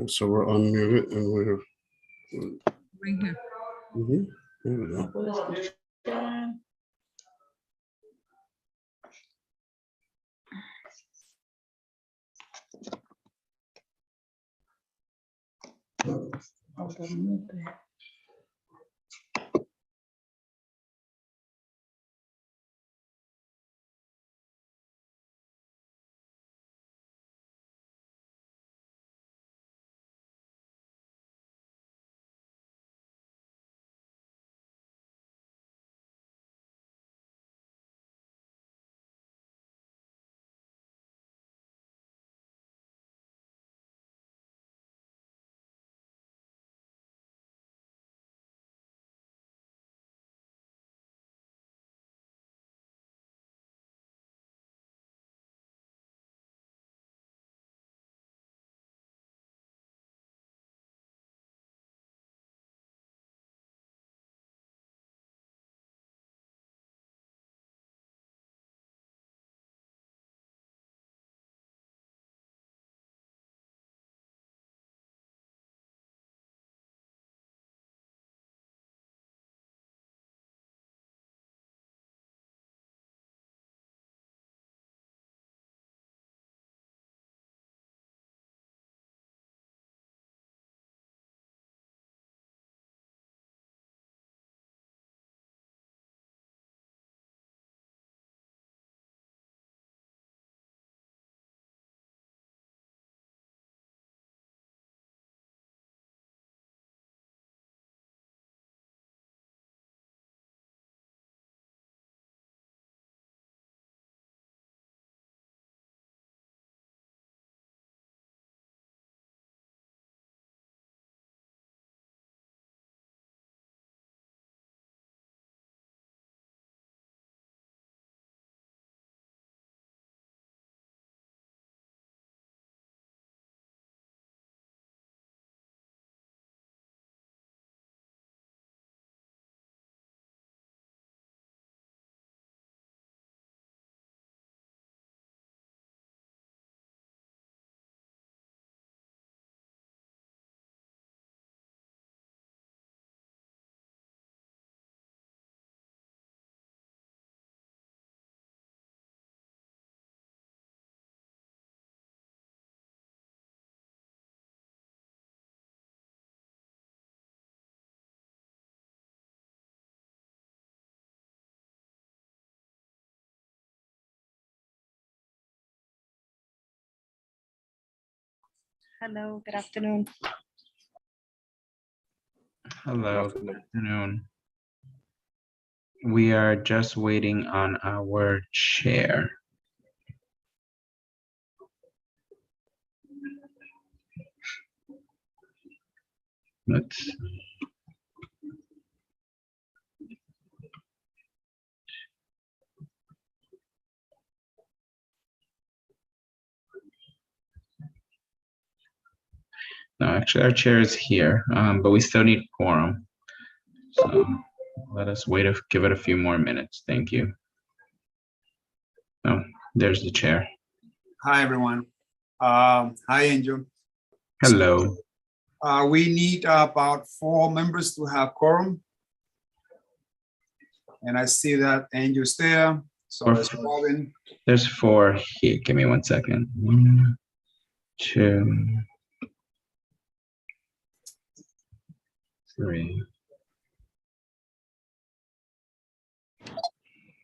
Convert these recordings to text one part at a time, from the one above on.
So we're unmuted and we're Right here. There we go. Puedo escuchar. Automute. Hello, good afternoon. Hello, good afternoon. We are just waiting on our chair. Let's. No, actually, our chair is here, but we still need quorum. So let us wait, give it a few more minutes. Thank you. Oh, there's the chair. Hi, everyone. Hi, Angel. Hello. We need about 4 members to have quorum. And I see that Angel's there. So Or that's Robin. There's 4 here. Give me 1 second. 1, 2, 3,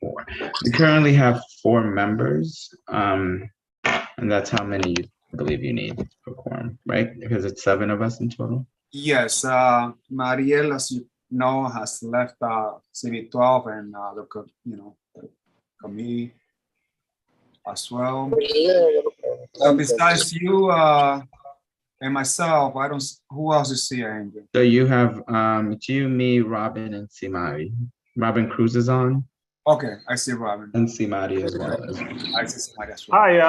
4. We currently have 4 members, and that's how many you believe you need for quorum, right? Because it's 7 of us in total. Yes, Mariel, as you know, has left CB12 and the committee as well. Besides you and myself, who else is here, Angel? So you have it's you, me, Robin, and Simari. Robin Cruz is on, Okay, I see Robin. and Simari as well. I see somebody as well. Hi,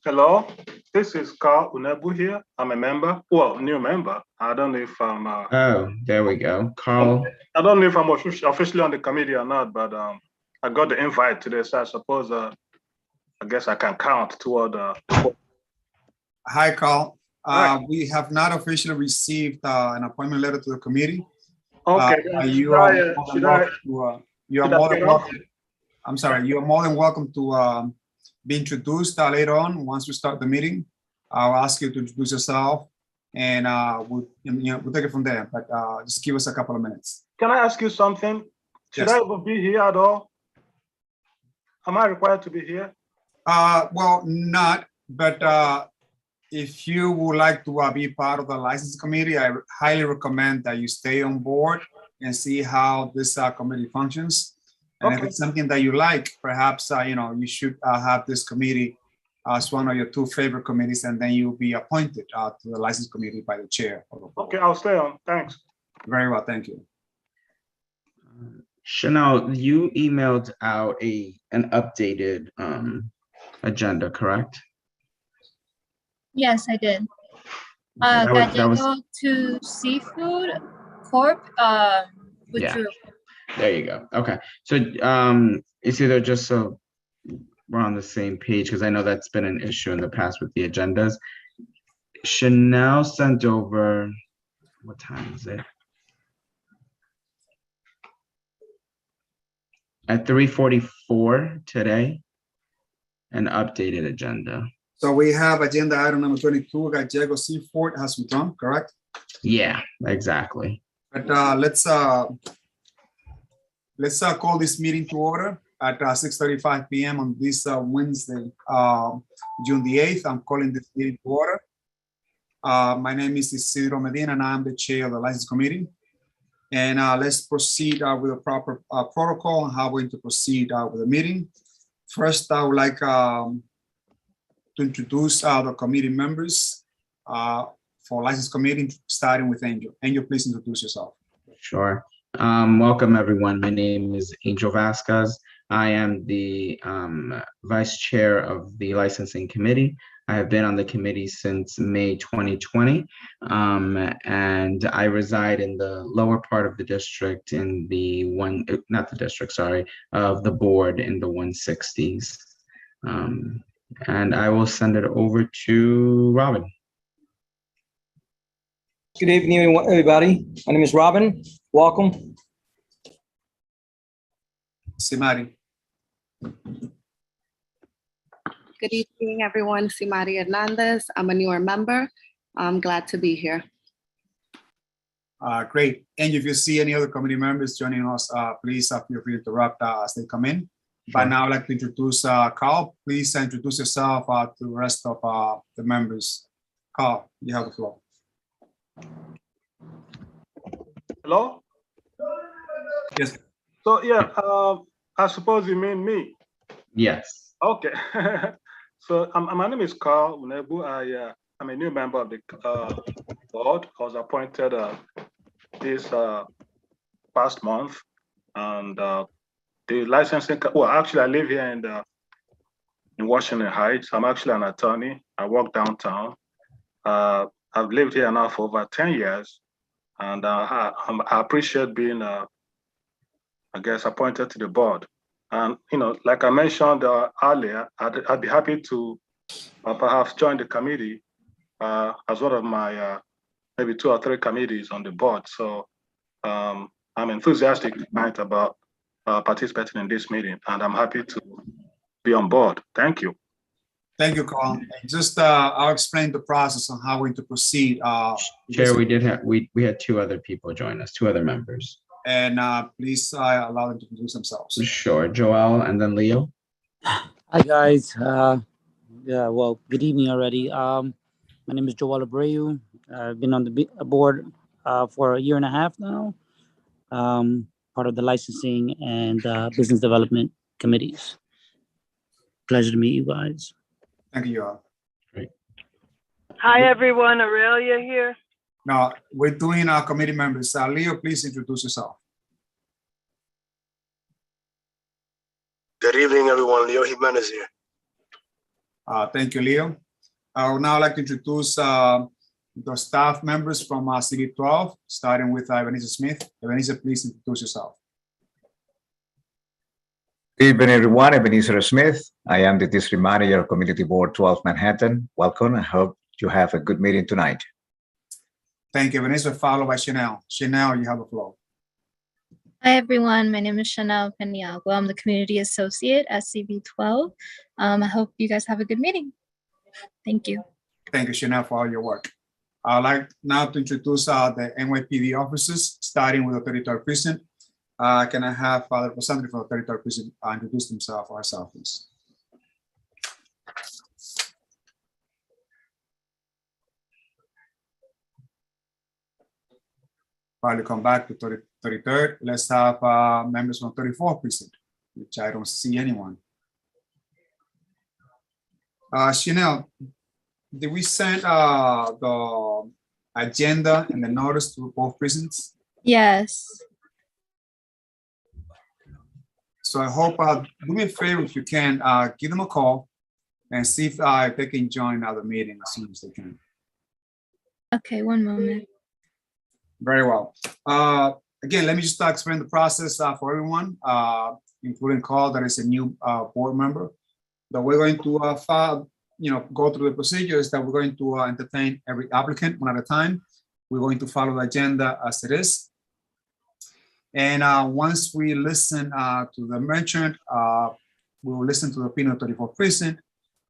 hello. This is Carl Unebu here. I'm a member, well, new member. I don't know if I'm. Oh, there we go. Carl. I don't know if I'm officially on the committee or not, but I got the invite today, so I suppose I guess I can count toward. Hi, Carl. Hi. We have not officially received an appointment letter to the committee. Okay. You are more than welcome. I'm sorry. You are more than welcome to be introduced later on. Once we start the meeting, I'll ask you to introduce yourself, and we'll take it from there. But just give us a couple of minutes. Can I ask you something? Should Yes. I even be here at all? Am I required to be here? Well, not, but if you would like to be part of the license committee, I highly recommend that you stay on board and see how this committee functions. And if Okay. it's something that you like, perhaps you should have this committee as one of your 2 favorite committees, and then you'll be appointed to the license committee by the chair of the board. Okay, I'll stay on. Thanks. Very well, thank you. Chanel, you emailed out an updated agenda, correct? Yes, I did. That was- Gallego to Seafood Corp. Withdrew. There you go. Okay. So it's either just so we're on the same page, because I know that's been an issue in the past with the agendas. Chanel sent over, what time is it? At 3:44 today, an updated agenda. So we have agenda item number 22, Gallego Seafood has withdrawn, correct? Yeah, exactly. But let's call this meeting to order at 6:35 p.m. on this Wednesday, June the 8th. I'm calling this meeting to order. My name is Isidro Medina, and I'm the chair of the license committee. And let's proceed with the proper protocol on how we're going to proceed with the meeting. First, I would like to introduce the committee members for license committee, starting with Angel. Angel, please introduce yourself. Sure. Welcome, everyone. My name is Angel Vasquez. I am the vice chair of the licensing committee. I have been on the committee since May 2020, and I reside in the lower part of the district in the of the board in the 160s. And I will send it over to Robin. Good evening, everybody. My name is Robin. Welcome. Simari. Good evening, everyone. Simari Hernandez. I'm a newer member. I'm glad to be here. Great. And if you see any other committee members joining us, please feel free to interrupt as they come in. But now I'd like to introduce Carl. Please introduce yourself to the rest of the members Carl, you have the floor. Hello? Yes. So yeah, I suppose you mean me. Yes. Okay. So my name is Carl Unebu. I'm a new member of the board. I was appointed this past month, and the licensing. Well, actually, I live here in Washington Heights. I'm actually an attorney. I work downtown. I've lived here now for over 10 years, and I appreciate being, I guess, appointed to the board. And like I mentioned earlier, I'd be happy to perhaps join the committee as one of my maybe 2 or 3 committees on the board. So I'm enthusiastic tonight about participating in this meeting, and I'm happy to be on board. Thank you. Thank you, Carl. And just I'll explain the process on how we're going to proceed. Chair, we had 2 other people join us, 2 other members. And please allow them to introduce themselves. Sure, Joel and then Leo. Hi guys. Yeah, well, good evening already. My name is Joel Abreu. I've been on the board for 1.5 years now. Part of the licensing and business development committees. Pleasure to meet you guys. Thank you, all. Great. Hi, everyone. Aurelia here. Now, we're doing our committee members. Leo, please introduce yourself. Good evening, everyone. Leo Jimenez here. Thank you, Leo. I would now like to introduce the staff members from CB12, starting with Ebenezer Smith. Ebenezer, please introduce yourself. Good evening, everyone. Ebenezer Smith. I am the District Manager of Community Board 12 Manhattan. Welcome. I hope you have a good meeting tonight. Thank you, Ebenezer, followed by Chanel. Chanel, you have the floor. Hi, everyone. My name is Chanel Peniagua. I'm the Community Associate at CB12. I hope you guys have a good meeting. Thank you. Thank you, Chanel, for all your work. I'd like now to introduce the NYPD officers, starting with the 33rd Precinct. Can I have the representative for the 33rd Precinct introduce themselves or herself, please? Probably come back to 33rd. Let's have members from 34th Precinct, which I don't see anyone. Chanel, did we send the agenda and the notice to both precincts? Yes. So I hope, do me a favor if you can, give them a call and see if they can join the meeting as soon as they can. Okay, one moment. Very well. Again, let me just explain the process for everyone, including Carl, that is a new board member. That we're going to go through the procedures that we're going to entertain every applicant one at a time. We're going to follow the agenda as it is. And once we listen to the merchant, we will listen to the opinion of 34th Precinct.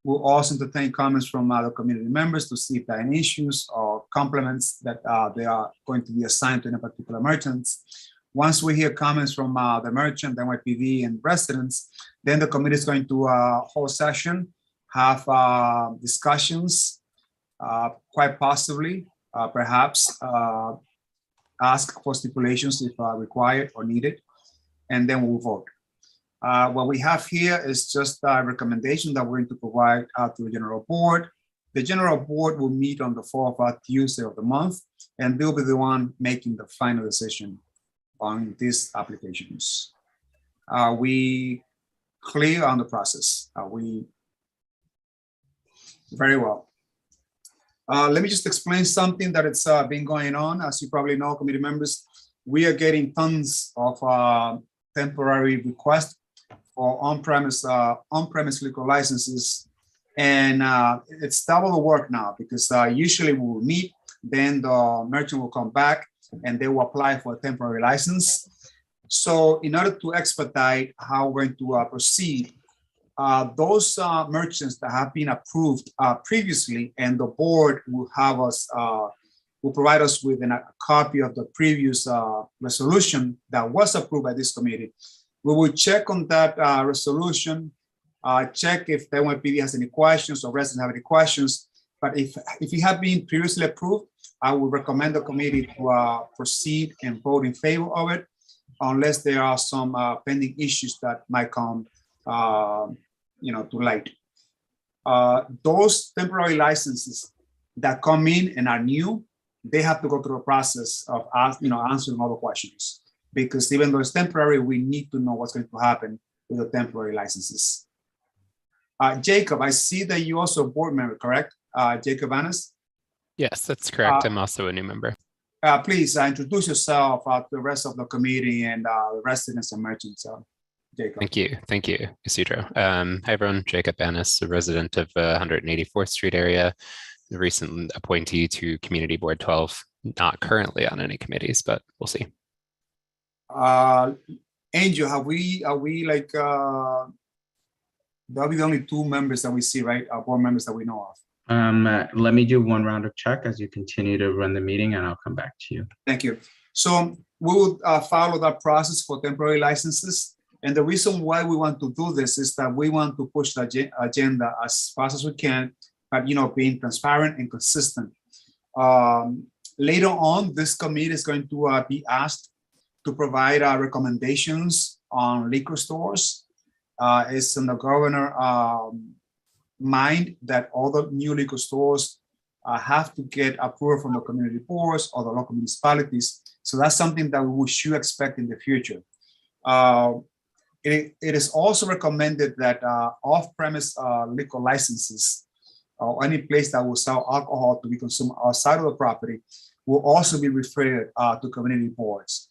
We'll also entertain comments from other community members to see if there are any issues or compliments that they are going to be assigned to any particular merchants. Once we hear comments from the merchant, the NYPD, and residents, then the committee is going to hold session, have discussions, quite possibly, perhaps, ask for stipulations if required or needed, and then we'll vote. What we have here is just a recommendation that we're going to provide to the general board. The general board will meet on the 4th Tuesday of the month, and they'll be the one making the final decision on these applications. We clear on the process. Very well. Let me just explain something that it's been going on. As you probably know, committee members, we are getting tons of temporary requests for on-premise liquor licenses, and it's double the work now because usually we will meet, then the merchant will come back and they will apply for a temporary license. So in order to expedite how we're going to proceed, those merchants that have been approved previously, and the board will have us, will provide us with a copy of the previous resolution that was approved by this committee. We will check on that resolution, check if the NYPD has any questions or residents have any questions. But if you have been previously approved, I would recommend the committee to proceed and vote in favor of it, unless there are some pending issues that might come, to light. Those temporary licenses that come in and are new, they have to go through a process of answering all the questions. Because even though it's temporary, we need to know what's going to happen with the temporary licenses. Jacob, I see that you also a board member, correct? Jacob Annis? Yes, that's correct. I'm also a new member. Please introduce yourself to the rest of the committee and the residents and merchants. Jacob. Thank you, Isidro. Hi everyone, Jacob Annis, a resident of 184th Street area, the recent appointee to Community Board 12, not currently on any committees, but we'll see. Angel, are we like, that'll be the only two members that we see, right? Board members that we know of. Let me do one round of check as you continue to run the meeting, and I'll come back to you. Thank you. So we will follow that process for temporary licenses. And the reason why we want to do this is that we want to push the agenda as fast as we can, but being transparent and consistent. Later on, this committee is going to be asked to provide recommendations on liquor stores. It's in the governor mind that all the new liquor stores have to get approval from the community boards or the local municipalities. So that's something that we should expect in the future. It is also recommended that off-premise liquor licenses or any place that will sell alcohol to be consumed outside of the property will also be referred to community boards.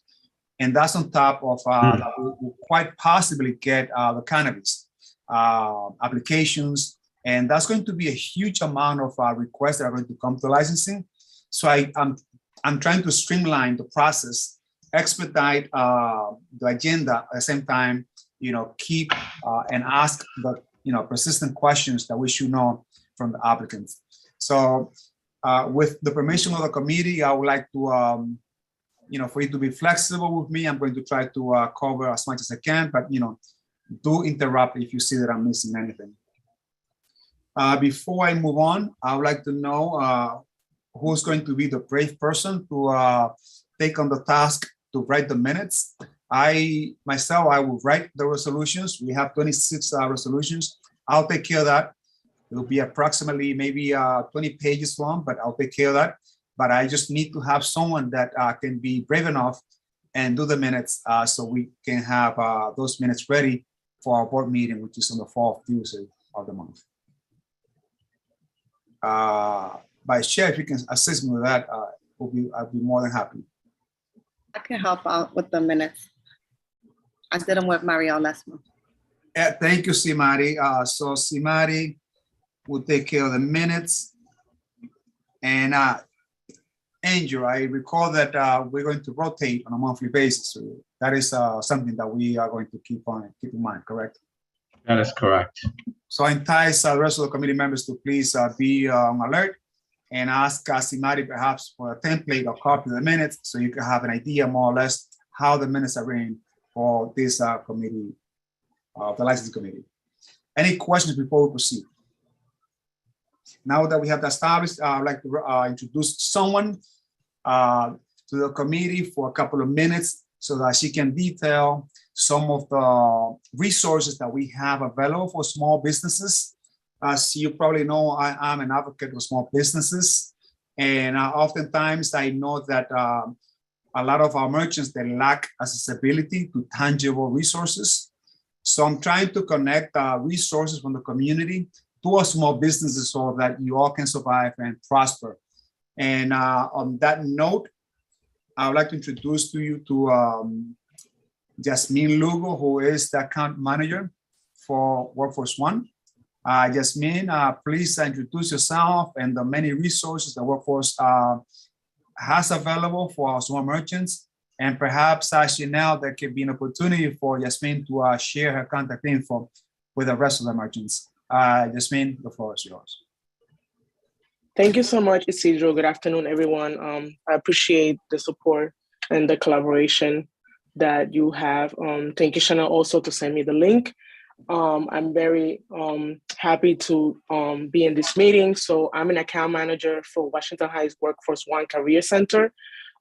And that's on top of that we will quite possibly get the cannabis applications. And that's going to be a huge amount of requests that are going to come to licensing. So I'm trying to streamline the process, expedite the agenda at the same time, keep and ask the persistent questions that we should know from the applicants. So with the permission of the committee, I would like to, for you to be flexible with me. I'm going to try to cover as much as I can, but do interrupt if you see that I'm missing anything. Before I move on, I would like to know who's going to be the brave person to take on the task to write the minutes. I will write the resolutions. We have 26 resolutions. I'll take care of that. It'll be approximately maybe 20 pages long, but I'll take care of that. But I just need to have someone that can be brave enough and do the minutes so we can have those minutes ready for our board meeting, which is on the 4th Tuesday of the month. Vice Chair, if you can assist me with that, I'd be more than happy. I can help out with the minutes. I did them with Mario last month. Thank you, Simari. So Simari will take care of the minutes. And Angel, I recall that we're going to rotate on a monthly basis. So that is something that we are going to keep in mind, correct? That is correct. So I entice the rest of the committee members to please be on alert and ask Simari perhaps for a template or copy of the minutes so you can have an idea more or less how the minutes are written for this committee, the licensing committee. Any questions before we proceed? Now that we have that established, I'd like to introduce someone to the committee for a couple of minutes so that she can detail some of the resources that we have available for small businesses. As you probably know, I'm an advocate for small businesses. And oftentimes I know that a lot of our merchants, they lack accessibility to tangible resources. So I'm trying to connect resources from the community to our small businesses so that you all can survive and prosper. And on that note, I would like to introduce to you to Jasmine Lugo, who is the account manager for Workforce One. Jasmine, please introduce yourself and the many resources that Workforce has available for our small merchants. And perhaps, Chanel, there could be an opportunity for Jasmine to share her contact info with the rest of the merchants. Jasmine, the floor is yours. Thank you so much, Isidro. Good afternoon, everyone. I appreciate the support and the collaboration that you have. Thank you, Chanel, also to send me the link. I'm very happy to be in this meeting. So I'm an account manager for Washington Heights Workforce One Career Center.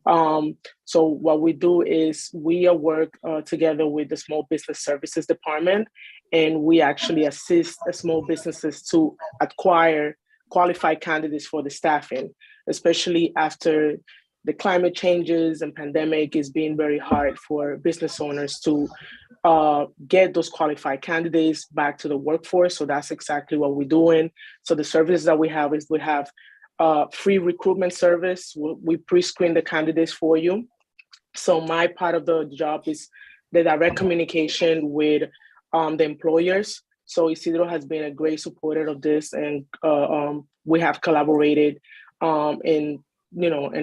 So what we do is we work together with the Small Business Services Department, and we actually assist the small businesses to acquire qualified candidates for the staffing, especially after the climate changes and pandemic is being very hard for business owners to get those qualified candidates back to the workforce. So that's exactly what we're doing. So the services that we have is we have free recruitment service. We pre-screen the candidates for you. So my part of the job is the direct communication with the employers. So Isidro has been a great supporter of this, and we have collaborated in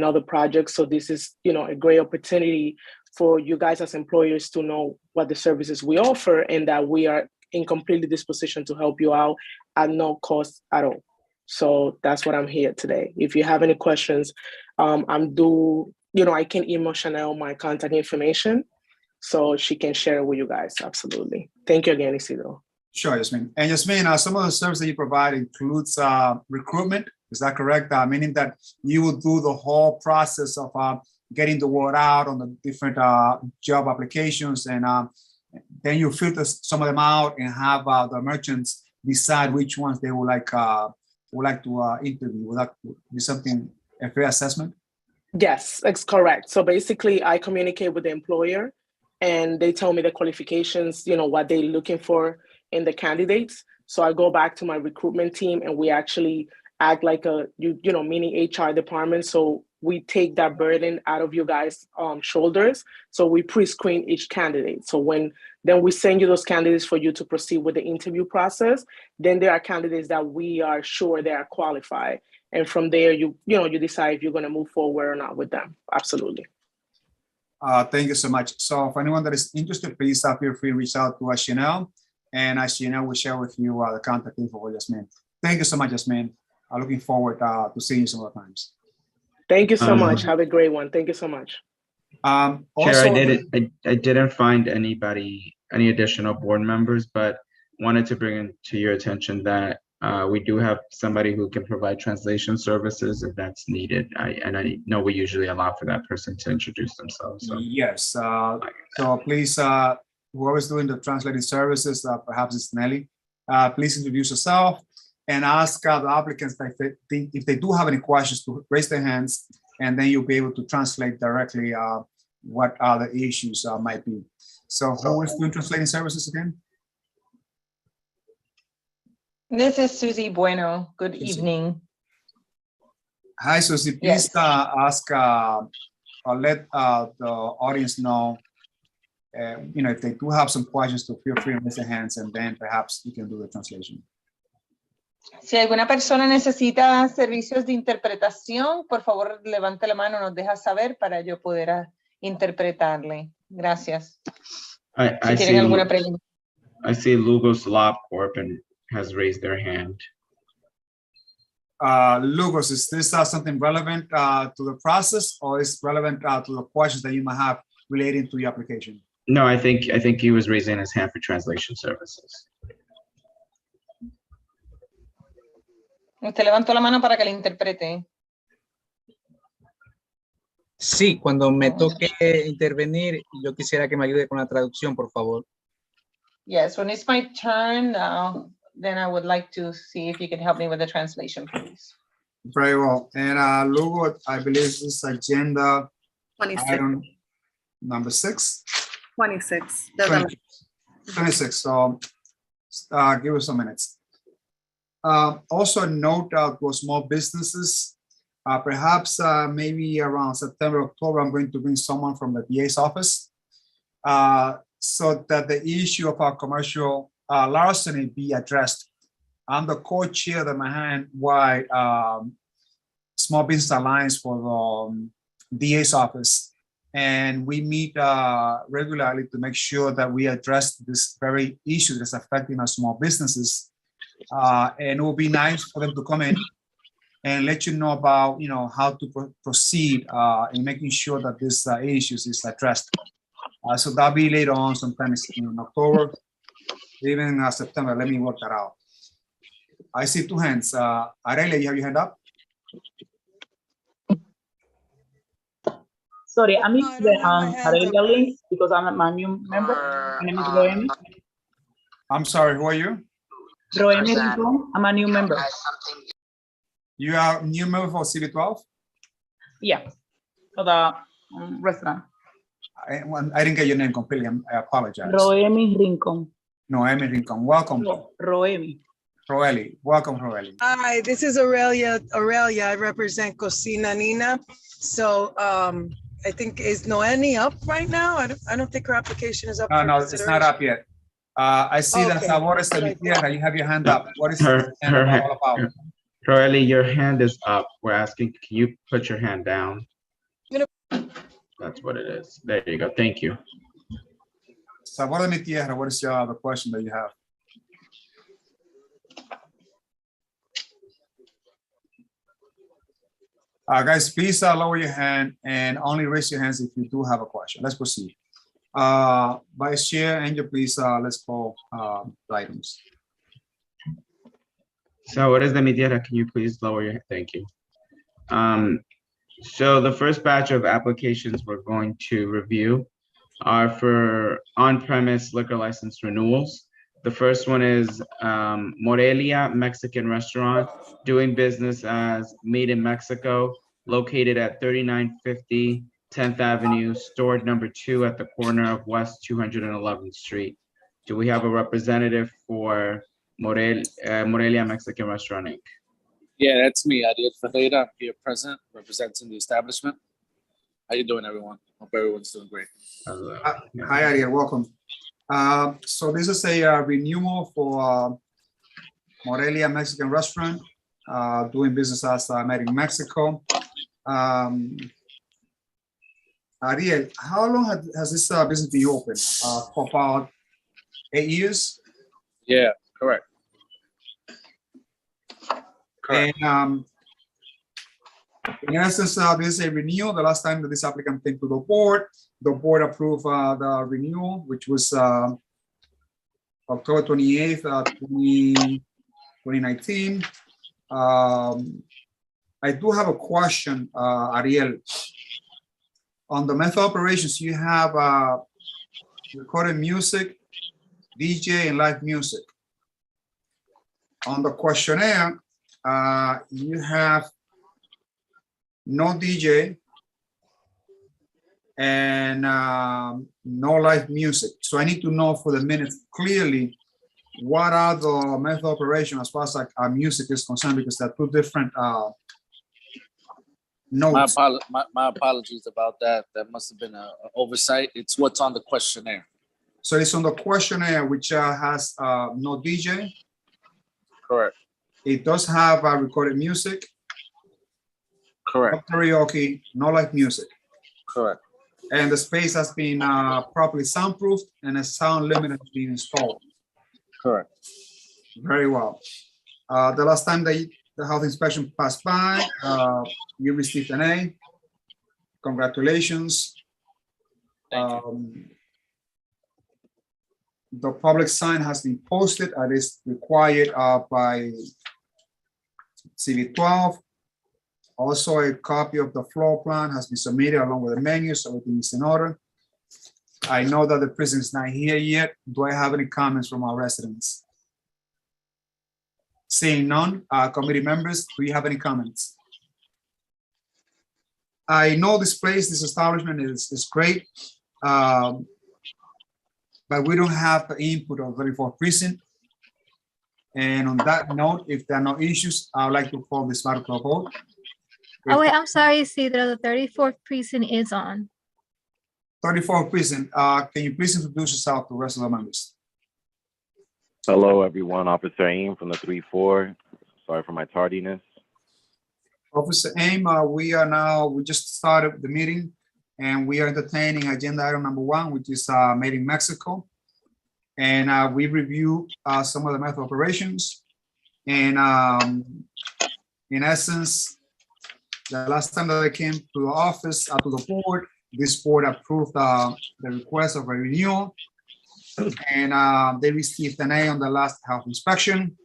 other projects. So this is a great opportunity for you guys as employers to know what the services we offer, and that we are in completely disposition to help you out at no cost at all. So that's what I'm here today. If you have any questions, I can email Chanel my contact information so she can share it with you guys. Absolutely. Thank you again, Isidro. Sure, Yasmin. And Yasmin, some of the services that you provide includes recruitment. Is that correct? Meaning that you will do the whole process of getting the word out on the different job applications, and then you filter some of them out and have the merchants decide which ones they would like to interview. Would that be something, a fair assessment? Yes, that's correct. So basically, I communicate with the employer, and they tell me the qualifications, what they're looking for in the candidates. So I go back to my recruitment team, and we actually act like meaning HR department. So we take that burden out of you guys' shoulders. So we pre-screen each candidate. So then we send you those candidates for you to proceed with the interview process. Then there are candidates that we are sure they are qualified. And from there, you decide if you're going to move forward or not with them. Absolutely. Thank you so much. So for anyone that is interested, please feel free to reach out to Chanel, and Chanel will share with you the contact info for Yasmin. Thank you so much, Yasmin. I'm looking forward to seeing you some other times. Thank you so much. Have a great one. Thank you so much. Chair, I didn't find any additional board members, but wanted to bring it to your attention that we do have somebody who can provide translation services if that's needed. I know we usually allow for that person to introduce themselves. So. Yes. So please, whoever's doing the translating services, perhaps it's Nelly, please introduce yourself and ask the applicants if they do have any questions to raise their hands, and then you'll be able to translate directly what other issues might be. So who is doing translating services again? This is Susie Bueno. Good evening. Hi, Susie. Please ask or let the audience know, if they do have some questions, to feel free to raise their hands, and then perhaps you can do the translation. Si alguna persona necesita servicios de interpretación, por favor levante la mano, nos deja saber para yo poder interpretarle. Gracias. Si tienen alguna pregunta. I see Lugos Lab Corp has raised their hand. Lugos, is this something relevant to the process, or is relevant to the questions that you might have relating to the application? No, I think he was raising his hand for translation services. Usted levantó la mano para que le interprete. Sí, cuando me toque intervenir, yo quisiera que me ayude con la traducción, por favor. Yes, when it's my turn, then I would like to see if you can help me with the translation, please. Very well. And Lugo, I believe this is agenda 26. item number 6. 26. 26. So give us some minutes. Also note for small businesses, perhaps maybe around September, October, I'm going to bring someone from the DA's office so that the issue of our commercial larceny be addressed. I'm the co-chair of the Manhattan-wide Small Business Alliance for the DA's office. And we meet regularly to make sure that we address this very issue that's affecting our small businesses. And it will be nice for them to come in and let you know about, how to proceed in making sure that this issue is addressed. So that'll be later on, sometime in October. even September. Let me work that out. I see two hands. Aurelia, you have your hand up? Sorry, I missed the Aurelia link because I'm a new member. My name is Roemi. I'm sorry, who are you? Roemi Rincon. I'm a new member. You are new member for CB12? Yeah, for the restaurant. I didn't get your name completely. I apologize. Roemi Rincon. Noemi Rincon. Welcome. Roemi. Roeli. Welcome, Roeli. Hi, this is Aurelia. I represent Cocina Nina. So I think, is Noemi up right now? I don't think her application is up. No, for no, it's not up yet. I see that Okay. Sabores de mi Tierra, you have your hand up. What is Her, it all about? Roeli, your hand is up. We're asking, can you put your hand down? That's what it is. There you go. Thank you. Sabor de mi Tierra, what is the question that you have? Guys, please lower your hand and only raise your hands if you do have a question. Let's proceed. Vice Chair, Angel, please, let's call the items. So what is the media? Can you please lower your, thank you. So the first batch of applications we're going to review are for on-premise liquor license renewals. The first one is Morelia Mexican Restaurant, doing business as Made in Mexico, located at 3950 10th Avenue, stored number 2 at the corner of West 211th Street. Do we have a representative for Morelia Mexican Restaurant, Inc.? Yeah, that's me, Ariel Ferreira. I'm here present, representing the establishment. How you doing, everyone? Hope everyone's doing great. Hi, Ariel, welcome. So this is a renewal for Morelia Mexican Restaurant, doing business as Made in Mexico. Ariel, how long has this business been open? For about 8 years? Yeah, correct. And in essence, this is a renewal. The last time that this applicant came to the board approved the renewal, which was October 28th, 2019. I do have a question, Ariel. On the method of operations, you have recorded music, DJ, and live music. On the questionnaire, you have no DJ and no live music. So I need to know for the minutes clearly what are the method of operation as far as like music is concerned, because they're two different notes. My apologies about that. That must have been an oversight. It's what's on the questionnaire. So it's on the questionnaire, which has no DJ. Correct. It does have recorded music. Correct. No karaoke, no live music. Correct. And the space has been properly soundproofed and a sound limit has been installed. Correct. Very well. The last time the health inspection passed by, you received an A. Congratulations. The public sign has been posted as is required by CB12. Also, a copy of the floor plan has been submitted along with the menu, so everything is in order. I know that the president is not here yet. Do I have any comments from our residents? Seeing none, committee members, do you have any comments? I know this place, this establishment is great, but we don't have the input of 34th precinct. And on that note, if there are no issues, I would like to call this matter to a vote. Oh wait, I'm sorry, Isidro, the 34th precinct is on. 34th precinct, can you please introduce yourself to the rest of the members? Hello, everyone. Officer Aim from the 3-4. Sorry for my tardiness. Officer Aim, we just started the meeting and we are entertaining agenda item number 1, which is Made in Mexico. And we review some of the method operations. And in essence, the last time that I came to the office, to the board, this board approved the request of a renewal. and they received an A on the last health inspection.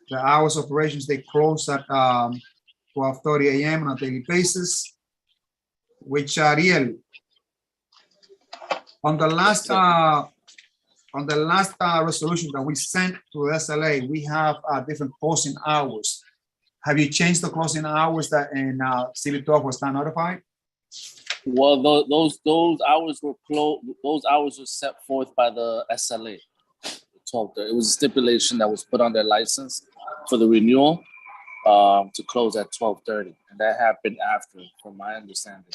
The hours of operations, they close at 12:30 a.m. on a daily basis, which Ariel, on the last resolution that we sent to the SLA, we have different closing hours. Have you changed the closing hours that in CB12 was not notified? Well, those hours were closed. Those hours were set forth by the SLA. It was a stipulation that was put on their license for the renewal to close at 12:30, and that happened after, from my understanding.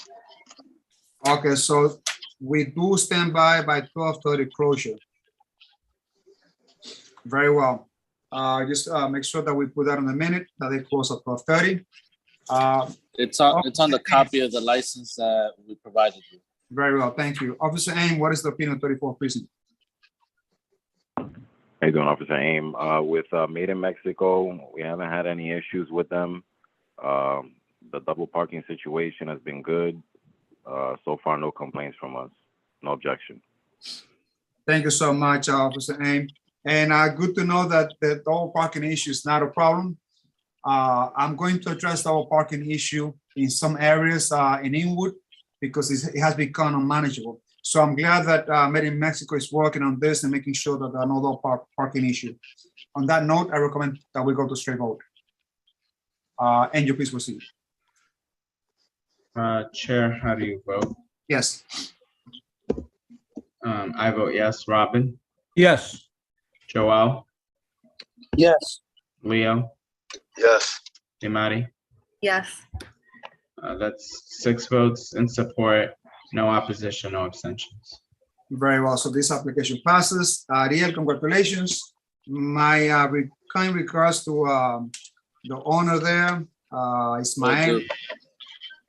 Okay, so we do stand by 12:30 closure. Very well. Just make sure that we put that in the minute that they close at 12:30. It's on the copy of the license that we provided you. Very well, thank you. Officer Aim, what is the opinion of 34th Precinct? How you doing, Officer Aim? With Made in Mexico, we haven't had any issues with them. The double parking situation has been good. So far, no complaints from us. No objection. Thank you so much, Officer Aim. And good to know that the double parking issue is not a problem. I'm going to address the double parking issue in some areas in Inwood because it has become unmanageable. So I'm glad that Made in Mexico is working on this and making sure that there are no double parking issue. On that note, I recommend that we go to straight vote. Angel, please proceed. Chair, how do you vote? Yes. I vote yes. Robin? Yes. Joel? Yes. Leo? Yes. Imari? Yes. That's 6 votes in support, no opposition, no abstentions. Very well. So this application passes. Ariel, congratulations. My kind regards to the owner there, Ismael.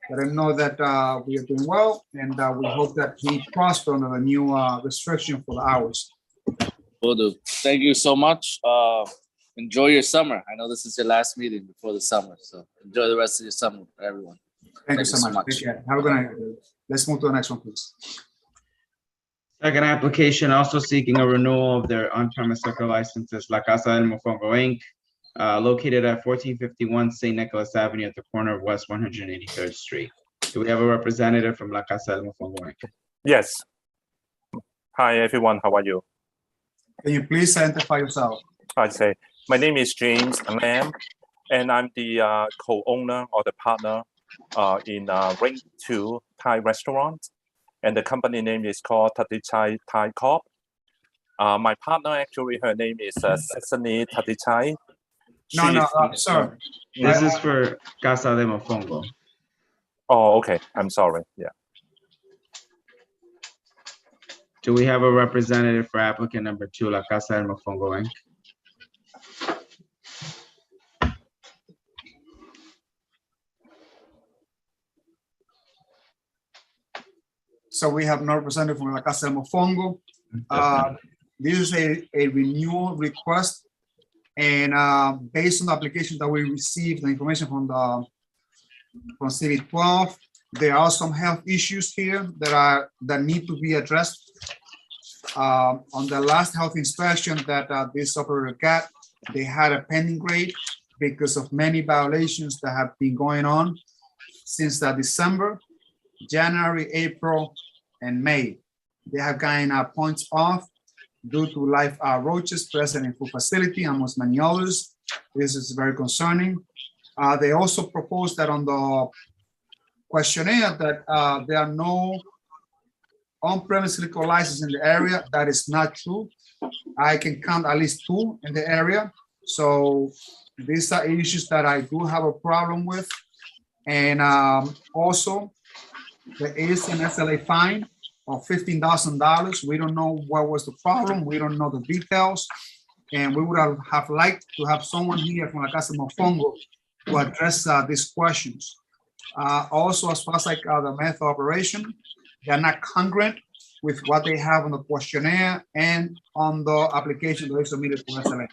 Let him know that we are doing well, and we hope that he prospers under the new restriction for the hours. Will do. Thank you so much. Enjoy your summer. I know this is your last meeting before the summer, so enjoy the rest of your summer, everyone. Thank you so much. Take care. Have a good night. Let's move to the next one, please. Second application, also seeking a renewal of their on-premise liquor licenses, La Casa del Mofongo Inc., located at 1451 St. Nicholas Avenue at the corner of West 183rd Street. Do we have a representative from La Casa del Mofongo Inc.? Yes. Hi, everyone. How are you? Can you please identify yourself? I say, my name is James Lam, and I'm the co-owner or the partner in Ring 2 Thai restaurant. And the company name is called Thatichai Thai Corp. My partner, actually, her name is Sesame Thatichai. No, sir. This is for Casa de Mofongo. Oh, okay. I'm sorry. Yeah. Do we have a representative for applicant number 2, La Casa del Mofongo Inc.? So we have no representative from La Casa del Mofongo. This is a renewal request. And based on the application that we received, the information from CB12, there are some health issues here that need to be addressed. On the last health inspection that this operator got, they had a pending grade because of many violations that have been going on since December, January, April, and May. They have gotten points off due to live roaches present in food facility, amongst many others. This is very concerning. They also proposed that on the questionnaire that there are no on-premise liquor licenses in the area. That is not true. I can count at least 2 in the area. So these are issues that I do have a problem with. And also, there is an SLA fine of $15,000. We don't know what was the problem. We don't know the details. And we would have liked to have someone here from La Casa Mofongo to address these questions. Also, as far as like the method of operation, they're not congruent with what they have on the questionnaire and on the application that they submitted to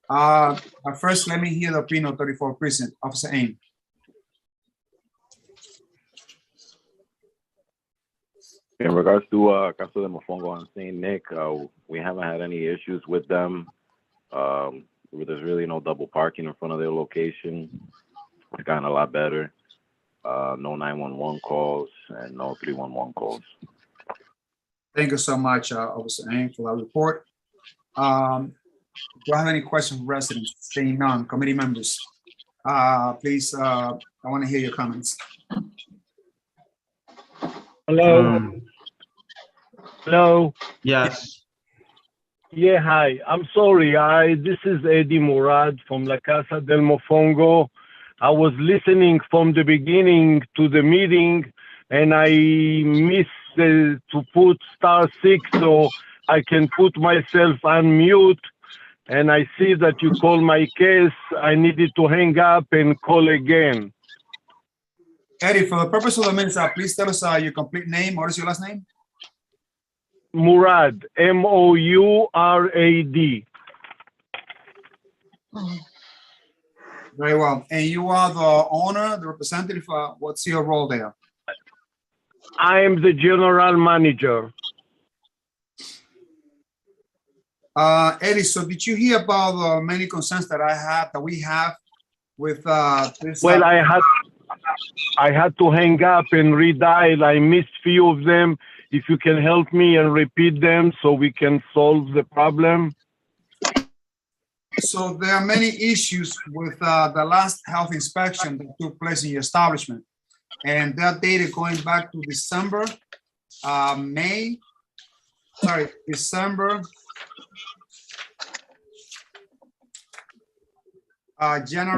SLA. First, let me hear the opinion of 34th Precinct, Officer Aim. In regards to Casa de Mofongo on St. Nick, we haven't had any issues with them. There's really no double parking in front of their location. It's gotten a lot better. No 911 calls and no 311 calls. Thank you so much, Officer Ng, for that report. Do I have any questions from residents? Seeing none, committee members, please, I want to hear your comments. Hello. Hello. Yes. Yeah, hi. I'm sorry. This is Eddie Murad from La Casa del Mofongo. I was listening from the beginning to the meeting, and I missed to put *6 so I can put myself on mute. And I see that you call my case. I needed to hang up and call again. Eddie, for the purpose of the minutes, please tell us your complete name. What is your last name? Murad, M-O-U-R-A-D. Very well. And you are the owner, the representative. What's your role there? I am the general manager. Eddie, so did you hear about the many concerns that we have with this? Well, I had to hang up and redial. I missed few of them. If you can help me and repeat them so we can solve the problem. So there are many issues with the last health inspection that took place in your establishment. And that data going back to December, January.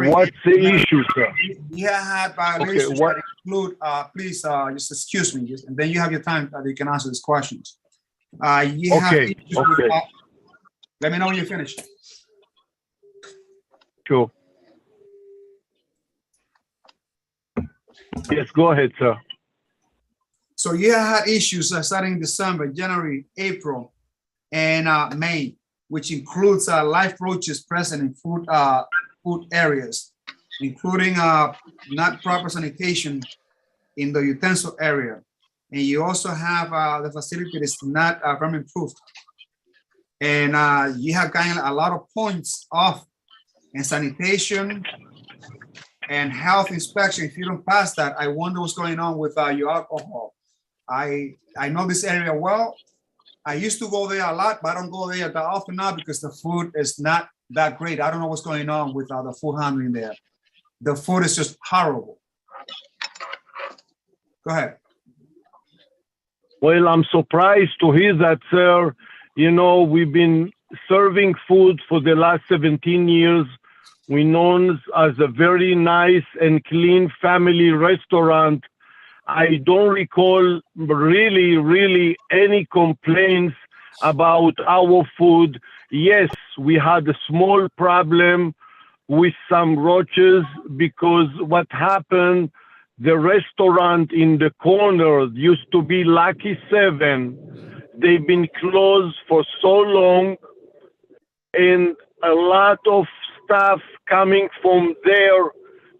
What's the issue, sir? You had violations that include, please just excuse me, and then you have your time that you can answer these questions. Have issues with, let me know when you finish. Sure. Yes, go ahead, sir. So you had issues starting in December, January, April, and May, which includes live roaches present in food areas, including not proper sanitation in the utensil area. And you also have the facility is not vermin proof. And you have gotten a lot of points off in sanitation and health inspection. If you don't pass that, I wonder what's going on with your alcohol. I know this area well. I used to go there a lot, but I don't go there that often now because the food is not that great. I don't know what's going on with the food handling there. The food is just horrible. Go ahead. Well, I'm surprised to hear that, sir. You know, we've been serving food for the last 17 years. We're known as a very nice and clean family restaurant. I don't recall really any complaints about our food. Yes, we had a small problem with some roaches because what happened, the restaurant in the corner used to be Lucky 7. They've been closed for so long, and a lot of stuff coming from there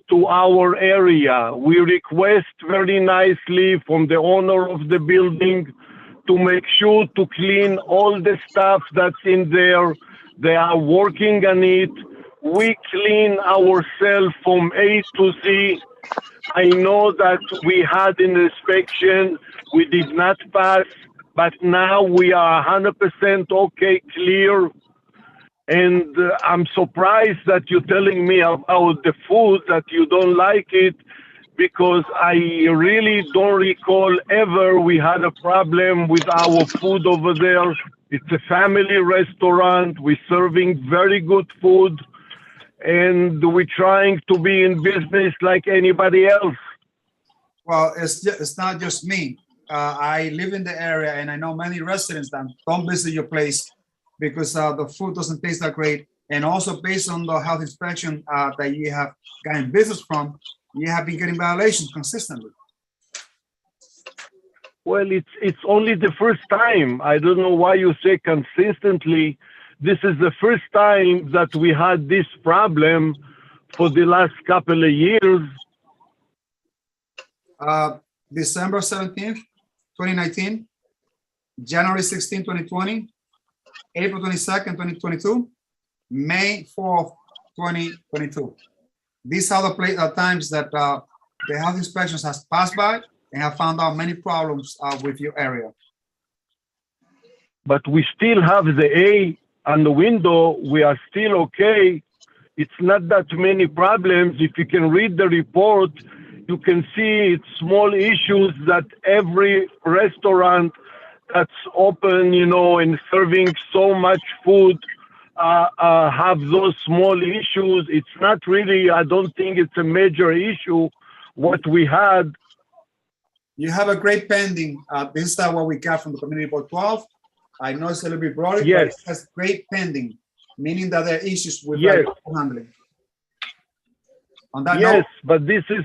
to our area. We request very nicely from the owner of the building to make sure to clean all the stuff that's in there. They are working on it. We clean ourselves from A to Z. I know that we had an inspection, we did not pass, but now we are 100% okay, clear. And I'm surprised that you're telling me about the food, that you don't like it, because I really don't recall ever we had a problem with our food over there. It's a family restaurant. We're serving very good food, and we're trying to be in business like anybody else. Well, it's not just me. I live in the area, and I know many residents that don't visit your place because the food doesn't taste that great. And also based on the health inspection that you have gotten business from, you have been getting violations consistently. Well, it's only the first time. I don't know why you say consistently. This is the first time that we had this problem for the last couple of years. December 17th, 2019, January 16, 2020, April 22nd, 2022, May 4th, 2022. These are the times that the health inspections has passed by and have found out many problems with your area. But we still have the A on the window. We are still okay. It's not that many problems. If you can read the report, you can see it's small issues that every restaurant that's open, you know, and serving so much food have those small issues. It's not really, I don't think it's a major issue what we had. You have a great pending. This is what we got from the Community Board 12. I know it's a little bit broad, yes, but it has great pending, meaning that there are issues with yes, handling. On that yes, note, but this is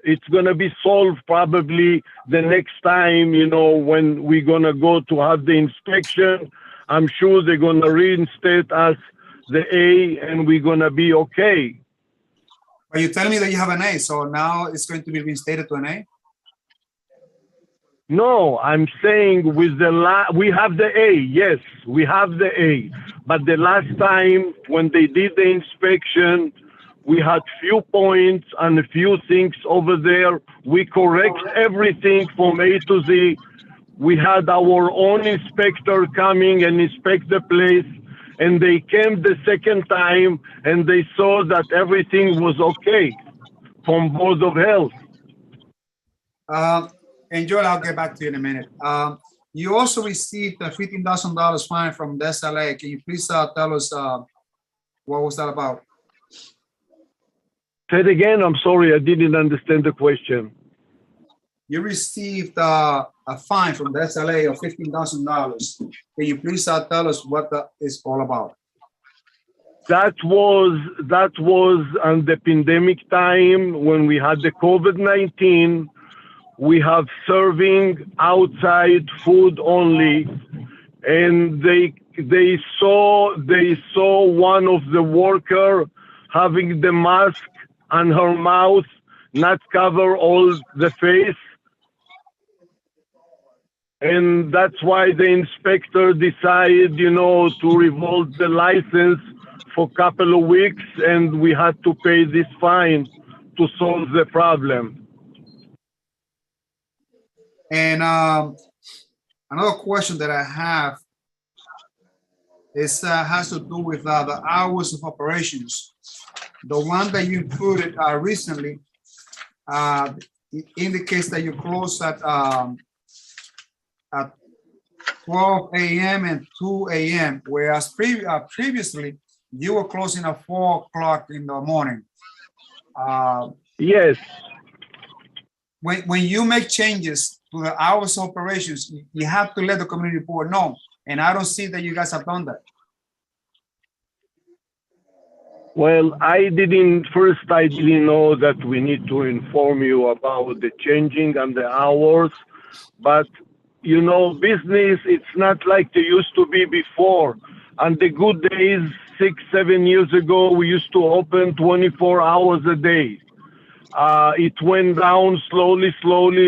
it's gonna be solved probably the next time, you know, when we're gonna go to have the inspection. I'm sure they're gonna reinstate us the A and we're gonna be okay. But you tell me that you have an A, so now it's going to be reinstated to an A? No, I'm saying with we have the A, yes, we have the A. But the last time when they did the inspection, we had few points and a few things over there. We correct everything from A to Z. We had our own inspector coming and inspect the place, and they came the second time and they saw that everything was okay from Board of Health. And Joel, I'll get back to you in a minute. You also received a $15,000 fine from the SLA. Can you please tell us what was that about? Say it again, I'm sorry, I didn't understand the question. You received a fine from the SLA of $15,000. Can you please tell us what that is all about? That was on the pandemic time when we had the COVID-19. We have serving outside food only, and they saw one of the worker having the mask on her mouth, not cover all the face. And that's why the inspector decided, you know, to revoke the license for a couple of weeks, and we had to pay this fine to solve the problem. And another question that I have is has to do with the hours of operations. The one that you included recently indicates that you close at 12 a.m. and 2 a.m., whereas previously you were closing at 4 o'clock in the morning. Yes. When you make changes to the hours of operations, you have to let the community board know. And I don't see that you guys have done that. Well, I didn't know that we need to inform you about the changing and the hours, but you know, business, it's not like they used to be before. On the good days, 6-7 years ago, we used to open 24 hours a day. It went down slowly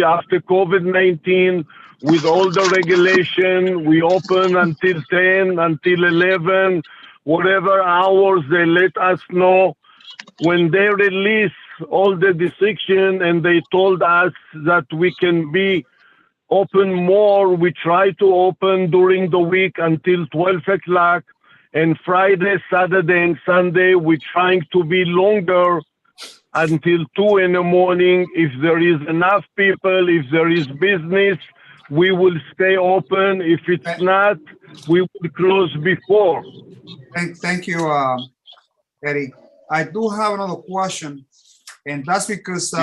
after COVID-19 with all the regulation. We open until 10, until 11, whatever hours they let us know. When they release all the decision and they told us that we can be open more, we try to open during the week until 12 o'clock, and Friday, Saturday, and Sunday, we're trying to be longer until 2 in the morning. If there is enough people, if there is business, we will stay open. If it's not, we will close before. Thank you, Eddie. I do have another question, and that's because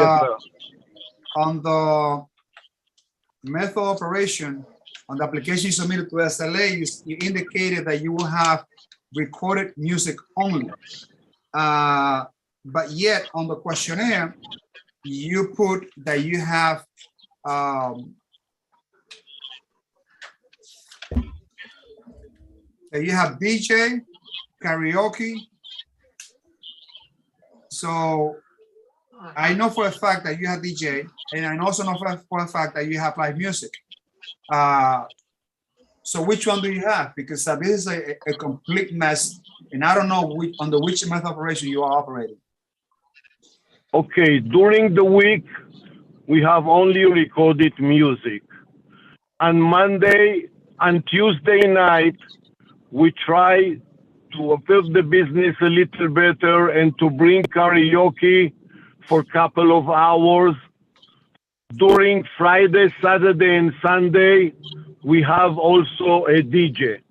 on the method operation, on the application you submitted to SLA, you indicated that you will have recorded music only. But yet on the questionnaire, you put that you have DJ, karaoke. So I know for a fact that you have DJ, and I also know for a fact that you have live music. So which one do you have? Because this is a complete mess, and I don't know under which method of operation you are operating. Okay, during the week, we have only recorded music. On Monday and Tuesday night, we try to build the business a little better and to bring karaoke for a couple of hours. During Friday, Saturday, and Sunday, we have also a DJ.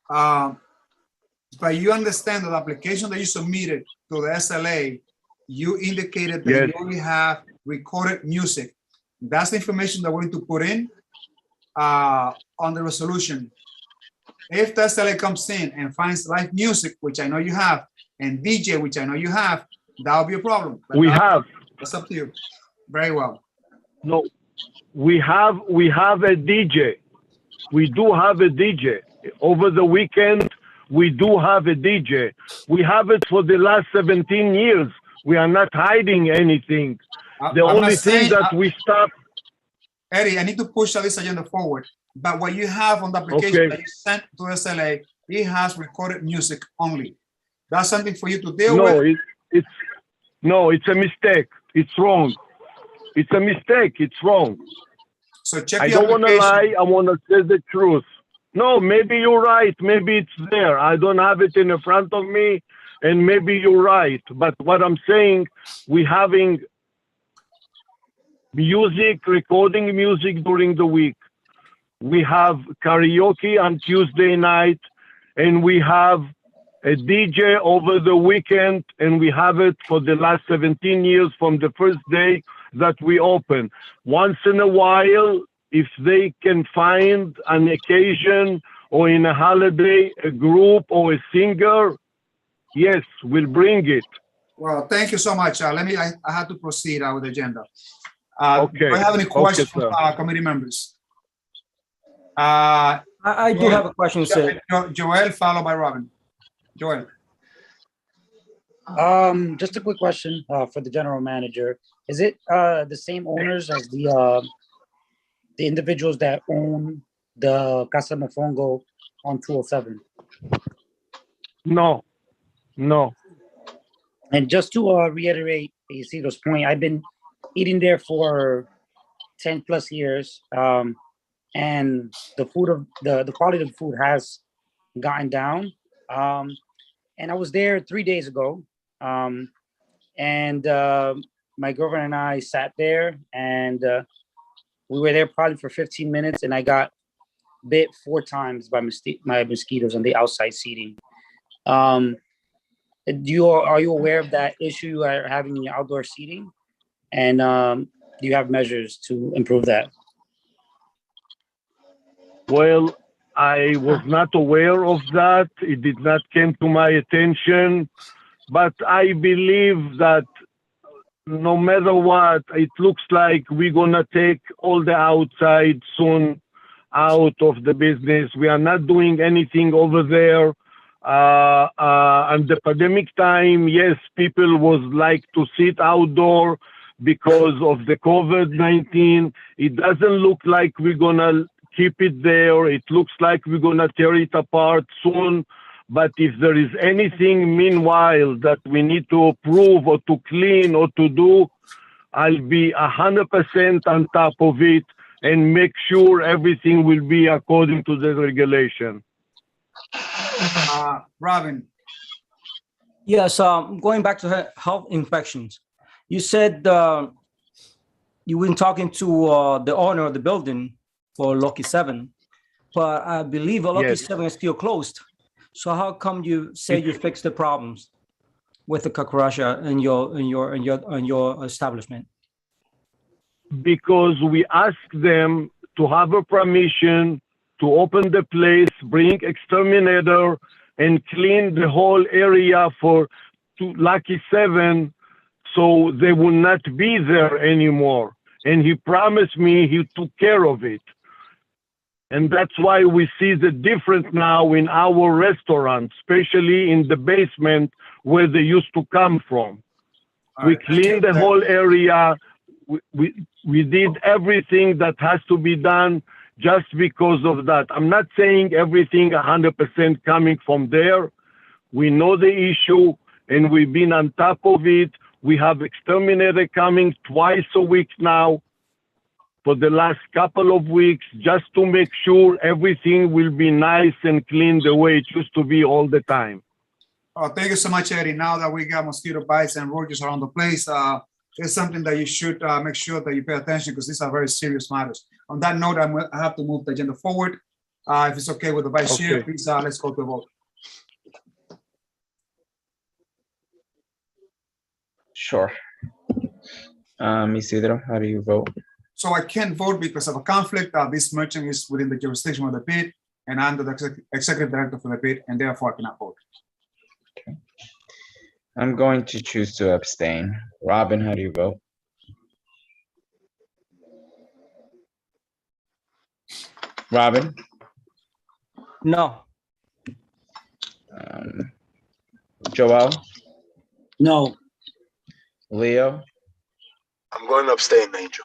But you understand that the application that you submitted to the SLA, you indicated that you only have recorded music. That's the information that we're going to put in on the resolution. If the SLA comes in and finds live music, which I know you have, and DJ, which I know you have, that'll be a problem. But that's up to you. Very well. No, we have a DJ. We do have a DJ. Over the weekend, we do have a DJ. We have it for the last 17 years. We are not hiding anything. The only thing that we stopped. Eddie, I need to push this agenda forward. But what you have on the application that you sent to SLA, it has recorded music only. That's something for you to deal with. It's a mistake. It's wrong. It's a mistake. It's wrong. So check I the don't want to application. lie. I want to say the truth. No, maybe you're right. Maybe it's there. I don't have it in front of me, and maybe you're right. But what I'm saying, we having music, recording music during the week. We have karaoke on Tuesday night, and we have a DJ over the weekend, and we have it for the last 17 years from the first day that we open. Once in a while, if they can find an occasion or in a holiday, a group or a singer, yes, we'll bring it. Well, thank you so much. I have to proceed with the agenda. Okay. Do I have any questions Okay, from committee members? I do have a question, sir. Joel, followed by Robin. Joel. Just a quick question for the general manager. Is it the same owners as the individuals that own the Casa Mofongo on 207? No. And just to reiterate Isidro's point, I've been eating there for 10 plus years, and the quality of the food has gotten down. And I was there 3 days ago, and my girlfriend and I sat there, and we were there probably for 15 minutes, and I got bit 4 times by mosquitoes on the outside seating. Are you aware of that issue you are having in your outdoor seating? And do you have measures to improve that? Well, I was not aware of that. It did not come to my attention, but I believe that no matter what, it looks like we're gonna take all the outside soon out of the business. We are not doing anything over there. And the pandemic time, yes, people was like to sit outdoor because of the COVID-19. It doesn't look like we're gonna keep it there. It looks like we're gonna tear it apart soon. But if there is anything meanwhile that we need to approve or to clean or to do, I'll be 100% on top of it and make sure everything will be according to the regulation. Robin. Yes, going back to health inspections. You said you were talking to the owner of the building for Lucky 7, but I believe Lucky 7 is still closed. So how come you say you fixed the problems with the cucaracha in your establishment? Because we asked them to have a permission to open the place, bring exterminator, and clean the whole area for Lucky 7, so they will not be there anymore. And he promised me he took care of it. And that's why we see the difference now in our restaurant, especially in the basement where they used to come from. We cleaned the whole area. we did everything that has to be done just because of that. I'm not saying everything 100% coming from there. We know the issue and we've been on top of it. We have exterminator coming twice a week now for the last couple of weeks, just to make sure everything will be nice and clean the way it used to be all the time. Oh, thank you so much, Eddie. Now that we got mosquito bites and roaches around the place, it's something that you should make sure that you pay attention, because these are very serious matters. On that note, I have to move the agenda forward. If it's okay with the vice chair, please let's go to the vote. Sure. Isidro, how do you vote? So I can't vote because of a conflict. This merchant is within the jurisdiction of the PIT, and I'm the executive director for the PIT, and therefore I cannot vote. Okay. I'm going to choose to abstain. Robin, how do you vote? Robin? No. Joel? No. Leo? I'm going to abstain, Angel.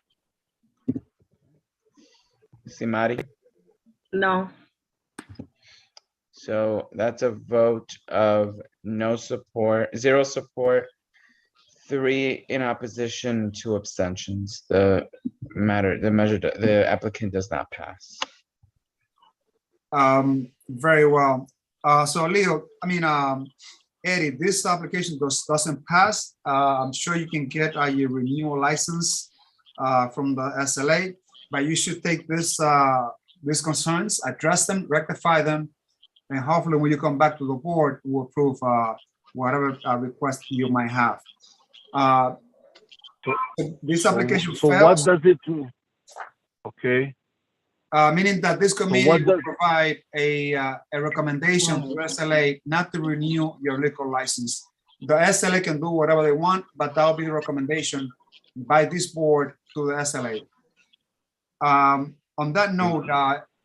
Simari? No. So that's a vote of no support, 0 support, 3 in opposition, 2 abstentions. The applicant does not pass. Very well. So Leo, Eddie, this application doesn't pass. I'm sure you can get your renewal license from the SLA, but you should take these concerns, address them, rectify them, and hopefully when you come back to the board, we'll approve whatever request you might have. This application so fails. What does it do? Okay. Meaning that this committee will provide a recommendation to SLA not to renew your liquor license. The SLA can do whatever they want, but that'll be a recommendation by this board to the SLA. On that note,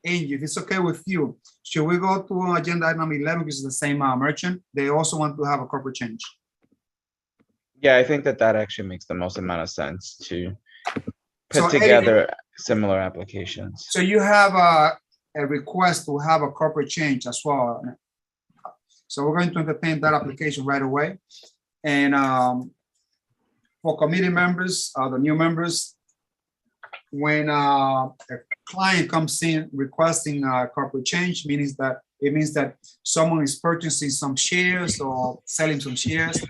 Angie, if it's okay with you, should we go to agenda item number 11, which is the same merchant? They also want to have a corporate change. Yeah, I think that actually makes the most amount of sense to put So, together similar applications. So you have a request to have a corporate change as well. So we're going to entertain that application right away. And for committee members, the new members, when a client comes in requesting a corporate change, it means that someone is purchasing some shares or selling some shares.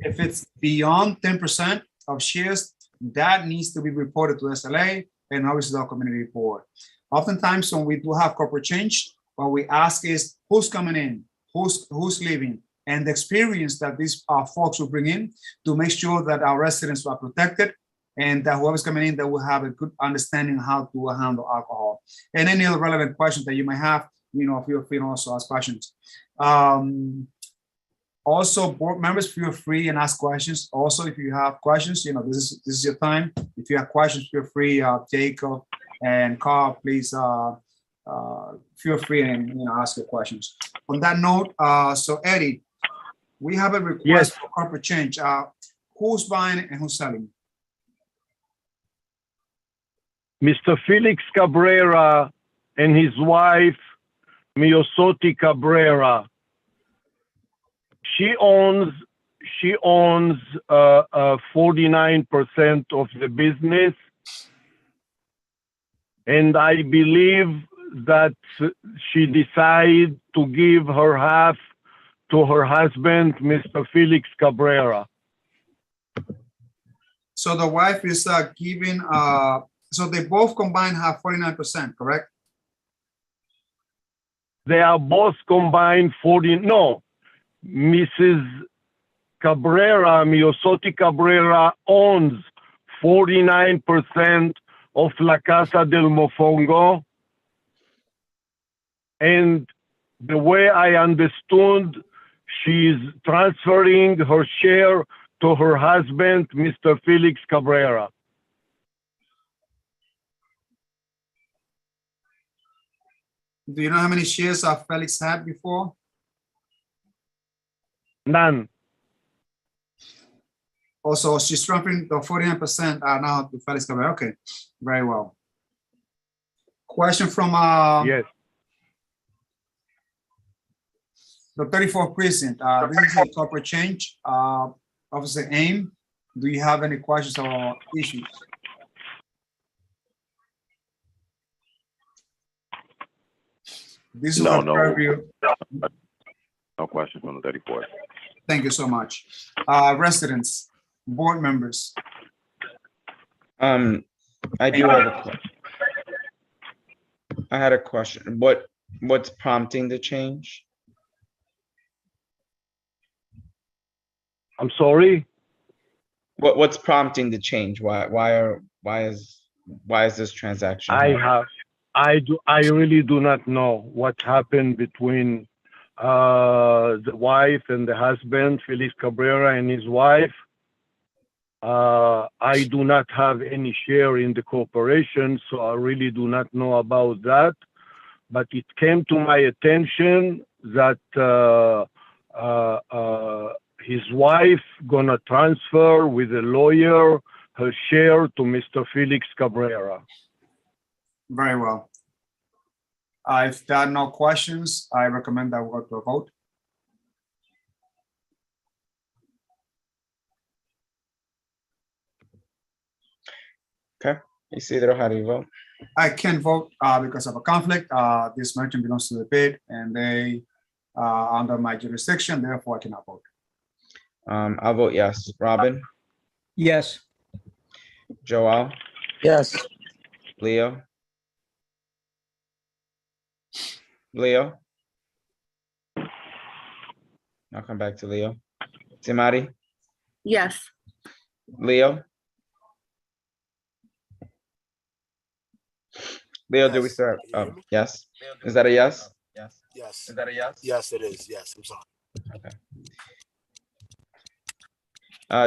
If it's beyond 10% of shares, that needs to be reported to SLA and obviously the community board. Oftentimes when we do have corporate change, what we ask is who's coming in, who's leaving, and the experience that these folks will bring in to make sure that our residents are protected and that whoever's coming in, that will have a good understanding how to handle alcohol. And any other relevant questions that you might have, feel free to also ask questions. Also, board members, feel free and ask questions. Also, if you have questions, this is your time. If you have questions, feel free, Jacob and Carl, please feel free and ask your questions. On that note, so Eddie, we have a request for corporate change. Who's buying and who's selling? Mr. Felix Cabrera and his wife, Miosoti Cabrera. She owns 49% of the business, and I believe that she decided to give her half to her husband, Mr. Felix Cabrera. So the wife is giving, so they both combined have 49%, correct? They are both combined 40, no. Mrs. Cabrera, Miosoti Cabrera, owns 49% of La Casa del Mofongo. And the way I understood, she's transferring her share to her husband, Mr. Felix Cabrera. Do you know how many shares Felix had before? None. Also, she's transferring the 49% now to Felix Cabrera. Okay, very well. Question from Yes. the 34th precinct. This is a corporate change. Officer Aim, do you have any questions or issues? This is No, a preview. no questions from the 34th. Thank you so much. Residents, board members. I do have a question. I had a question. What's prompting the change? I'm sorry? What's prompting the change? Why is this transaction happening? I really do not know what happened between the wife and the husband, Felix Cabrera and his wife. I do not have any share in the corporation, so I really do not know about that. But it came to my attention that his wife gonna transfer with a lawyer her share to Mr. Felix Cabrera. Very well. If there are no questions, I recommend that we go to a vote. Okay, Isidro, how do you vote? I can't vote because of a conflict. This merchant belongs to the bid and they are under my jurisdiction, therefore I cannot vote. I'll vote yes. Robin? Yes. Joel? Yes. Leo? Leo? I'll come back to Leo. Simari? Yes. Leo? Leo, do we start? Oh, yes. Is that a yes? Yes. Is that a yes? Yes, it is. Yes, I'm sorry. Okay.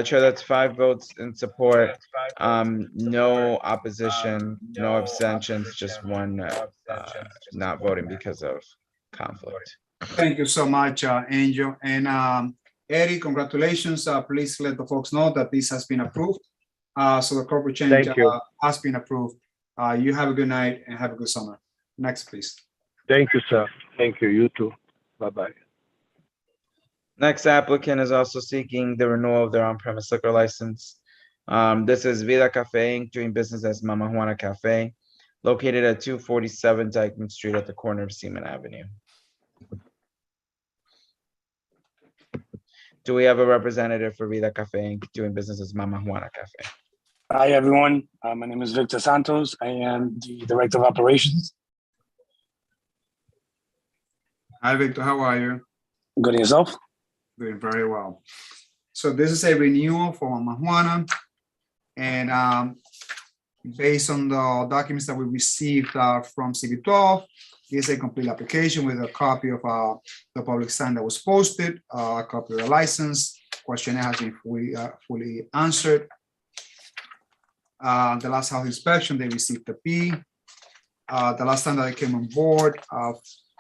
Chair, that's 5 votes in support, no opposition, no abstentions, just 1 not voting because of conflict. Thank you so much, Angel. And Eddie, congratulations. Please let the folks know that this has been approved. So the corporate change has been approved. You have a good night and have a good summer. Next, please. Thank you, sir. Thank you. You too. Bye-bye. Next applicant is also seeking the renewal of their on-premise liquor license. This is Vida Cafe Inc., doing business as Mama Juana Cafe, located at 247 Dyckman Street at the corner of Seaman Avenue. Do we have a representative for Vida Cafe Inc., doing business as Mama Juana Cafe? Hi, everyone. My name is Victor Santos. I am the Director of Operations. Hi, Victor. How are you? Good, and yourself? Doing very well. So this is a renewal for Mama Juana. And based on the documents that we received from CB12, this is a complete application with a copy of the public sign that was posted, a copy of the license. Questionnaire has been fully answered. The last house inspection, they received the P. The last time that I came on board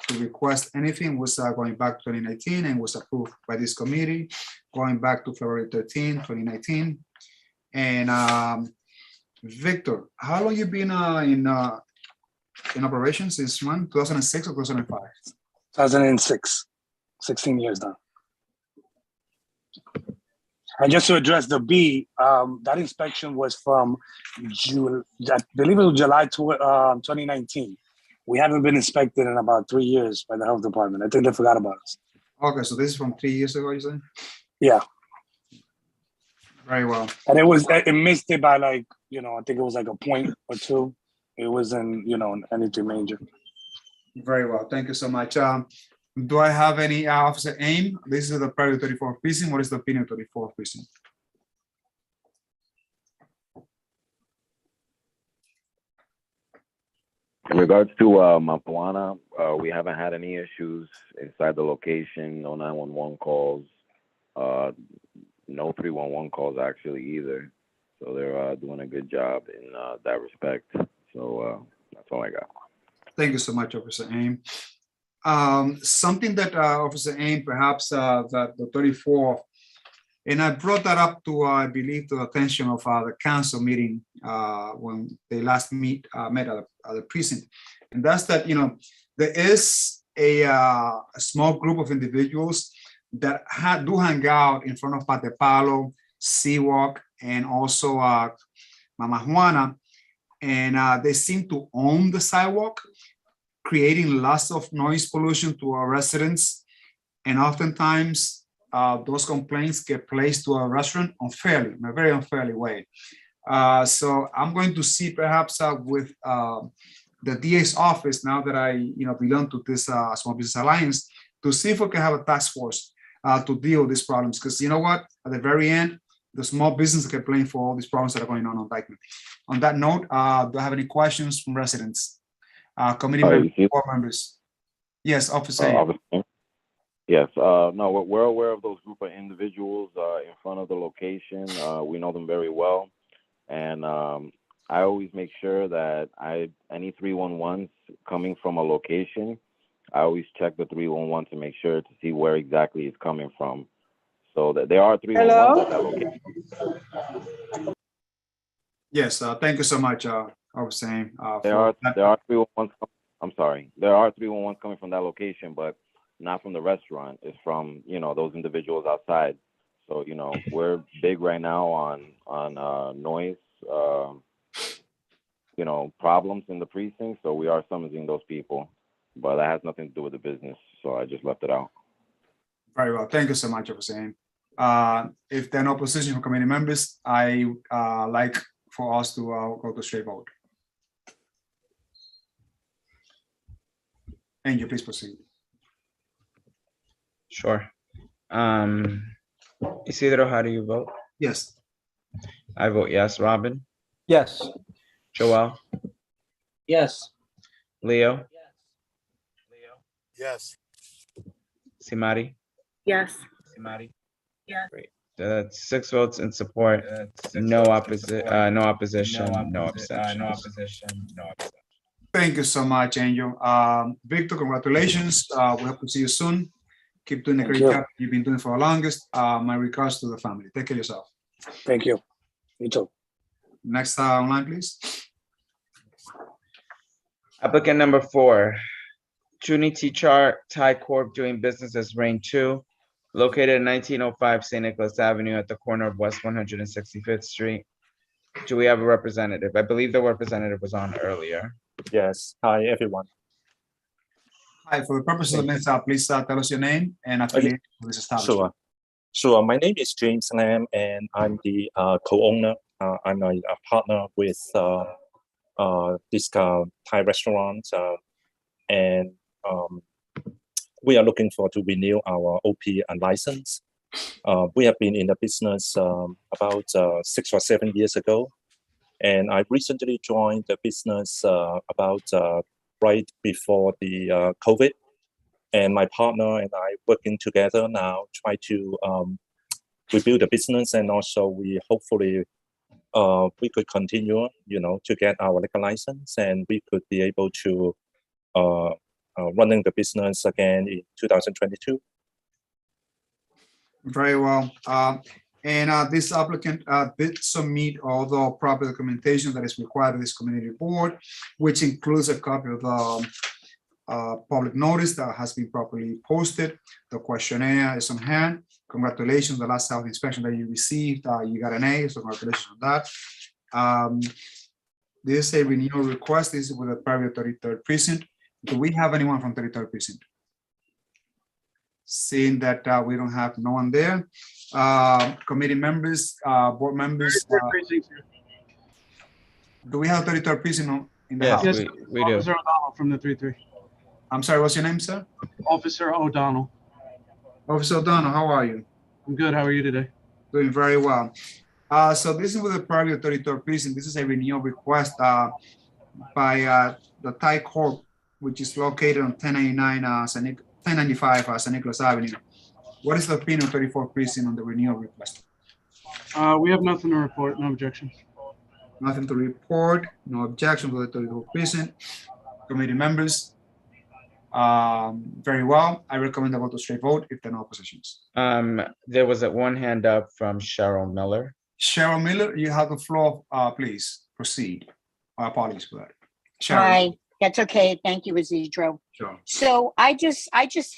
to request anything was going back to 2019 and was approved by this committee, going back to February 13, 2019. And Victor, how long you been in operation? Since when? 2006 or 2005? 2006, 16 years now. And just to address the B, that inspection was from June, I believe it was July 2019. We haven't been inspected in about 3 years by the health department. I think they forgot about us. Okay, so this is from 3 years ago, you say? Yeah. Very well. And it missed it by like, I think it was like a point or two. It wasn't, anything major. Very well. Thank you so much. Do I have any Officer Aim? This is the prior 34th precinct. What is the opinion of 34th precinct? In regards to Mama, we haven't had any issues inside the location, no 911 calls, no 311 calls actually either. So they're doing a good job in that respect. So that's all I got. Thank you so much, Officer Aim. Something that Officer Aim, perhaps that the 34th And I brought that up to, I believe, to the attention of the council meeting when they last met at the precinct. And that's that, there is a small group of individuals that do hang out in front of Pate Palo, Seawalk, and also Mama Juana. And they seem to own the sidewalk, creating lots of noise pollution to our residents. And oftentimes, those complaints get placed to a restaurant unfairly, in a very unfairly way. So I'm going to see perhaps with the DA's office, now that I belong to this Small Business Alliance, to see if we can have a task force to deal with these problems. Because you know what? At the very end, the small business get blamed for all these problems that are going on Dyckman. On that note, do I have any questions from residents? Committee members, board members? Yes, Officer. Yes, no, we're aware of those group of individuals in front of the location. We know them very well. And I always make sure that any 311s coming from a location, I always check the 311 to make sure to see where exactly it's coming from. So that there are 311s at that location. Yes, thank you so much, Officer. There are 311s. I'm sorry, there are 311s coming from that location, but not from the restaurant. It's from those individuals outside. So we're big right now on noise, problems in the precinct. So we are summoning those people, but that has nothing to do with the business. So I just left it out. Very well. Thank you so much, Officer. If there are no opposition from committee members, I like for us to go to straight vote. Angel, please proceed. Sure. Isidro, how do you vote? Yes. I vote yes. Robin? Yes. Joel? Yes. Leo? Yes. Simari? Yes. Simari? Yes. Great. That's 6 votes in support, no opposition, no abstentions. Thank you so much, Angel. Victor, congratulations. We hope to see you soon. Keep doing the great job you've been doing for the longest. My regards to the family. Take care of yourself. Thank you. You too. Next online, please. Applicant number 4, Trinity Char Thai Corp doing business as Rain 2, located at 1905 St. Nicholas Avenue at the corner of West 165th Street. Do we have a representative? I believe the representative was on earlier. Yes. Hi, everyone. Hi, for the purpose of the minutes, please tell us your name and affiliation with this establishment. Sure. My name is James Lam, and I'm the co-owner. I'm a partner with this Thai restaurant, and we are looking to renew our OP and license. We have been in the business about 6 or 7 years ago, and I recently joined the business about right before the COVID. And my partner and I working together now try to rebuild the business, and also we hopefully we could continue, to get our liquor license, and we could be able to running the business again in 2022. Very well. And this applicant did submit all the proper documentation that is required of this community board, which includes a copy of the public notice that has been properly posted. The questionnaire is on hand. Congratulations, the last health inspection that you received, you got an A, so congratulations on that. This is a renewal request. This is with the private 33rd precinct. Do we have anyone from 33rd precinct? Seeing that we don't have no one there. Committee members, board members. Do we have 33rd precinct in the house? Yes, we do. Officer O'Donnell from the 3-3. I'm sorry, what's your name, sir? Officer O'Donnell. Officer O'Donnell, how are you? I'm good. How are you today? Doing very well. So this is with the private 33rd precinct. This is a renewal request by the Thai Corp, which is located on 1095 St. Nicholas Avenue. What is the opinion of 34th precinct on the renewal request? We have nothing to report. No objections. Nothing to report. No objection to the 34th precinct. Committee members. Very well. I recommend a vote to straight vote if there are no oppositions. There was one hand up from Cheryl Miller. Cheryl Miller, you have the floor. Please proceed. Apologies for that. Cheryl. Hi, that's okay. Thank you, Isidro. Sure. So I just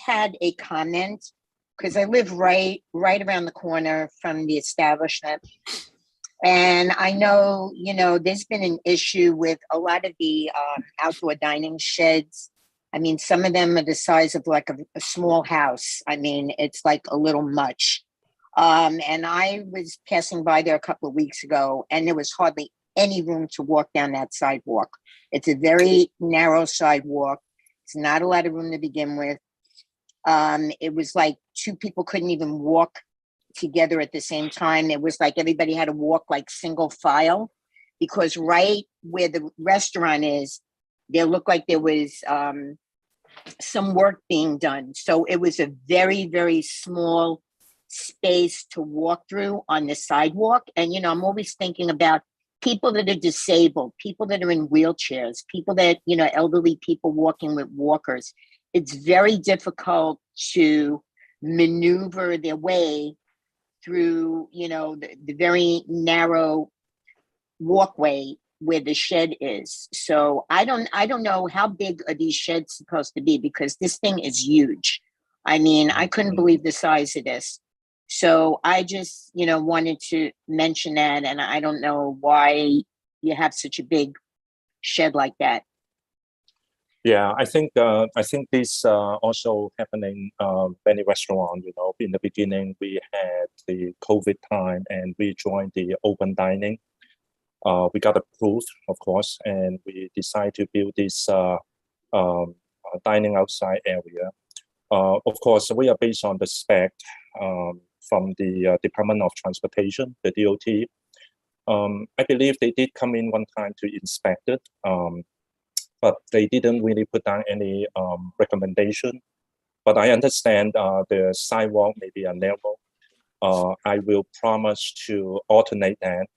had a comment because I live right around the corner from the establishment. And I know, there's been an issue with a lot of the outdoor dining sheds. I mean, some of them are the size of like a small house. I mean, it's like a little much. And I was passing by there a couple of weeks ago, and there was hardly any room to walk down that sidewalk. It's a very narrow sidewalk. It's not a lot of room to begin with. It was like two people couldn't even walk together at the same time. It was like everybody had to walk like single file, because right where the restaurant is, there looked like there was some work being done. So it was a very, very small space to walk through on the sidewalk. And, I'm always thinking about people that are disabled, people that are in wheelchairs, people that, elderly people walking with walkers. It's very difficult to maneuver their way through, the very narrow walkway where the shed is. So I don't know how big are these sheds supposed to be, because this thing is huge. I mean, I couldn't believe the size of this. So I just, wanted to mention that, and I don't know why you have such a big shed like that. Yeah, I think this also happening many restaurants. In the beginning we had the COVID time, and we joined the open dining. We got approved, of course, and we decided to build this dining outside area. Of course, we are based on the spec from the Department of Transportation, the DOT. I believe they did come in one time to inspect it, but they didn't really put down any recommendation. But I understand the sidewalk may be narrow. I will promise to alternate that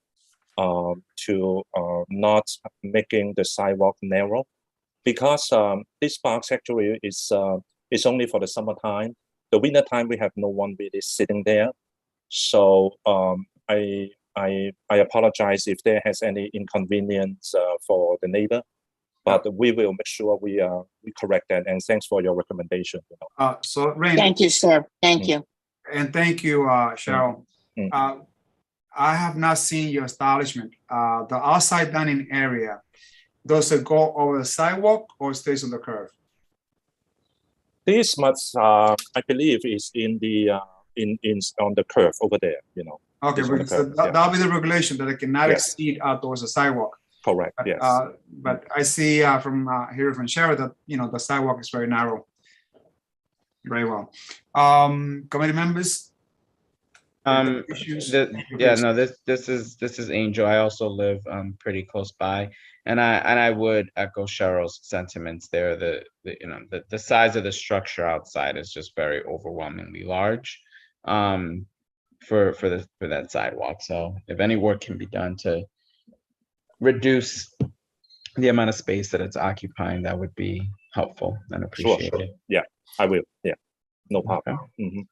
to not making the sidewalk narrow, because this box actually is only for the summertime. The winter time we have no one really sitting there. So I apologize if there has any inconvenience for the neighbor, but we will make sure we correct that. And thanks for your recommendation. So Rain. Thank you, sir. Thank you. And thank you, Cheryl. I have not seen your establishment. The outside dining area, does it go over the sidewalk or stays on the curb? This much, I believe, is in the on the curve over there. Okay, so that'll be the regulation that it cannot exceed towards the sidewalk. Correct. But, yes. But I see from here from Cheryl that the sidewalk is very narrow. Very well. Committee members. This is Angel. I also live pretty close by, and I would echo Cheryl's sentiments there. The size of the structure outside is just very overwhelmingly large for that sidewalk. So if any work can be done to reduce the amount of space that it's occupying, that would be helpful and appreciated. Yeah, I will. Yeah, no problem. Okay.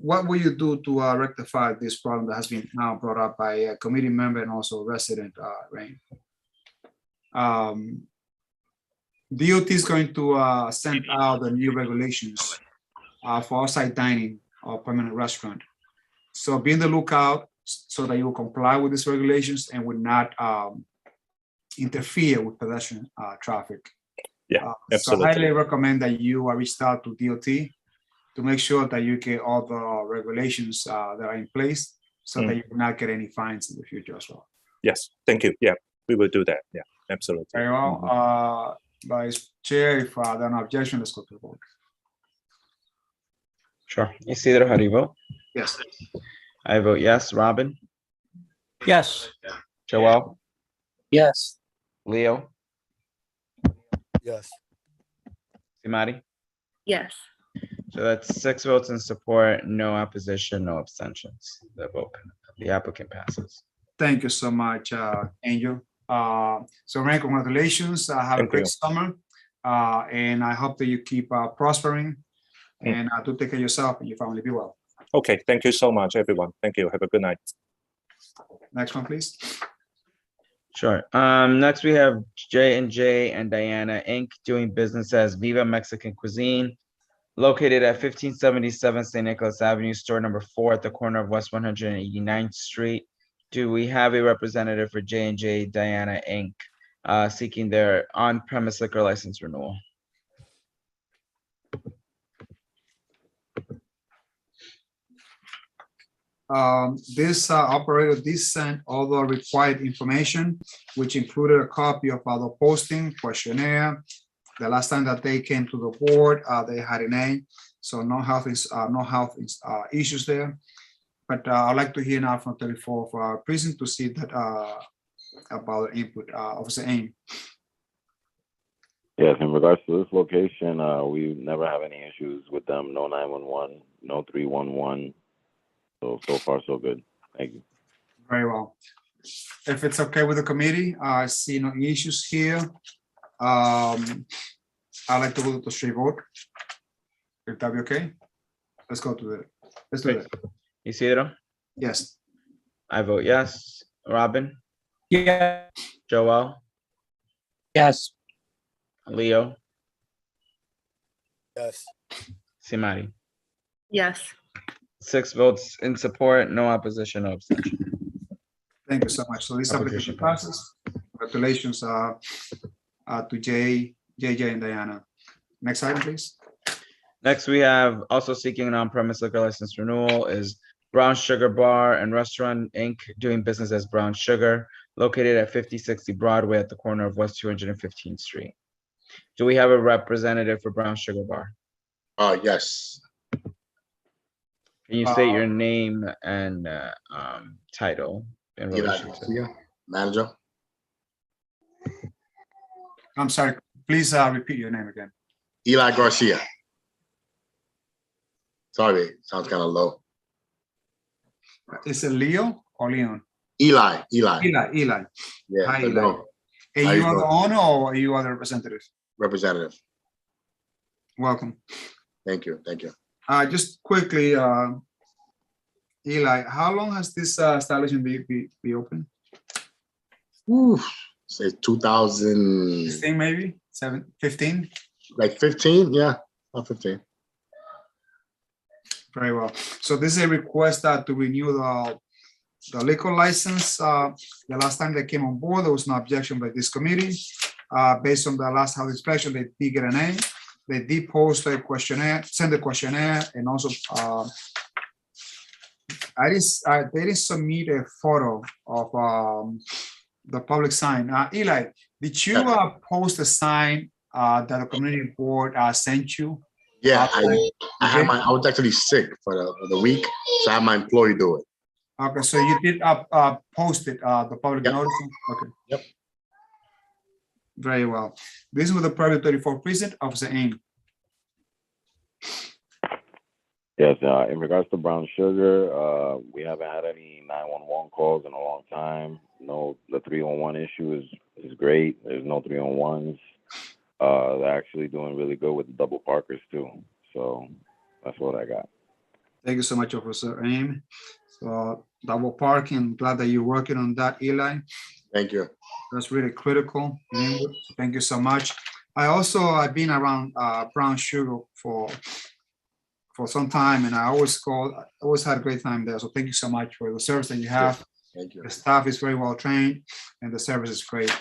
What will you do to rectify this problem that has been now brought up by a committee member and also resident, Rain? DOT is going to send out the new regulations for outside dining or permanent restaurant. So be on the lookout so that you will comply with these regulations and would not interfere with pedestrian traffic. Yeah, So absolutely. I highly recommend that you reach out to DOT to make sure that you get all the regulations that are in place so that you will not get any fines in the future as well. Yes, thank you. Yeah, we will do that. Yeah, absolutely. Very well. Vice Chair, if there are no objections, let's go to the vote. Sure. Isidro, how do you vote? Yes. I vote yes. Robin? Yes. Joel? Yes. Leo? Yes. Simari? Yes. So that's 6 votes in support, no opposition, no abstentions. The applicant passes. Thank you so much, Angel. So Rain, congratulations. Have a great summer. And I hope that you keep prospering and do take care of yourself and your family. Be well. Okay, thank you so much, everyone. Thank you. Have a good night. Next one, please. Sure. Next we have J&J and Diana Inc. doing business as Viva Mexican Cuisine, located at 1577 St. Nicholas Avenue, store number 4 at the corner of West 189th Street. Do we have a representative for J&J Diana Inc. Seeking their on-premise liquor license renewal? This operator did send all the required information, which included a copy of the posting questionnaire. The last time that they came to the board, they had an A, so no health issues there. But I'd like to hear now from 34th precinct to see that about the input. Officer AIM. Yes, in regards to this location, we never have any issues with them. No 911, no 311. So far, so good. Thank you. Very well. If it's okay with the committee, I see no issues here. I'd like to go to the straight vote. If that be okay, let's do it. Isidro? Yes. I vote yes. Robin? Yeah. Joel? Yes. Leo? Yes. Simari? Yes. 6 votes in support, no opposition, no abstention. Thank you so much. So this application passes. Congratulations to JJ and Diana. Next item, please. Next, we have also seeking an on-premise liquor license renewal is Brown Sugar Bar and Restaurant Inc. doing business as Brown Sugar, located at 5060 Broadway at the corner of West 215th Street. Do we have a representative for Brown Sugar Bar? Yes. Can you state your name and title in relation to? Manager. I'm sorry, please repeat your name again. Eli Garcia. Sorry, sounds kind of low. Is it Leo or Leon? Eli. Yeah. Hi, Eli. No. And How you you are the doing? owner or you are the representative? Representative. Welcome. Thank you. Thank you. Just quickly, Eli, how long has this establishment be open? Say 2000. 16 maybe? 15? Like 15? Yeah, about 15. Very well. So this is a request to renew the liquor license. The last time they came on board, there was no objection by this committee. Based on the last house inspection, they did get an A. They did post a questionnaire, send a questionnaire, and also they didn't submit a photo of the public sign. Eli, did you post a sign that the community board sent you? Yeah, I was actually sick for the week, so I had my employee do it. Okay, so you did post it, the public notice? Okay. Yep. Very well. This is with the private 34 precinct, Officer AIM. Yes, in regards to Brown Sugar, we haven't had any 911 calls in a long time. No, the 311 issue is great. There's no 311s. They're actually doing really good with the double parkers too. So that's what I got. Thank you so much, Officer AIM. So double parking, glad that you're working on that, Eli. Thank you. That's really critical. Thank you so much. I've been around Brown Sugar for some time, and I always had a great time there. So thank you so much for the service that you have. Thank you. The staff is very well trained, and the service is great.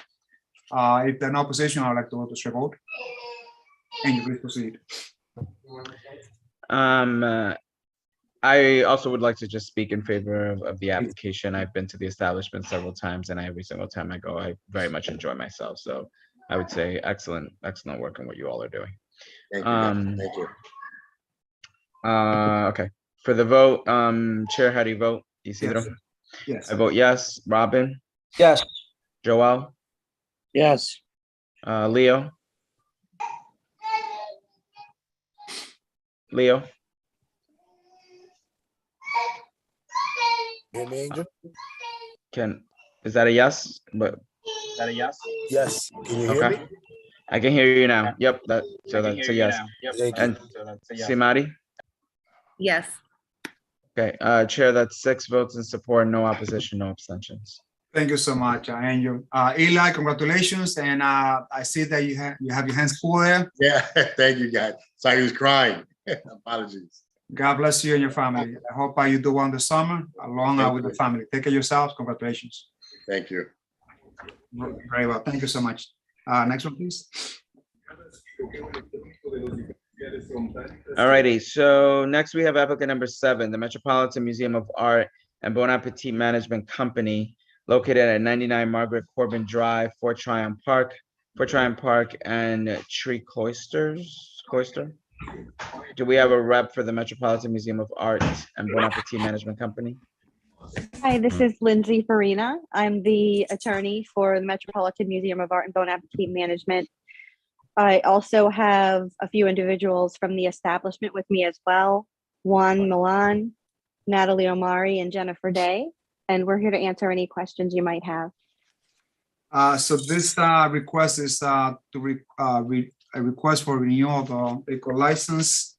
If there's no opposition, I'd like to go to straight vote. And you please proceed. I also would like to just speak in favor of the application. I've been to the establishment several times, and every single time I go, I very much enjoy myself. So I would say excellent work on what you all are doing. Thank you. Thank you. Okay. For the vote, Chair, how do you vote? Isidro? Yes. I vote yes. Robin? Yes. Joel? Yes. Leo? Leo? Hear me, Angel? Is that a yes? But is that a yes? Yes. Can you hear me? I can hear you now. Yep, so that's a yes. Thank you. And Simari? Yes. Okay, Chair, that's 6 votes in support, no opposition, no abstentions. Thank you so much, Angel. Eli, congratulations, and I see that you have your hands full there. Yeah, thank you, guys. Sorry, he was crying. Apologies. God bless you and your family. I hope you do well in the summer, along with the family. Take care of yourselves. Congratulations. Thank you. Very well. Thank you so much. Next one, please. Alrighty, so next we have applicant number 7, the Metropolitan Museum of Art and Bon Appetit Management Company, located at 99 Margaret Corbin Drive, Fort Tryon Park, and Tree Cloister. Do we have a rep for the Metropolitan Museum of Art and Bon Appetit Management Company? Hi, this is Lindsay Farina. I'm the attorney for the Metropolitan Museum of Art and Bon Appetit Management. I also have a few individuals from the establishment with me as well, Juan Milan, Natalie Omari, and Jennifer Day, and we're here to answer any questions you might have. So this request is a request for renewal of the liquor license.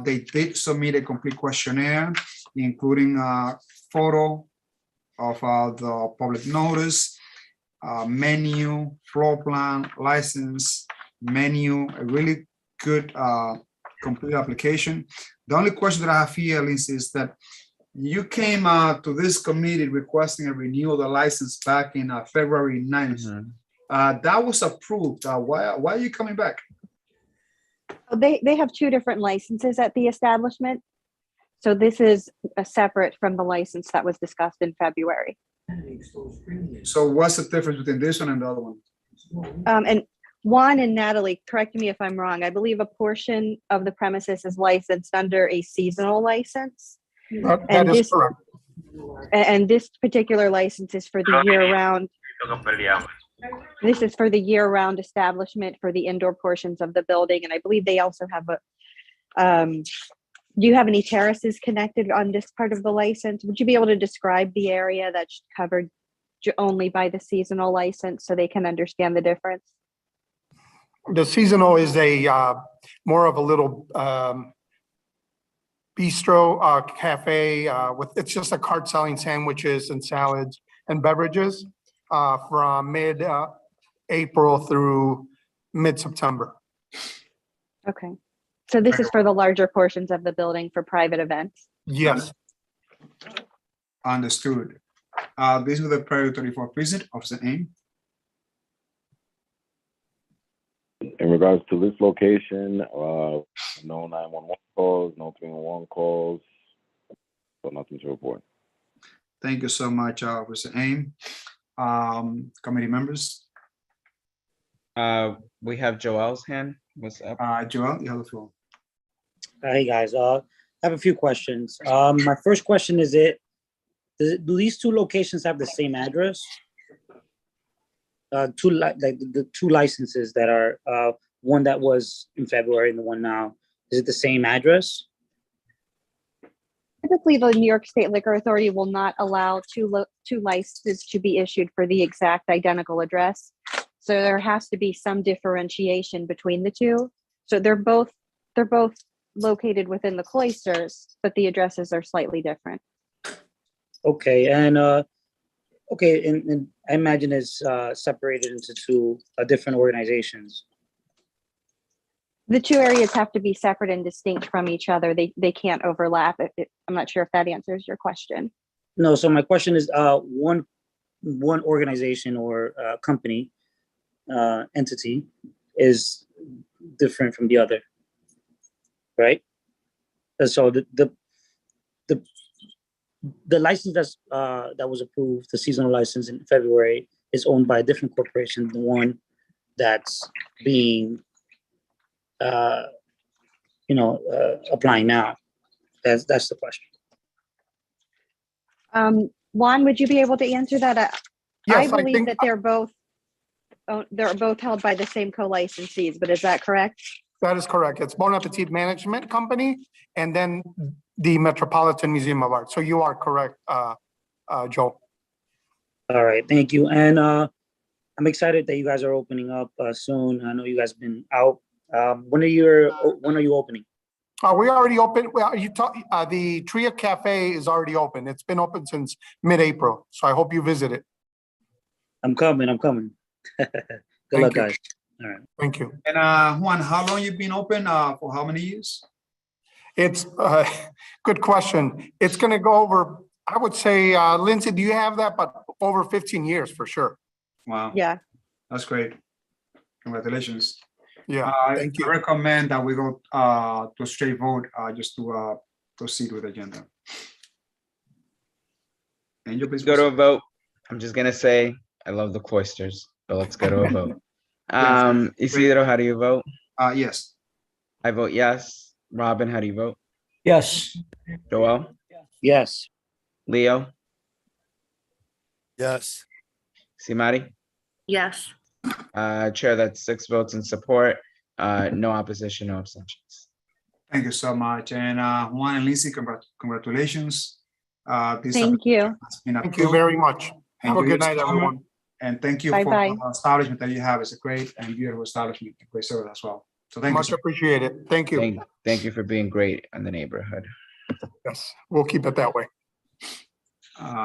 They did submit a complete questionnaire, including a photo of the public notice, menu, floor plan, license, menu, a really good complete application. The only question that I have here, Lindsay, is that you came to this committee requesting a renewal of the license back in February 9th. That was approved. Why are you coming back? They have 2 different licenses at the establishment. So this is separate from the license that was discussed in February. So what's the difference between this one and the other one? And Juan and Natalie, correct me if I'm wrong, I believe a portion of the premises is licensed under a seasonal license. That is correct. And this particular license is for the year-round. This is for the year-round establishment for the indoor portions of the building. And I believe they also have do you have any terraces connected on this part of the license? Would you be able to describe the area that's covered only by the seasonal license so they can understand the difference? The seasonal is a more of a little bistro cafe it's just a cart selling sandwiches and salads and beverages from mid-April through mid-September. Okay. So this is for the larger portions of the building for private events? Yes. Understood. This is the Prairie 34 precinct, Officer Aim. In regards to this location, no 911 calls, no 311 calls, so nothing to report. Thank you so much, Officer Aim. Committee members. We have Joel's hand. What's up? Joel, you have the floor. Hey guys, I have a few questions. My first question is do these 2 locations have the same address? Like the 2 licenses that are one that was in February and the one now, is it the same address? Typically, the New York State Liquor Authority will not allow two licenses to be issued for the exact identical address. So there has to be some differentiation between the 2. So they're both located within the cloisters, but the addresses are slightly different. Okay, and and I imagine it's separated into 2 different organizations. The 2 areas have to be separate and distinct from each other. They can't overlap. I'm not sure if that answers your question. No, so my question is one organization or company entity is different from the other, right? And so the license that was approved, the seasonal license in February, is owned by a different corporation than the one that's being applying now. That's the question. Juan, would you be able to answer that? Yes, I believe that they're both held by the same co-licensees, but is that correct? That is correct. It's Bon Appetit Management Company and then the Metropolitan Museum of Art. So you are correct, Joel. All right, thank you. And I'm excited that you guys are opening up soon. I know you guys have been out. When are you opening? We already opened. Well, the Tria Cafe is already open. It's been open since mid-April. So I hope you visit it. I'm coming. Good luck, guys. All right. Thank you. And Juan, how long you been open? For how many years? It's good question. It's going to go over, I would say, Lindsay, do you have that? But over 15 years for sure. Wow. Yeah. That's great. Congratulations. Yeah. Thank you. I recommend that we go to a straight vote just to proceed with the agenda. Angel, please Go to a proceed. vote. I'm just gonna say I love the cloisters, but let's go to a vote. Isidro, how do you vote? Yes. I vote yes. Robin, how do you vote? Yes. Joel? Yes. Leo? Yes. Simari? Yes. Chair, that's 6 votes in support, no opposition, no abstentions. Thank you so much. And Juan and Lindsay, congratulations. Thank you. Thank you very much. Have a good night, everyone. And thank you Bye-bye. for the establishment that you have. It's a great and beautiful establishment, great service as well. So thank Much you. appreciated. Thank you. Thank you for being great in the neighborhood. Yes, we'll keep it that way.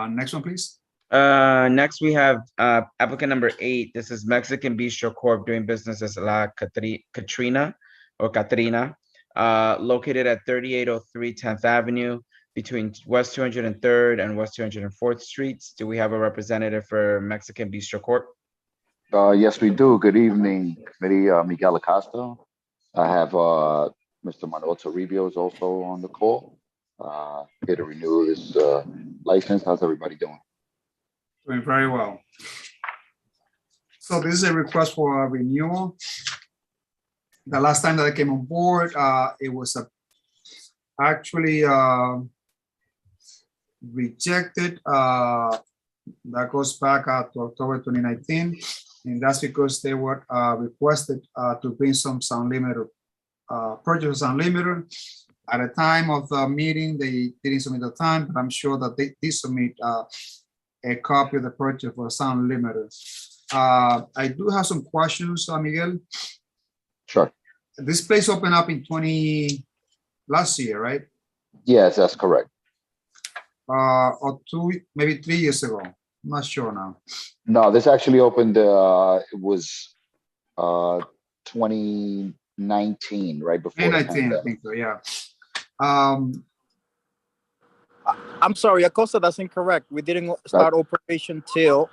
Next one, please. Next we have applicant number 8. This is Mexican Bistro Corp. doing business as La Catrina, located at 3803 10th Avenue between West 203rd and West 204th Streets. Do we have a representative for Mexican Bistro Corp? Yes, we do. Good evening, committee. Miguel Acosta. I have Mr. Manuel Toribio is also on the call. Here to renew this license. How's everybody doing? Doing very well. So this is a request for a renewal. The last time that I came on board, it was actually rejected. That goes back to October 2019. And that's because they were requested to bring some sound limiter, purchase a sound limiter. At the time of the meeting, they didn't submit the time, but I'm sure that they did submit a copy of the purchase for sound limiter. I do have some questions, Miguel. Sure. This place opened up in last year, right? Yes, that's correct. Or 2, maybe 3 years ago. I'm not sure now. No, this actually opened, it was 2019, right before. 2019, I think so, yeah. I'm sorry, Acosta, that's incorrect. We didn't start operation till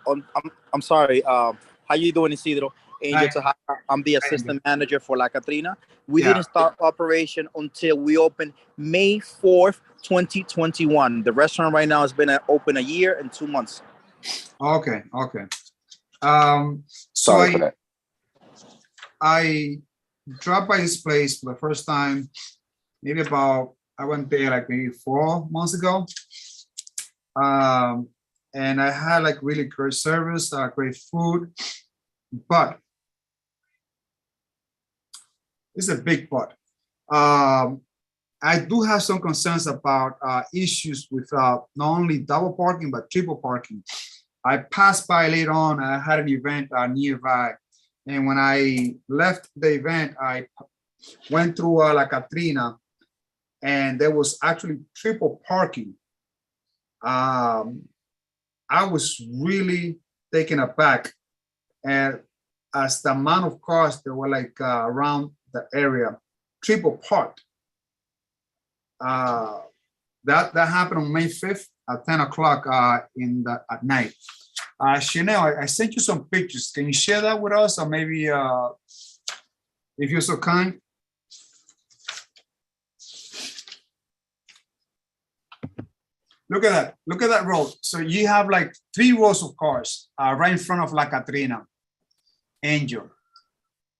I'm sorry. How you doing, Isidro? Angel Tejada. I'm the assistant manager for La Catrina. We didn't start operation until we opened May 4th, 2021. The restaurant right now has been open a year and 2 months. Okay. Sorry. I dropped by this place for the first time, maybe I went there like maybe 4 months ago. And I had like really great service, great food, but it's a big but. I do have some concerns about issues with not only double parking, but triple parking. I passed by later on, I had an event nearby. And when I left the event, I went through La Catrina, and there was actually triple parking. I was really taken aback and as the amount of cars that were like around the area, triple parked. That happened on May 5th at 10 o'clock at night. Chanel, I sent you some pictures. Can you share that with us, or maybe if you're so kind? Look at that. Look at that road. So you have like 3 rows of cars right in front of La Catrina. Angel.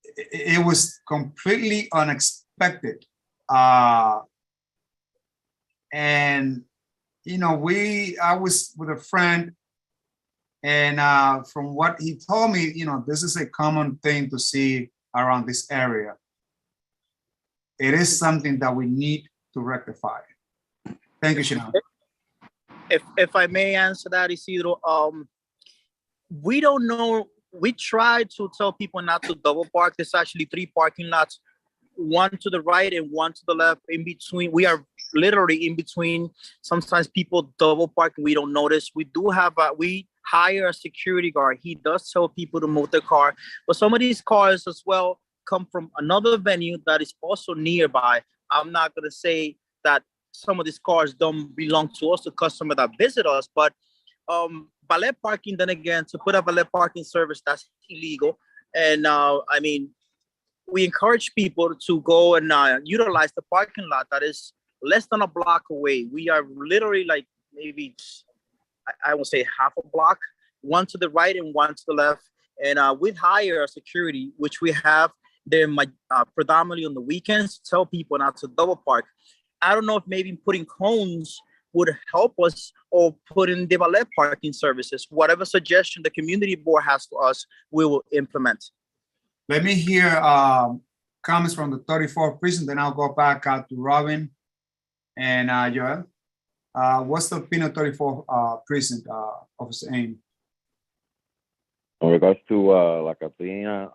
It was completely unexpected. And, you know, I was with a friend, and from what he told me, you know, this is a common thing to see around this area. It is something that we need to rectify. Thank you, Chanel. If I may answer that, Isidro, we don't know we try to tell people not to double park. There's actually 3 parking lots, one to the right and one to the left. In between, we are literally in between. Sometimes people double park and we don't notice. We do have we hire a security guard. He does tell people to move their car, but some of these cars as well come from another venue that is also nearby. I'm not gonna say that some of these cars don't belong to us, the customer that visit us, but valet parking, then again, to put a valet parking service, that's illegal. And I mean, we encourage people to go and utilize the parking lot that is less than a block away. We are literally like maybe, I won't say half a block, one to the right and one to the left. And we hire a security, which we have them predominantly on the weekends, to tell people not to double park. I don't know if maybe putting cones would help us, or putting the valet parking services. Whatever suggestion the community board has for us, we will implement. Let me hear comments from the 34th precinct, then I'll go back to Robin and Joel. What's the opinion of 34th precinct, Officer Aim? In regards to La Catrina,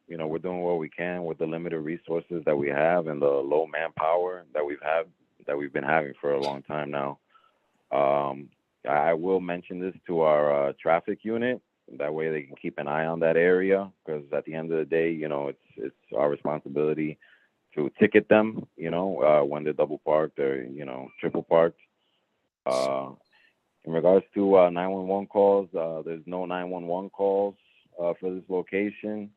you know, we're doing what we can with the limited resources that we have and the low manpower that we've been having for a long time now. I will mention this to our traffic unit. That way they can keep an eye on that area, because at the end of the day, you know, it's our responsibility to ticket them, you know, when they're double parked or, you know, triple parked. In regards to 911 calls, there's no 911 calls for this location.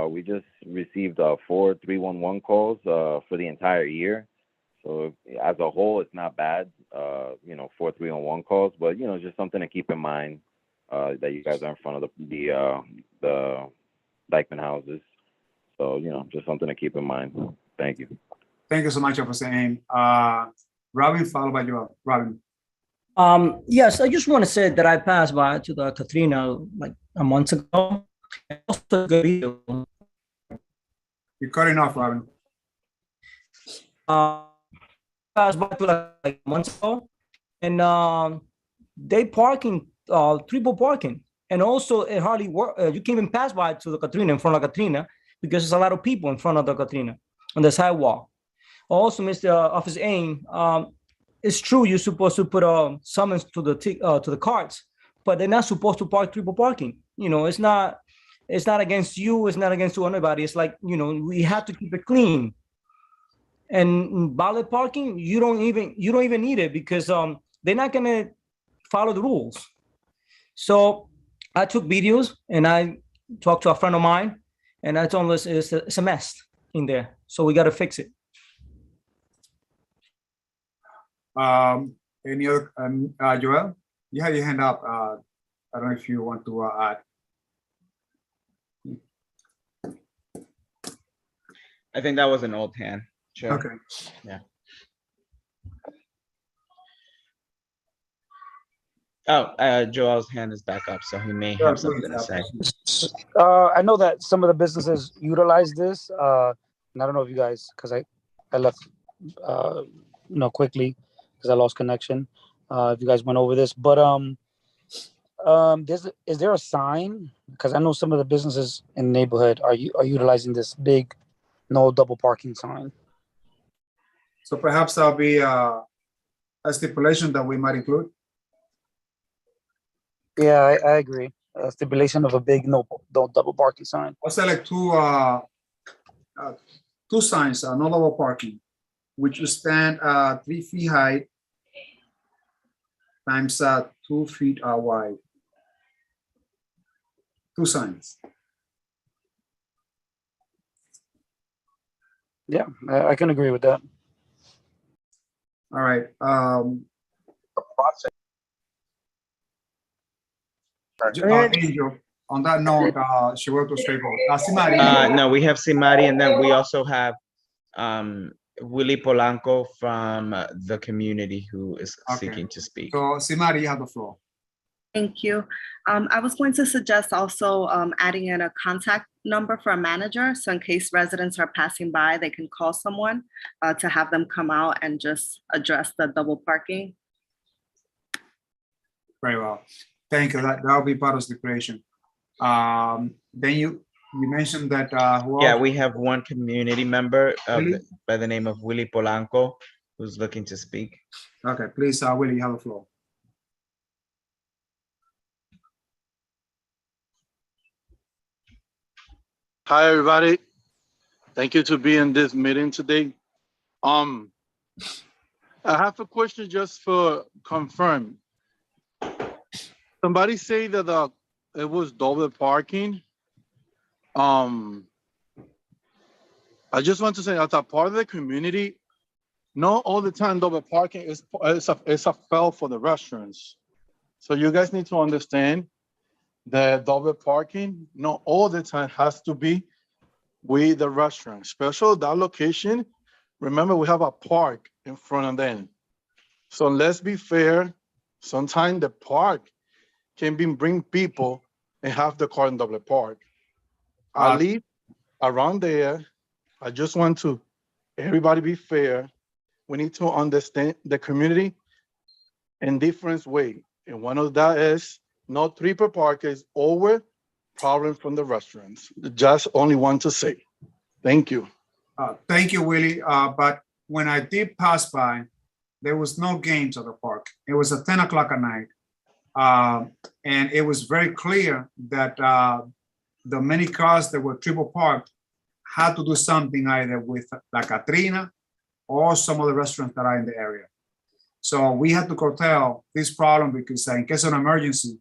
We just received 4 311 calls for the entire year. So as a whole, it's not bad, you know, 4 311 calls, but, you know, just something to keep in mind that you guys are in front of the Dyckman houses. So, you know, just something to keep in mind. Thank you. Thank you so much, Officer Aim. Robin, followed by you. Robin. Yes, I just want to say that I passed by to the Katrina like a month ago. You're cutting off, Robin. Passed by to like months ago, and they parking triple parking, and also it hardly work. You can't even pass by to the Katrina, in front of Katrina, because there's a lot of people in front of the Katrina on the sidewalk. Also, Mr. Officer Aim, it's true you're supposed to put a summons to the carts, but they're not supposed to park triple parking. You know, it's not against you. It's not against anybody. It's like, you know, we have to keep it clean. And valet parking, you don't even need it, because they're not gonna follow the rules. So I took videos and I talked to a friend of mine, and I told him it's a mess in there. So we got to fix it. Any other, Joel? You had your hand up. I don't know if you want to add. I think that was an old hand. Sure. Okay. Yeah. Oh, Joel's hand is back up, so he may have something to say. I know that some of the businesses utilize this, and I don't know if you guys, because I left, quickly because I lost connection. If you guys went over this, but is there a sign? Because I know some of the businesses in the neighborhood are utilizing this big no double parking sign. So perhaps that'll be a stipulation that we might include. Yeah, I agree. A stipulation of a big no double parking sign. I'll select two signs, no double parking, which will stand 3 feet high times 2 feet wide. 2 signs. Yeah, I can agree with that. All right. Angel, on that note, she wrote to straight vote. Simari. No, we have Simari, and then we also have Willie Polanco from the community who is seeking to speak. So Simari, you have the floor. Thank you. I was going to suggest also adding in a contact number for a manager. So in case residents are passing by, they can call someone to have them come out and just address the double parking. Very well. Thank you. That'll be part of the creation. Then you mentioned that Yeah, we have one community member Willie? by the name of Willie Polanco who's looking to speak. Okay, please, Willie, you have the floor. Hi, everybody. Thank you to be in this meeting today. I have a question just for confirm. Somebody say that it was double parking. I just want to say as a part of the community, not all the time double parking is a fail for the restaurants. So you guys need to understand that double parking, not all the time has to be with the restaurant, especially that location. Remember, we have a park in front of them. So let's be fair. Sometimes the park can bring people and have the car in double park. I live around there. I just want to everybody be fair. We need to understand the community in different way. And one of that is not triple park is over problem from the restaurants. Just only want to say, thank you. Thank you, Willie. But when I did pass by, there was no games at the park. It was at 10 o'clock at night. And it was very clear that the many cars that were triple parked had to do something either with La Catrina or some of the restaurants that are in the area. So we had to curtail this problem because in case of an emergency,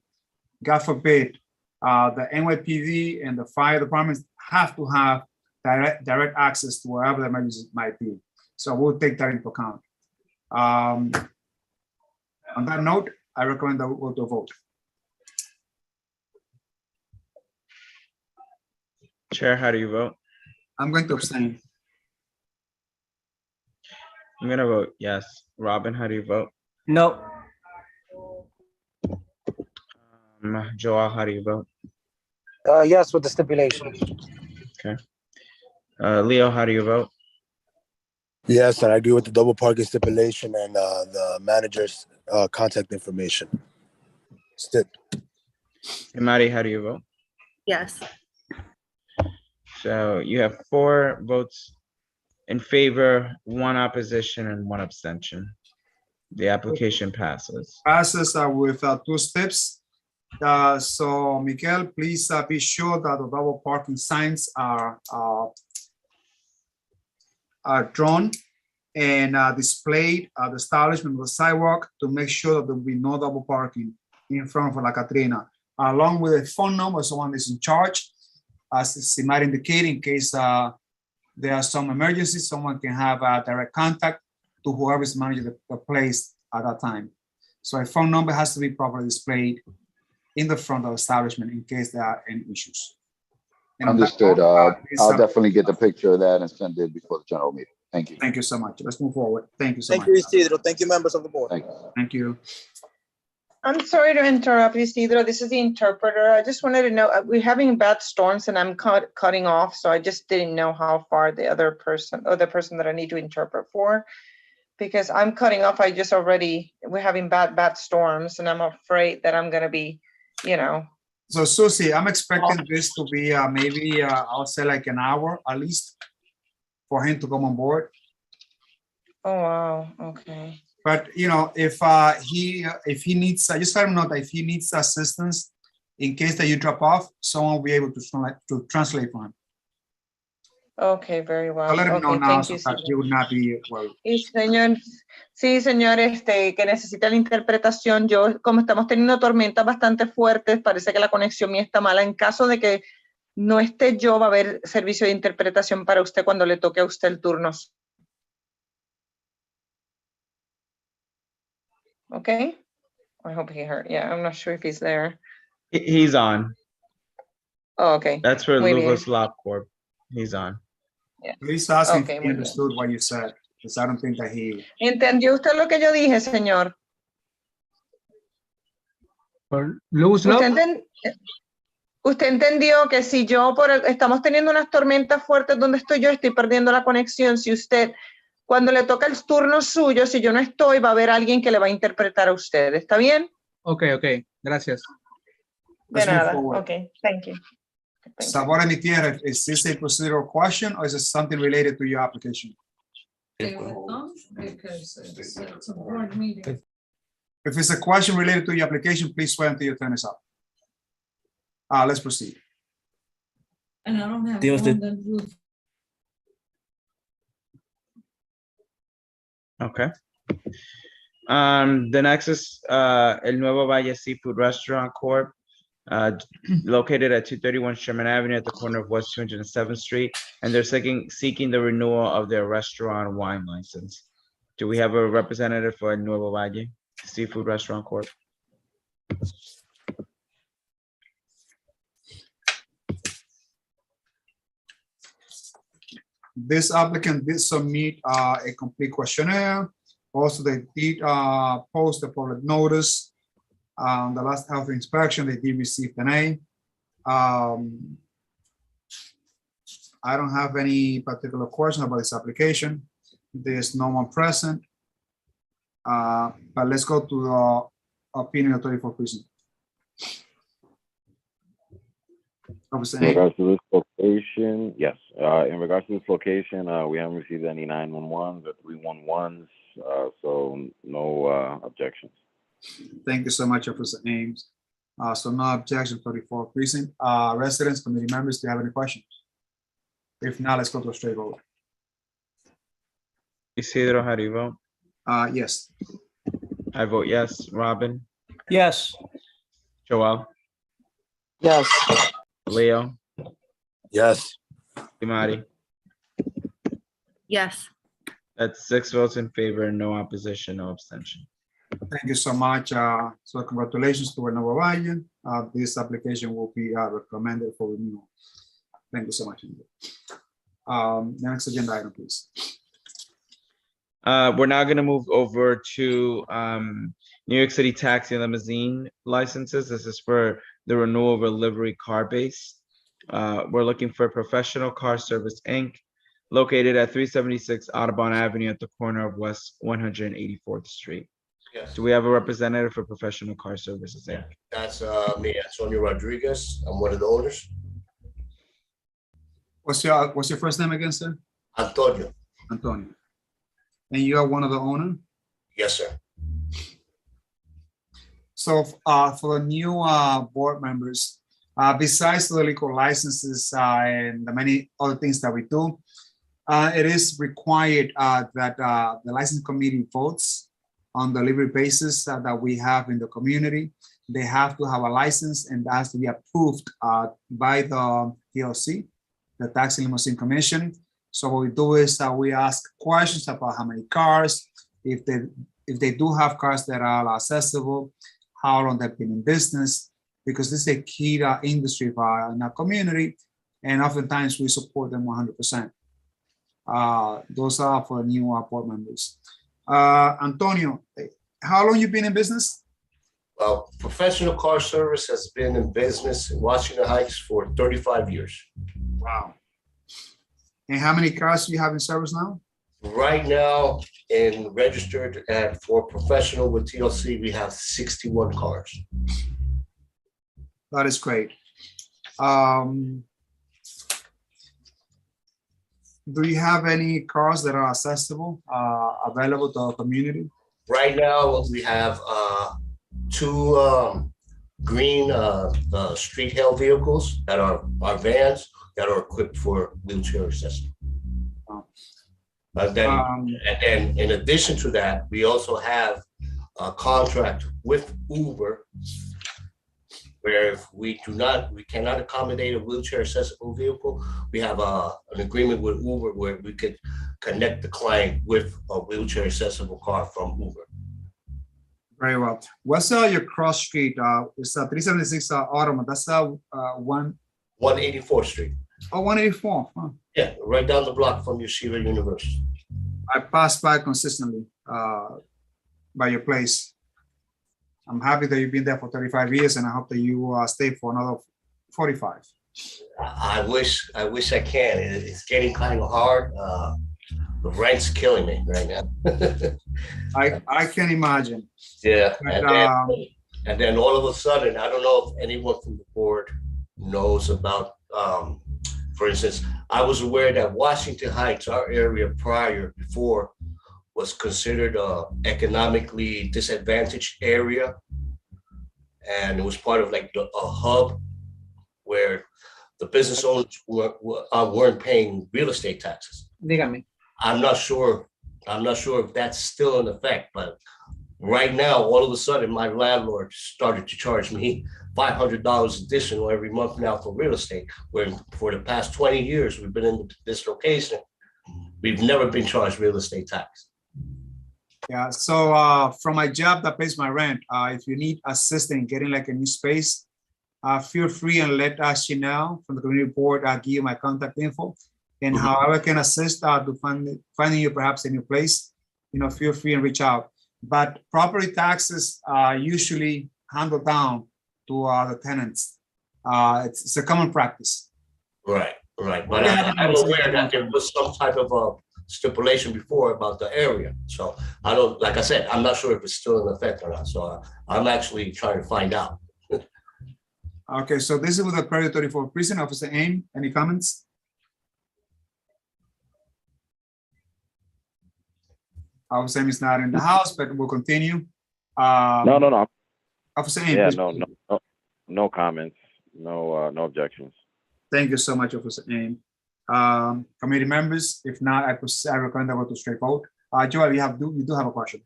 God forbid, the NYPD and the fire departments have to have direct access to wherever the emergency might be. So we'll take that into account. On that note, I recommend that we go to a vote. Chair, how do you vote? I'm going to abstain. I'm gonna vote yes. Robin, how do you vote? No. Joel, how do you vote? Yes, with the stipulation. Okay. Leo, how do you vote? Yes, and I agree with the double parking stipulation and the manager's contact information. Stip. Mari, how do you vote? Yes. So you have 4 votes in favor, 1 opposition, and 1 abstention. The application passes. Passes with 2 steps. So, Miguel, please be sure that the double parking signs are drawn and displayed at the establishment of the sidewalk to make sure that there will be no double parking in front of La Catrina, along with a phone number, someone is in charge, as she might indicate, in case there are some emergencies, someone can have direct contact to whoever is managing the place at that time. So a phone number has to be properly displayed in the front of the establishment in case there are any issues. And Understood. I'll definitely get the picture of that and send it before the general meeting. Thank you. Thank you so much. Let's move forward. Thank you so much. Thank you, Isidro. Thank you, members of the board. Thank you. I'm sorry to interrupt, Isidro. This is the interpreter. I just wanted to know, we're having bad storms and I'm cutting off, so I just didn't know how far the other person or the person that I need to interpret for, because I'm cutting off. We're having bad storms and I'm afraid that I'm going to be, So Susie, I'm expecting this to be maybe I'll say like an hour at least for him to come on board. Oh, wow. Okay. But if he needs, just let him know that if he needs assistance, in case that you drop off, someone will be able to translate for him. Okay, very well. I'll let him know Okay, now thank so you, that he would not be worried. Y señor, sí, señor, que necesita la interpretación. Yo, como estamos teniendo tormentas bastante fuertes, parece que la conexión mía está mala. En caso de que no esté yo, va a haber servicio de interpretación para usted cuando le toque a usted el turno. Okay? I hope he heard. Yeah, I'm not sure if he's there. He's on. Oh, okay. That's for Muy bien. Lugos Lab Corp. He's on. Yeah. Please ask him Okay, if he understood what you said, because I don't think that he... ¿Entendió usted lo que yo dije, señor? Usted entendió que si yo estamos teniendo unas tormentas fuertes donde estoy yo, estoy perdiendo la conexión. Si usted, cuando le toca el turno suyo, si yo no estoy, va a haber alguien que le va a interpretar a usted. ¿Está bien? Ok, gracias. Let's move nada. forward. Okay, thank you. Sabor de mi tierra, is this a procedural question or is it something related to your application? Because it's a board meeting. If it's a question related to your application, please swear until your turn is up. Let's proceed. And I don't have Dios more de- than Ruth. Okay. The next is El Nuevo Valle Seafood Restaurant Corp. Located at 231 Sherman Avenue at the corner of West 207th Street, and they're seeking the renewal of their restaurant wine license. Do we have a representative for El Nuevo Valle Seafood Restaurant Corp? This applicant did submit a complete questionnaire. Also, they did post a public notice. The last health inspection, they did receive an A. I don't have any particular question about this application. There's no one present. But let's go to the opinion of 34 precinct. Officer In A. regards to this location, yes. In regards to this location, we haven't received any 911s or 311s, so no objections. Thank you so much, Officer Ames. So no objection, 34 precinct. Residents, committee members, do you have any questions? If not, let's go to a straight vote. Isidro, how do you vote? Yes. I vote yes. Robin? Yes. Joel? Yes. Leo? Yes. Imari? Yes. That's 6 votes in favor, no opposition, no abstention. Thank you so much. So congratulations to Nuevo Valle. This application will be recommended for renewal. Thank you so much. Next agenda item, please. We're now going to move over to New York City taxi and limousine licenses. This is for the renewal of a livery car base. We're looking for Professional Car Service, Inc., located at 376 Audubon Avenue at the corner of West 184th Street. Yes. Do we have a representative for Professional Car Services, Inc.? That's me, Antonio Rodriguez. I'm one of the owners. What's your first name again, sir? Antonio. Antonio. And you are one of the owners? Yes, sir. So for the new board members, besides the liquor licenses and the many other things that we do, it is required that the license committee votes on the delivery basis that we have in the community. They have to have a license and that has to be approved by the TLC, the Taxi Limousine Commission. So what we do is we ask questions about how many cars, if they do have cars that are accessible, how long they've been in business, because this is a key industry in our community, and oftentimes we support them 100%. Those are for new board members. Antonio, how long you been in business? Well, Professional Car Service has been in business in Washington Heights for 35 years. Wow. And how many cars do you have in service now? Right now, in registered for professional with TLC, we have 61 cars. That is great. Do you have any cars that are accessible, available to our community? Right now, we have two green street hail vehicles that are our vans that are equipped for wheelchair accessible. And then in addition to that, we also have a contract with Uber where if we cannot accommodate a wheelchair accessible vehicle, we have an agreement with Uber where we could connect the client with a wheelchair accessible car from Uber. Very well. What's your cross street? It's 376 Audubon. That's 184th Street. Oh, 184. Huh. Yeah, right down the block from Yeshiva University. I pass by consistently by your place. I'm happy that you've been there for 35 years, and I hope that you stay for another 45. I wish I can. It's getting kind of hard. The rent's killing me right now. I can imagine. Yeah. But, And then all of a sudden, I don't know if anyone from the board knows about, for instance, I was aware that Washington Heights, our area before, was considered a economically disadvantaged area. And it was part of like a hub where the business owners weren't paying real estate taxes. Dígame. I'm not sure if that's still in effect, but right now, all of a sudden, my landlord started to charge me $500 additional every month now for real estate, where for the past 20 years, we've been in this location. We've never been charged real estate tax. Yeah, so from my job that pays my rent, if you need assistance in getting like a new space, feel free and let us know from the community board. I'll give you my contact info, and however I can assist to finding you perhaps a new place, feel free and reach out. But property taxes are usually handed down to the tenants. It's a common practice. Right. But I'm aware that there was some type of a stipulation before about the area. So I don't, like I said, I'm not sure if it's still in effect or not. So I'm actually trying to find out. Okay, so this is with the Prairie 34 Prison. Officer Aim, any comments? Officer Aim is not in the house, but we'll continue. No. Officer Aim, Yeah, please. no comments, no objections. Thank you so much, Officer Aim. Committee members, if not, I recommend that we go to straight vote. Joel, you do have a question.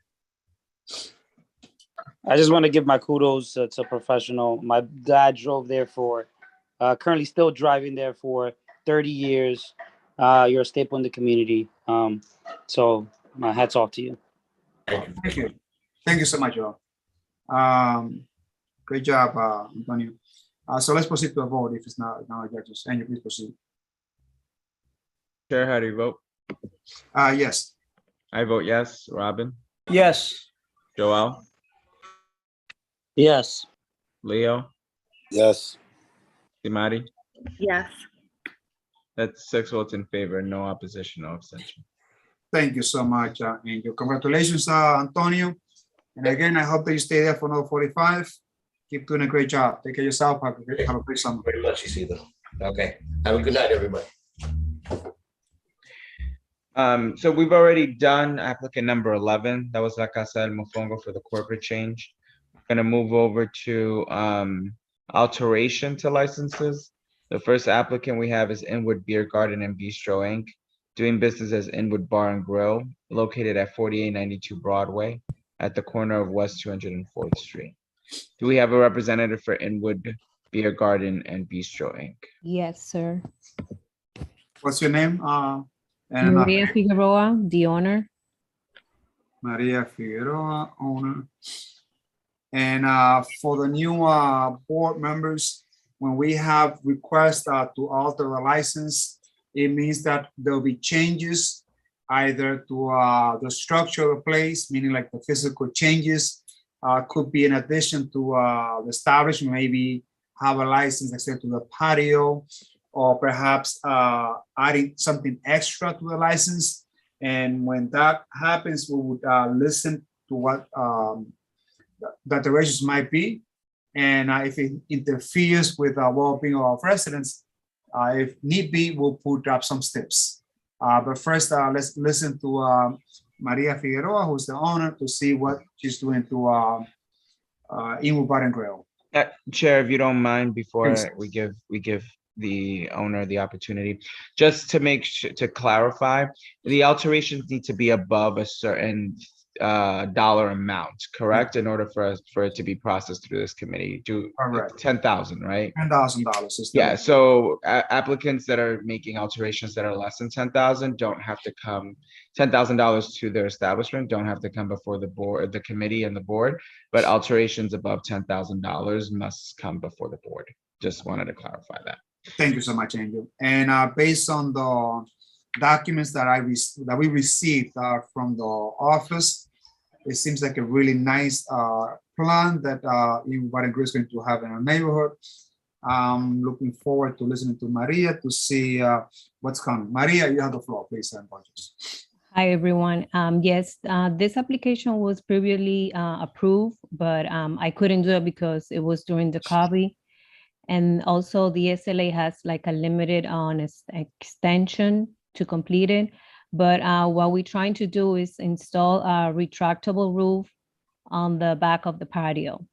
I just want to give my kudos to professional. My dad drove there for, currently still driving there for 30 years. You're a staple in the community. So my hat's off to you. Thank you. Thank you so much, Joel. Great job, Antonio. So let's proceed to a vote if it's not objections. And you please proceed. Chair, how do you vote? Yes. I vote yes. Robin? Yes. Joel? Yes. Leo? Yes. Simari? Yes. That's 6 votes in favor, no opposition, no abstention. Thank you so much, Angel. Congratulations, Antonio. And again, I hope that you stay there for another 45. Keep doing a great job. Take care of yourself. Have a great summer. Very much, Isidro. Okay. Have a good night, everybody. So we've already done applicant number 11. That was La Casa del Mofongo for the corporate change. I'm gonna move over to alteration to licenses. The first applicant we have is Inwood Beer Garden and Bistro Inc., doing business as Inwood Bar and Grill, located at 4892 Broadway at the corner of West 204th Street. Do we have a representative for Inwood Beer Garden and Bistro Inc.? Yes, sir. What's your name? Maria Figueroa, the owner. Maria Figueroa, owner. And for the new board members, when we have requests to alter the license, it means that there'll be changes either to the structure of the place, meaning like the physical changes, could be in addition to the establishment, maybe have a license except to the patio, or perhaps adding something extra to the license. And when that happens, we would listen to what the alterations might be. And if it interferes with the well-being of our residents, if need be, we'll put up some steps. But first, let's listen to Maria Figueroa, who's the owner, to see what she's doing to Inwood Bar and Grill. Chair, if you don't mind, before Please. we give the owner the opportunity, just to make sure, to clarify, the alterations need to be above a certain dollar amount, correct? In order for it to be processed through this committee, Correct. 10,000, right? $10,000. Yeah, so applicants that are making alterations that are less than 10,000 don't have to come, $10,000 to their establishment don't have to come before the board, the committee and the board, but alterations above $10,000 must come before the board. Just wanted to clarify that. Thank you so much, Angel. And based on the documents that we received from the office, it seems like a really nice plan that Inwood Bar and Grill is going to have in our neighborhood. I'm looking forward to listening to Maria to see what's coming. Maria, you have the floor, please. Hi, everyone. Yes, this application was previously approved, but I couldn't do it because it was during the COVID. And also the SLA has like a limited on extension to complete it. But what we're trying to do is install a retractable roof on the back of the patio.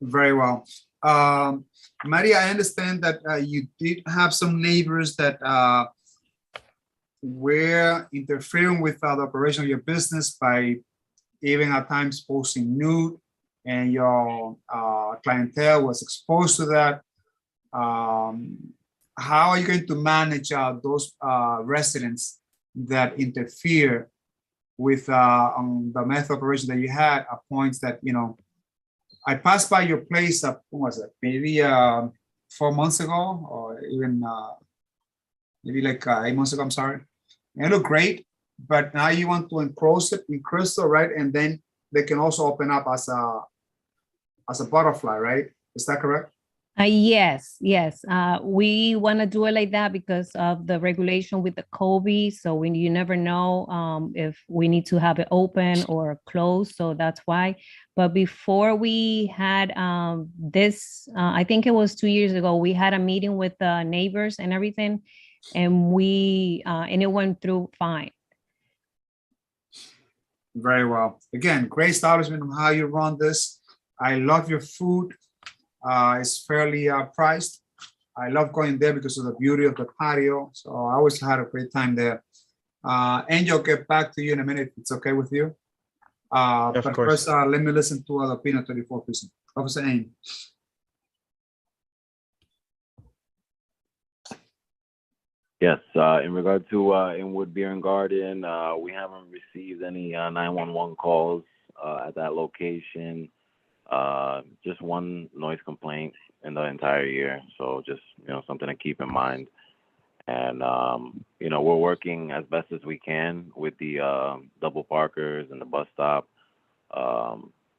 Very well. Maria, I understand that you did have some neighbors that were interfering with the operation of your business by even at times posting nude, and your clientele was exposed to that. How are you going to manage those residents that interfere with on the meth operation that you had at points that, you know, I passed by your place, what was it, maybe 4 months ago, or even maybe like 8 months ago, I'm sorry. And it looked great, but now you want to enclose it in crystal, right? And then they can also open up as a butterfly, right? Is that correct? Yes. We want to do it like that because of the regulation with the COVID. So you never know if we need to have it open or closed. So that's why. But before we had this, I think it was 2 years ago, we had a meeting with the neighbors and everything, and and it went through fine. Very well. Again, great establishment on how you run this. I love your food. It's fairly priced. I love going there because of the beauty of the patio. So I always had a great time there. Angel, I'll get back to you in a minute if it's okay with you. But course. first, let me listen to the Pino 34 person. Officer Aim. Yes, in regard to Inwood Beer and Garden, we haven't received any 911 calls at that location. Just one noise complaint in the entire year. So just, something to keep in mind. And, we're working as best as we can with the double parkers and the bus stop.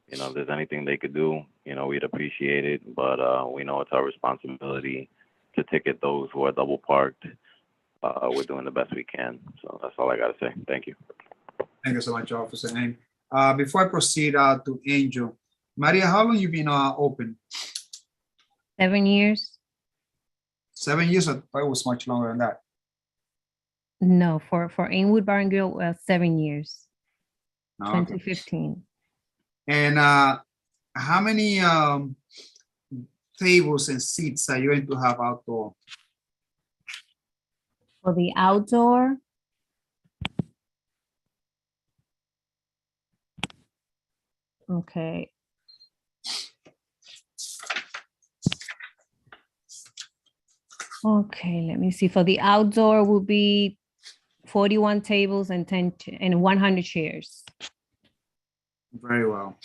If there's anything they could do, we'd appreciate it. But we know it's our responsibility to ticket those who are double parked. We're doing the best we can. So that's all I got to say. Thank you. Thank you so much, Officer Aim. Before I proceed to Angel, Maria, how long you been open? 7 years. 7 years? I thought it was much longer than that. No, for Inwood Bar and Grill, 7 years. Oh, okay. 2015. And how many tables and seats are you going to have outdoor? For the outdoor, okay. Okay, let me see. For the outdoor will be 41 tables and 100 chairs. Very well.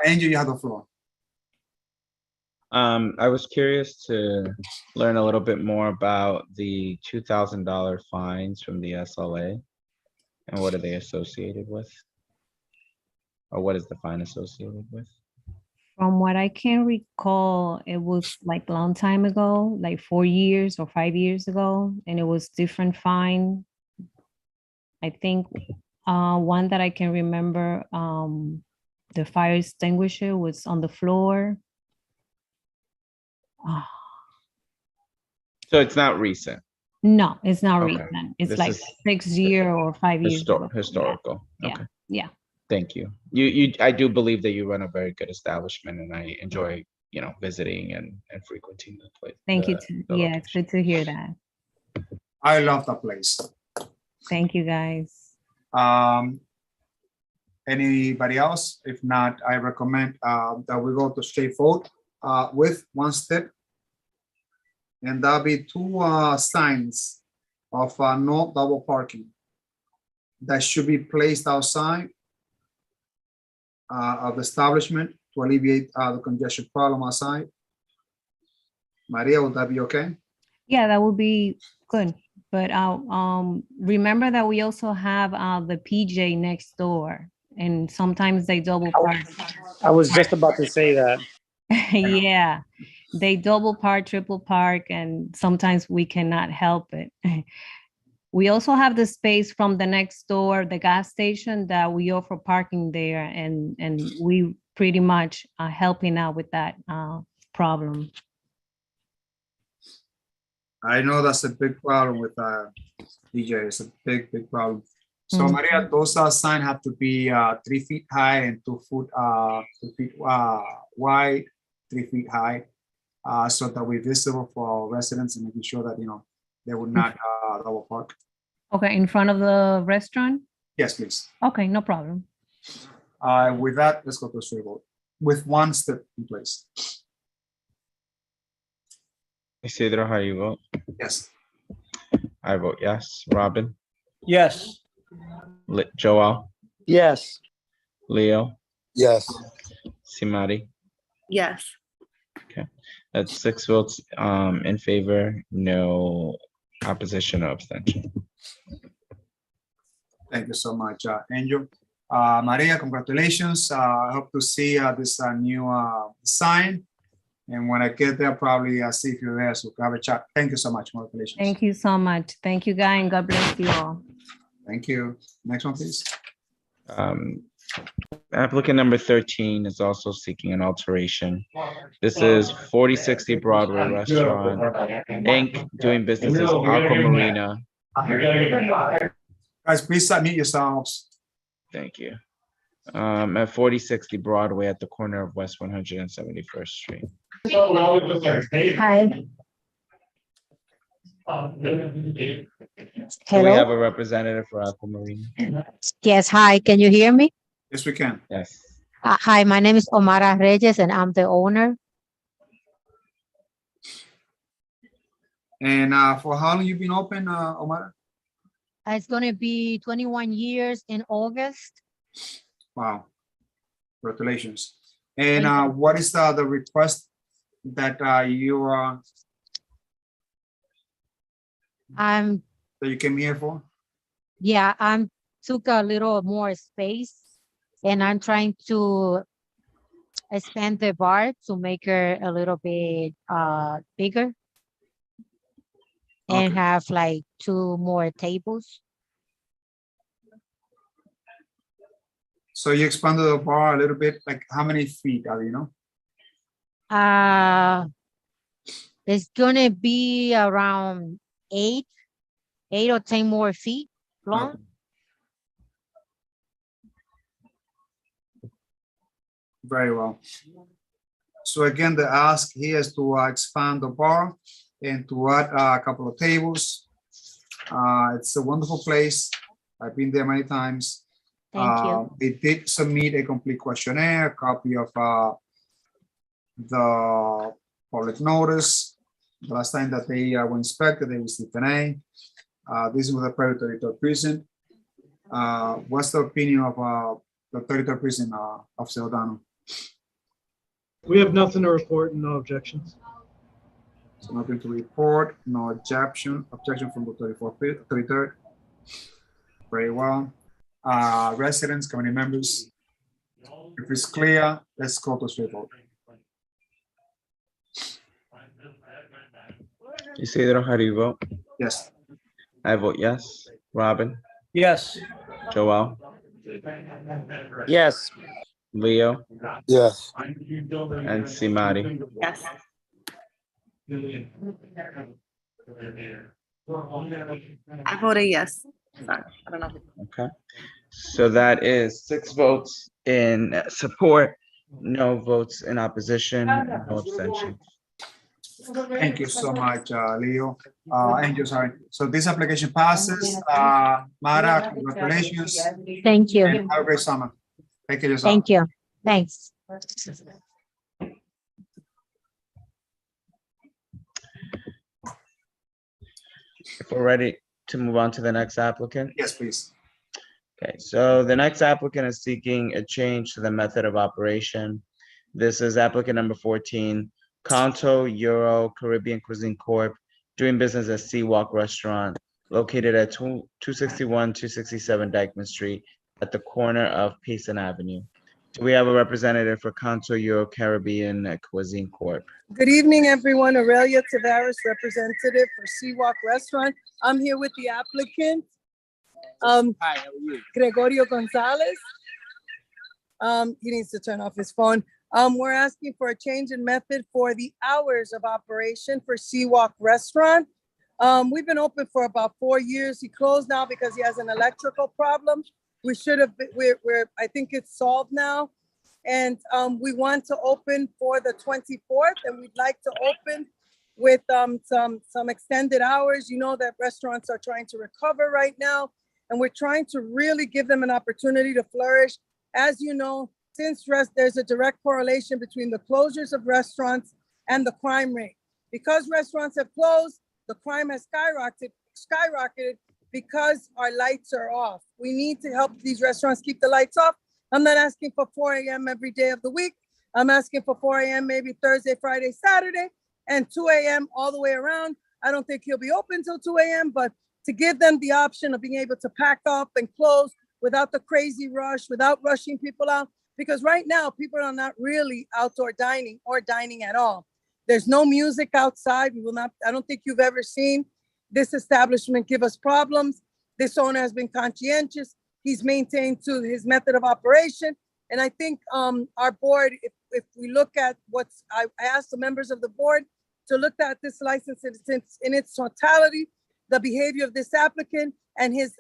Angel, you have the floor. I was curious to learn a little bit more about the $2,000 fines from the SLA and what are they associated with? Or what is the fine associated with? From what I can recall, it was like a long time ago, like 4 years or 5 years ago, and it was different fine. I think one that I can remember, the fire extinguisher was on the floor. So it's not recent. No, it's not Okay. recent. It's This like is 6 year or 5 years ago. Historical. Yeah. Okay. Yeah. Thank you. I do believe that you run a very good establishment, and I enjoy, visiting and frequenting the place. Thank you too. Yeah, it's good to hear that. I love the place. Thank you, guys. Anybody else? If not, I recommend that we go to straight vote with one step. And there'll be two signs of no double parking that should be placed outside of the establishment to alleviate the congestion problem outside. Maria, would that be okay? Yeah, that would be good. But remember that we also have the PJ next door, and sometimes they double park. I was just about to say that. Yeah. they double park, triple park, and sometimes we cannot help it. We also have the space from the next door, the gas station, that we offer parking there, and we pretty much are helping out with that problem. I know that's a big problem with DJ. It's a big problem. So Maria, those signs have to be 3 feet high and 2 feet wide, 3 feet high, so that we're visible for our residents and making sure that they would not double park. Okay, in front of the restaurant? Yes, please. Okay, no problem. With that, let's go to a straight vote with one step in place. Isidro, how do you vote? Yes. I vote yes. Robin? Yes. Joel? Yes. Leo? Yes. Simari? Yes. Okay, that's 6 votes in favor, no opposition or abstention. Thank you so much, Angel. Maria, congratulations. I hope to see this new sign. And when I get there, probably see if you're there, so have a chat. Thank you so much. Congratulations. Thank you so much. Thank you, Guy, and God bless you all. Thank you. Next one, please. Applicant number 13 is also seeking an alteration. This is 4060 Broadway Restaurant, Inc., doing business as Aqua Marina. Guys, please submit yourselves. Thank you. At 4060 Broadway at the corner of West 171st Street. Hi. Do we have a representative for Aqua Marina? Yes, hi, can you hear me? Yes, we can. Yes. Hi, my name is Omara Reyes and I'm the owner. And for how long you been open, Omara? It's gonna be 21 years in August. Wow. Congratulations. And what is the request that you that you came here for? Yeah, I'm took a little more space and I'm trying to expand the bar to make her a little bit bigger and have like 2 more tables. So you expanded the bar a little bit, like how many feet are you know? It's gonna be around 8 or 10 more feet long. Very well. So again, the ask here is to expand the bar and to add a couple of tables. It's a wonderful place. I've been there many times. Thank you. They did submit a complete questionnaire, a copy of the public notice. The last time that they were inspected, they received an A. This is with the private territory prison. What's the opinion of the territory prison, Officer O'Donnell? We have nothing to report and no objections. So nothing to report, no objection from the 33rd. Very well. Residents, community members, if it's clear, let's go to straight vote. Isidro, how do you vote? Yes. I vote yes. Robin? Yes. Joel? Yes. Leo? Yes. And Simari? Yes. I voted yes. Sorry, I don't know. Okay. So that is 6 votes in support, no votes in opposition, no abstention. Thank you so much, Leo. Angel, sorry. So this application passes. Mara, congratulations. Thank you. And have a great summer. Take care of yourself. Thank you. Thanks. If we're ready to move on to the next applicant. Yes, please. Okay, so the next applicant is seeking a change to the method of operation. This is applicant number 14, Canto Euro Caribbean Cuisine Corp., doing business at Sea Walk Restaurant, located at 261, 267 Dyckman Street, at the corner of Payson Avenue. Do we have a representative for Contour Euro Caribbean Cuisine Corp? Good evening, everyone. Aurelia Tavares, representative for Seawalk Restaurant. I'm here with the applicant, Hi, how are you? Gregorio Gonzalez. He needs to turn off his phone. We're asking for a change in method for the hours of operation for Seawalk Restaurant. We've been open for about 4 years. He closed now because he has an electrical problem. We should have, I think it's solved now. And we want to open for the 24th, and we'd like to open with some extended hours. You know that restaurants are trying to recover right now, and we're trying to really give them an opportunity to flourish. As you know, since there's a direct correlation between the closures of restaurants and the crime rate. Because restaurants have closed, the crime has skyrocketed because our lights are off. We need to help these restaurants keep the lights off. I'm not asking for 4 a.m. every day of the week. I'm asking for 4 a.m. maybe Thursday, Friday, Saturday, and 2 a.m. all the way around. I don't think he'll be open till 2 a.m., but to give them the option of being able to pack up and close without the crazy rush, without rushing people out. Because right now, people are not really outdoor dining or dining at all. There's no music outside. I don't think you've ever seen this establishment give us problems. This owner has been conscientious. He's maintained to his method of operation. And I think our board, if we look at I asked the members of the board to look at this license in its totality, the behavior of this applicant and his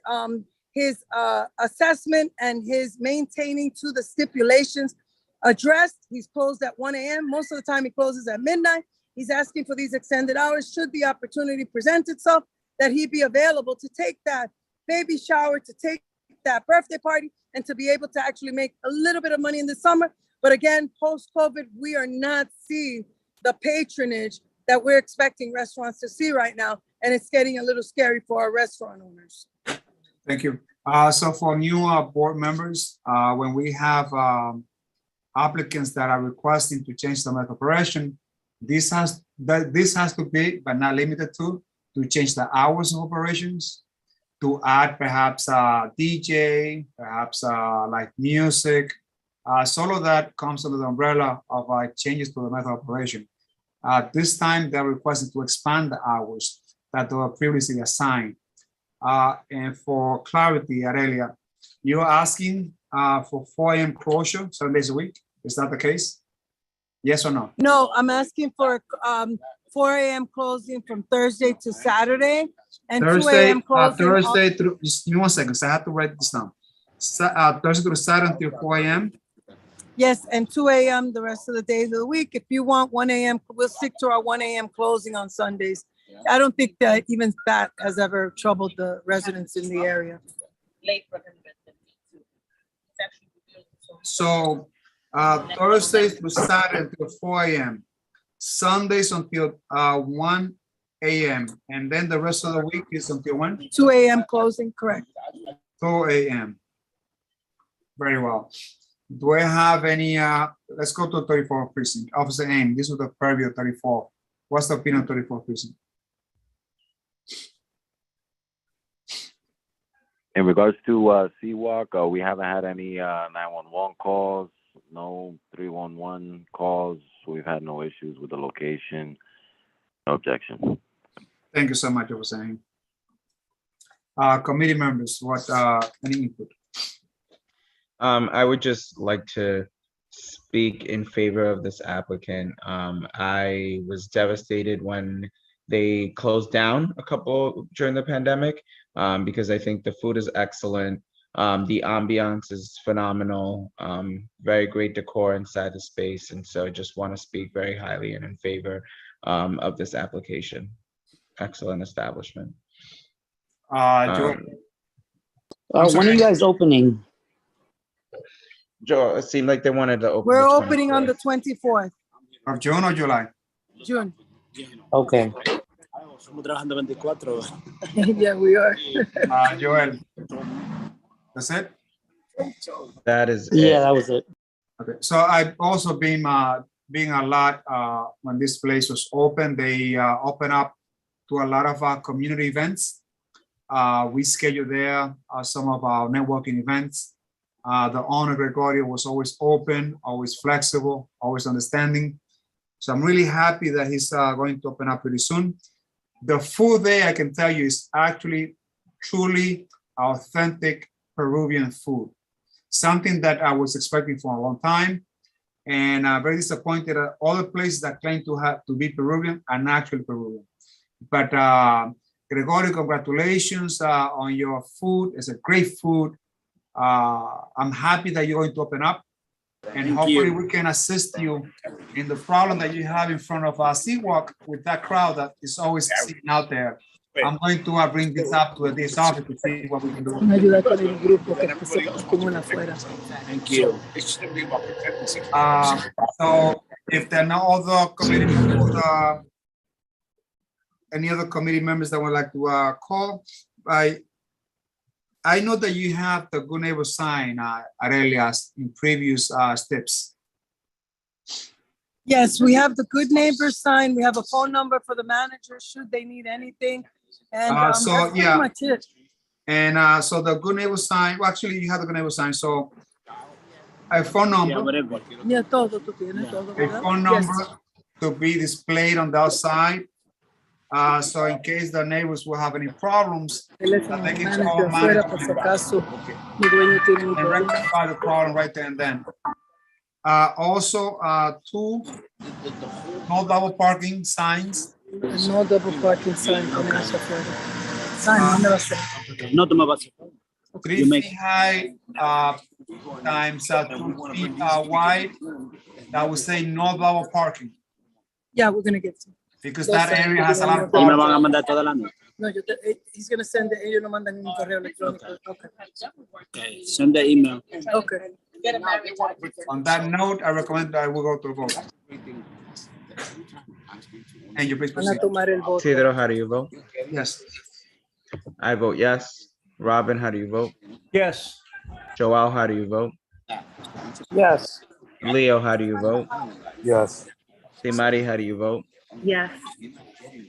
assessment and his maintaining to the stipulations addressed. He's closed at 1 a.m. Most of the time he closes at midnight. He's asking for these extended hours should the opportunity present itself, that he be available to take that baby shower, to take that birthday party, and to be able to actually make a little bit of money in the summer. But again, post-COVID, we are not seeing the patronage that we're expecting restaurants to see right now. And it's getting a little scary for our restaurant owners. Thank you. So for new board members, when we have applicants that are requesting to change the method of operation, this has to be, but not limited to change the hours of operations, to add perhaps a DJ, perhaps like music. So all of that comes under the umbrella of changes to the method of operation. This time they're requesting to expand the hours that were previously assigned. And for clarity, Aurelia, you're asking for 4 a.m. closure 7 days a week. Is that the case? Yes or no? No, I'm asking for 4 a.m. closing from Thursday to Saturday, and 2 a.m. closing. Thursday through, just give me 1 second, so I have to write this down. Thursday through Saturday until 4 a.m. Yes, and 2 a.m. the rest of the days of the week. If you want 1 a.m., we'll stick to our 1 a.m. closing on Sundays. I don't think that even that has ever troubled the residents in the area. So Thursday through Saturday until 4 a.m. Sundays until 1 a.m. And then the rest of the week is until when? 2 a.m. closing, correct. 2 a.m. Very well. Do I have any, let's go to 34 precinct. Officer Aim, this was the purview of 34. What's the opinion of 34 precinct? In regards to Seawalk, we haven't had any 911 calls, no 311 calls. We've had no issues with the location, no objection. Thank you so much, Officer Aim. Committee members, what any input? I would just like to speak in favor of this applicant. I was devastated when they closed down a couple during the pandemic because I think the food is excellent. The ambiance is phenomenal, very great decor inside the space. And so I just want to speak very highly and in favor of this application. Excellent establishment. When are you guys opening? Joe, it seemed like they wanted to open. We're opening on the 24th. Of June or July? June. Okay. Yeah, we are. Joel. That's it? That is Yeah, that was it. Okay, so I've also been a lot when this place was open. They open up to a lot of community events. We schedule there some of our networking events. The owner, Gregorio, was always open, always flexible, always understanding. So I'm really happy that he's going to open up pretty soon. The food there, I can tell you, is actually truly authentic Peruvian food. Something that I was expecting for a long time. And I'm very disappointed that all the places that claim to be Peruvian are not actually Peruvian. But Gregorio, congratulations on your food. It's a great food. I'm happy that you're going to open up, and hopefully we can assist you in the problem that you have in front of Seawalk with that crowd that is always sitting out there. I'm going to bring this up to this office to see what we can do. Thank you. So if there are no other committee members, any other committee members that would like to call, I know that you have the good neighbor sign, Aurelias, in previous steps. Yes, we have the good neighbor sign. We have a phone number for the manager should they need anything. And that's pretty much it. And so the good neighbor sign, well, actually you have the good neighbor sign. So a phone number, Yeah, todo, tú tienes todo, a ¿verdad? phone number to be displayed on the outside. So in case the neighbors will have any problems, they can call Afuera, por si acaso, mi dueño tiene un and problema. rectify the problem right there and then. Also, 2 no double parking signs. No double parking sign con eso afuera. Sign, ¿dónde va a ser? No toma base. 3 feet high times 2 feet wide. That would say no double parking, Yeah, we're gonna get to. because that area has a lot of Y me van a parking. mandar toda la noche. No, he's gonna send it, ellos no mandan ningún correo electrónico. Okay. Okay, send the email. Okay. On that note, I recommend that we go to a vote. And you please Van a proceed. tomar el voto. Isidro, how do you vote? Yes. I vote yes. Robin, how do you vote? Yes. Joel, how do you vote? Yes. Leo, how do you vote? Yes. Simari, how do you vote? Yes.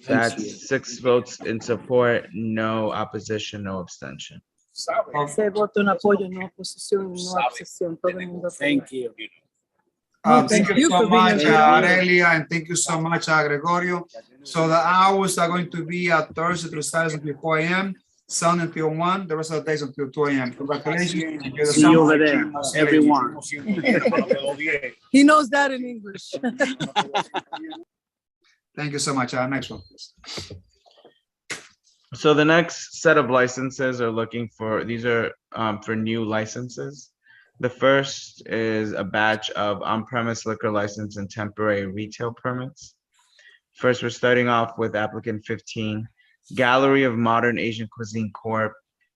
That's 6 votes in support, no opposition, no abstention. Se voto en apoyo, no oposición, no abstención. Todo el mundo. Thank you. Thank you so much, Aurelia, and thank you so much, Gregorio. So the hours are going to be Thursday through Saturday until 4 a.m., Sunday until 1, the rest of the days until 2 a.m. Congratulations. Enjoy the See you summer. over there, everyone. He knows that in English. Thank you so much. Next one, please. So the next set of licenses are looking for, these are for new licenses. The first is a batch of on-premise liquor license and temporary retail permits. First, we're starting off with applicant 15, Gallery of Modern Asian Cuisine Corp.,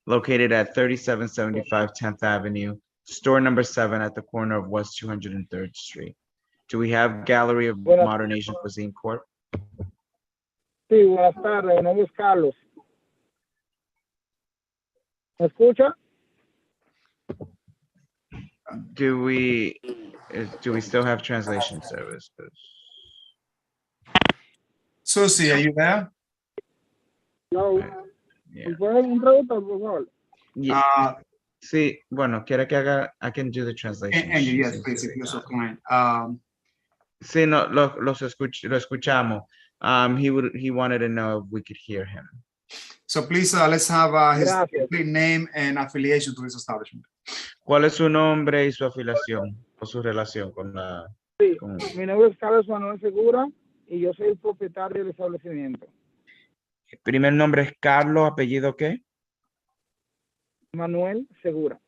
located at 3775 10th Avenue, store number 7 at the corner of West 203rd Street. Do we have Gallery of Modern Asian Cuisine Corp.? Sí, buenas tardes, mi nombre es Carlos. ¿Me escucha? Do we still have translation service? Susie, are you there? No. Yeah. ¿Un traductor, por favor? Yeah. Sí, bueno, quiere que haga, I can do the translation. And yes, please, if you're so kind. Sí, no, lo escuchamos. He wanted to know if we could hear him. So please, let's have his complete name and affiliation to this establishment. ¿Cuál es su nombre y su afiliación o su relación con la? Sí, mi nombre es Carlos Manuel Segura y yo soy el propietario del establecimiento. El primer nombre es Carlos, apellido ¿qué? Manuel Segura.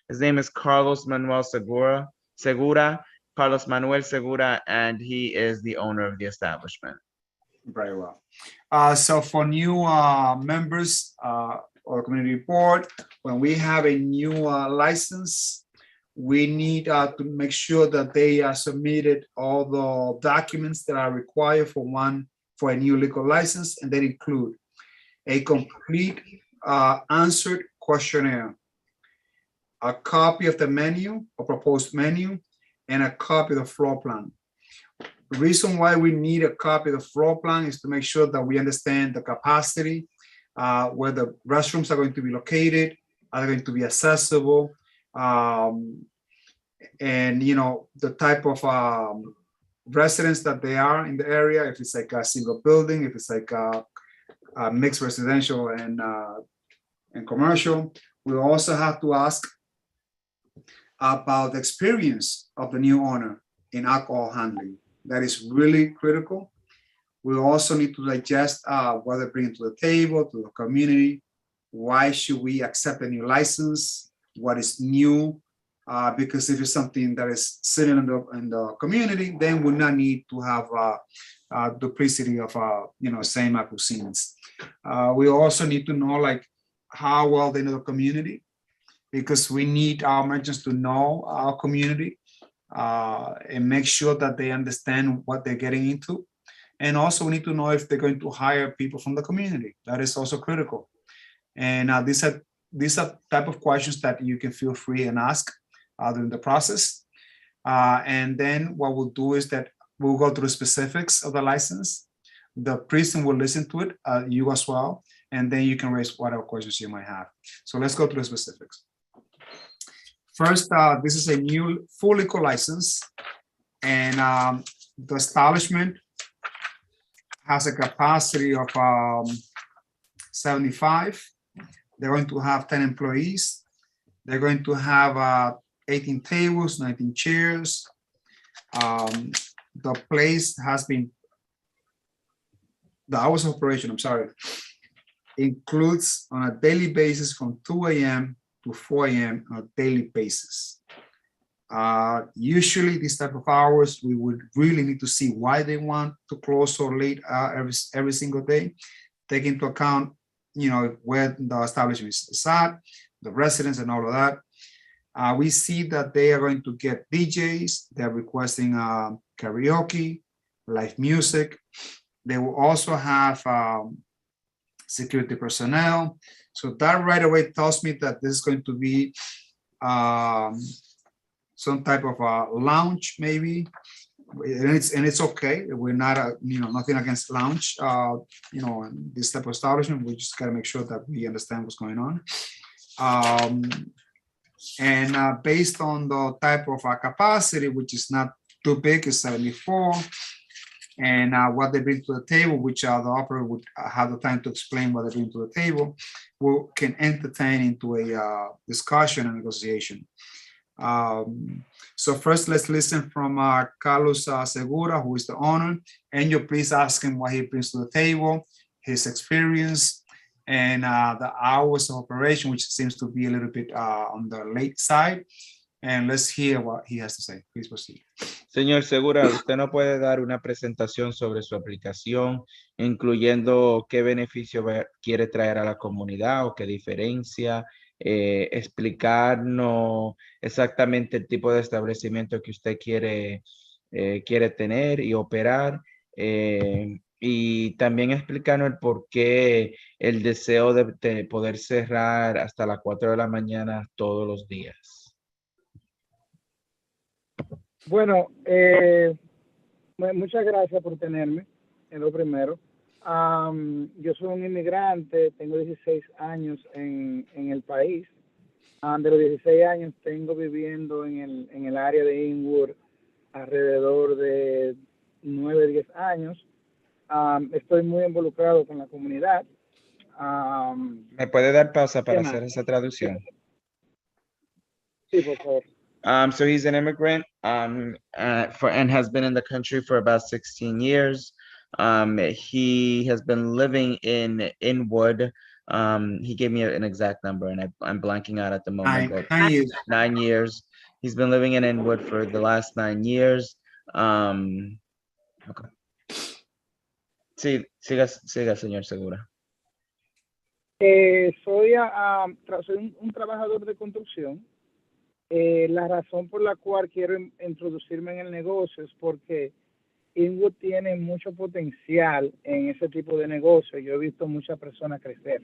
His name is Carlos Manuel Segura, Carlos Manuel Segura, and he is the owner of the establishment. Very well. So for new members or community board, when we have a new license, we need to make sure that they submitted all the documents that are required for a new liquor license, and they include a complete answered questionnaire, a copy of the menu or proposed menu, and a copy of the floor plan. The reason why we need a copy of the floor plan is to make sure that we understand the capacity, where the restrooms are going to be located, are they going to be accessible, and the type of residents that they are in the area, if it's like a single building, if it's like a mixed residential and commercial. We also have to ask about the experience of the new owner in alcohol handling. That is really critical. We also need to digest what they bring to the table, to the community. Why should we accept a new license? What is new? Because if it's something that is sitting in the community, then we not need to have duplicity of same cuisines. We also need to know like how well they know the community, because we need our merchants to know our community and make sure that they understand what they're getting into. And also we need to know if they're going to hire people from the community. That is also critical. And these are type of questions that you can feel free and ask during the process. And then what we'll do is that we'll go through the specifics of the license. The prison will listen to it, you as well, and then you can raise whatever questions you might have. So let's go through the specifics. First, this is a new full liquor license, and the establishment has a capacity of 75. They're going to have 10 employees. They're going to have 18 tables, 19 chairs. The place has been, the hours of operation, I'm sorry, includes on a daily basis from 2 a.m. to 4 a.m. on a daily basis. Usually these type of hours, we would really need to see why they want to close so late every single day. Take into account, where the establishment is at, the residents and all of that. We see that they are going to get DJs. They're requesting karaoke, live music. They will also have security personnel. So that right away tells me that this is going to be some type of a lounge, maybe. And it's okay. We're not, nothing against lounge, in this type of establishment. We just got to make sure that we understand what's going on. And based on the type of capacity, which is not too big, is 74, and what they bring to the table, which the operator would have the time to explain what they bring to the table, we can entertain into a discussion and negotiation. So first, let's listen from Carlos Segura, who is the owner. And you please ask him what he brings to the table, his experience, and the hours of operation, which seems to be a little bit on the late side. And let's hear what he has to say. Please proceed. Señor Segura, ¿usted no puede dar una presentación sobre su aplicación, incluyendo qué beneficio quiere traer a la comunidad o qué diferencia? Explicarnos exactamente el tipo de establecimiento que usted quiere tener y operar, y también explicarnos el por qué el deseo de poder cerrar hasta las 4 de la mañana todos los días. Bueno, muchas gracias por tenerme, en lo primero. Yo soy un inmigrante, tengo 16 años en el país. De los 16 años tengo viviendo en el área de Inwood alrededor de 9, 10 años. Estoy muy involucrado con la comunidad. ¿Me puede dar pausa para ¿qué hacer más? esa traducción? Sí, por favor. So he's an immigrant and has been in the country for about 16 years. He has been living in Inwood. He gave me an exact number and I'm blanking out at the moment. but 9 years. 9 years. He's been living in Inwood for the last 9 years. Okay. Sí, siga, señor Segura. Soy un trabajador de construcción. La razón por la cual quiero introducirme en el negocio es porque Inwood tiene mucho potencial en ese tipo de negocio. Yo he visto muchas personas crecer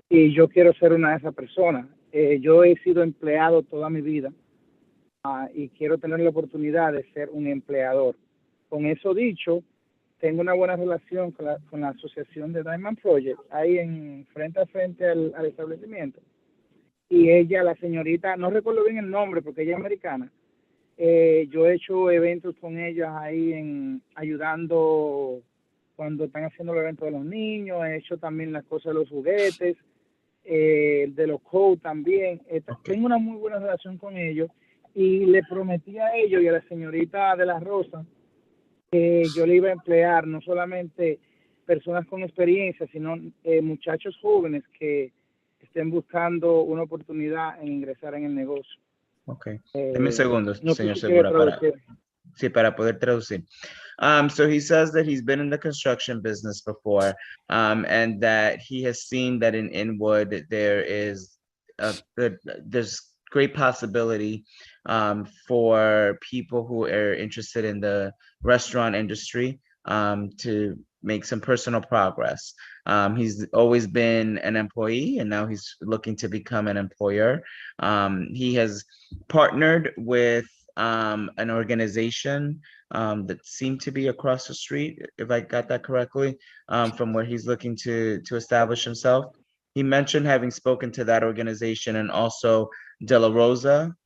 y yo quiero ser una de esas personas. Yo he sido empleado toda mi vida y quiero tener la oportunidad de ser un empleador. Con eso dicho, tengo una buena relación con la asociación de Diamond Project, ahí frente a frente al establecimiento. y ella, la señorita, no recuerdo bien el nombre porque ella es americana. Yo he hecho eventos con ellas ahí ayudando cuando están haciendo el evento de los niños, he hecho también las cosas de los juguetes, de los codes también. Tengo una muy buena relación con ellos y le prometí a ellos y a la señorita de la Rosa que yo le iba a emplear no solamente personas con experiencia, sino muchachos jóvenes que estén buscando una oportunidad en ingresar en el negocio. Ok. Deme un segundo, No sé señor si quiere Segura, traducir. sí, para poder traducir. So he says that he's been in the construction business before, and that he has seen that in Inwood there's great possibility for people who are interested in the restaurant industry to make some personal progress. He's always been an employee and now he's looking to become an employer. He has partnered with an organization that seemed to be across the street, if I got that correctly, from where he's looking to establish himself. He mentioned having spoken to that organization and also De La Rosa.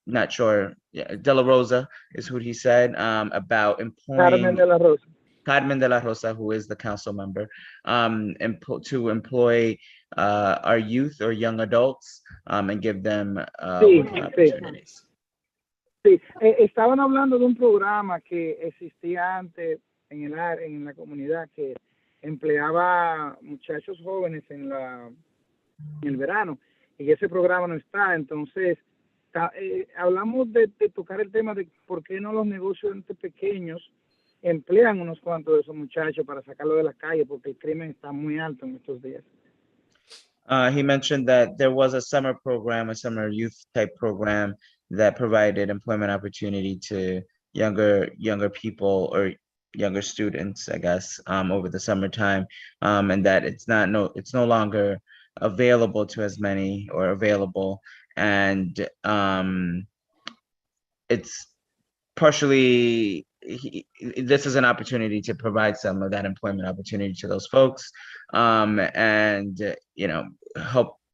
Not sure. Yeah, De La Rosa is who he said about employing Carmen de la Rosa. Carmen de la Rosa, who is the council member, to employ our youth or young adults and give them working opportunities. Sí, estaban hablando de un programa que existía antes en la comunidad que empleaba muchachos jóvenes en el verano y ese programa no está, entonces hablamos de tocar el tema de por qué no los negocios pequeños emplean unos cuantos de esos muchachos para sacarlos de la calle porque el crimen está muy alto en estos días. He mentioned that there was a summer program, a summer youth type program that provided employment opportunity to younger people or younger students, I guess, over the summertime, and that it's no longer available to as many or available, and it's partially this is an opportunity to provide some of that employment opportunity to those folks, and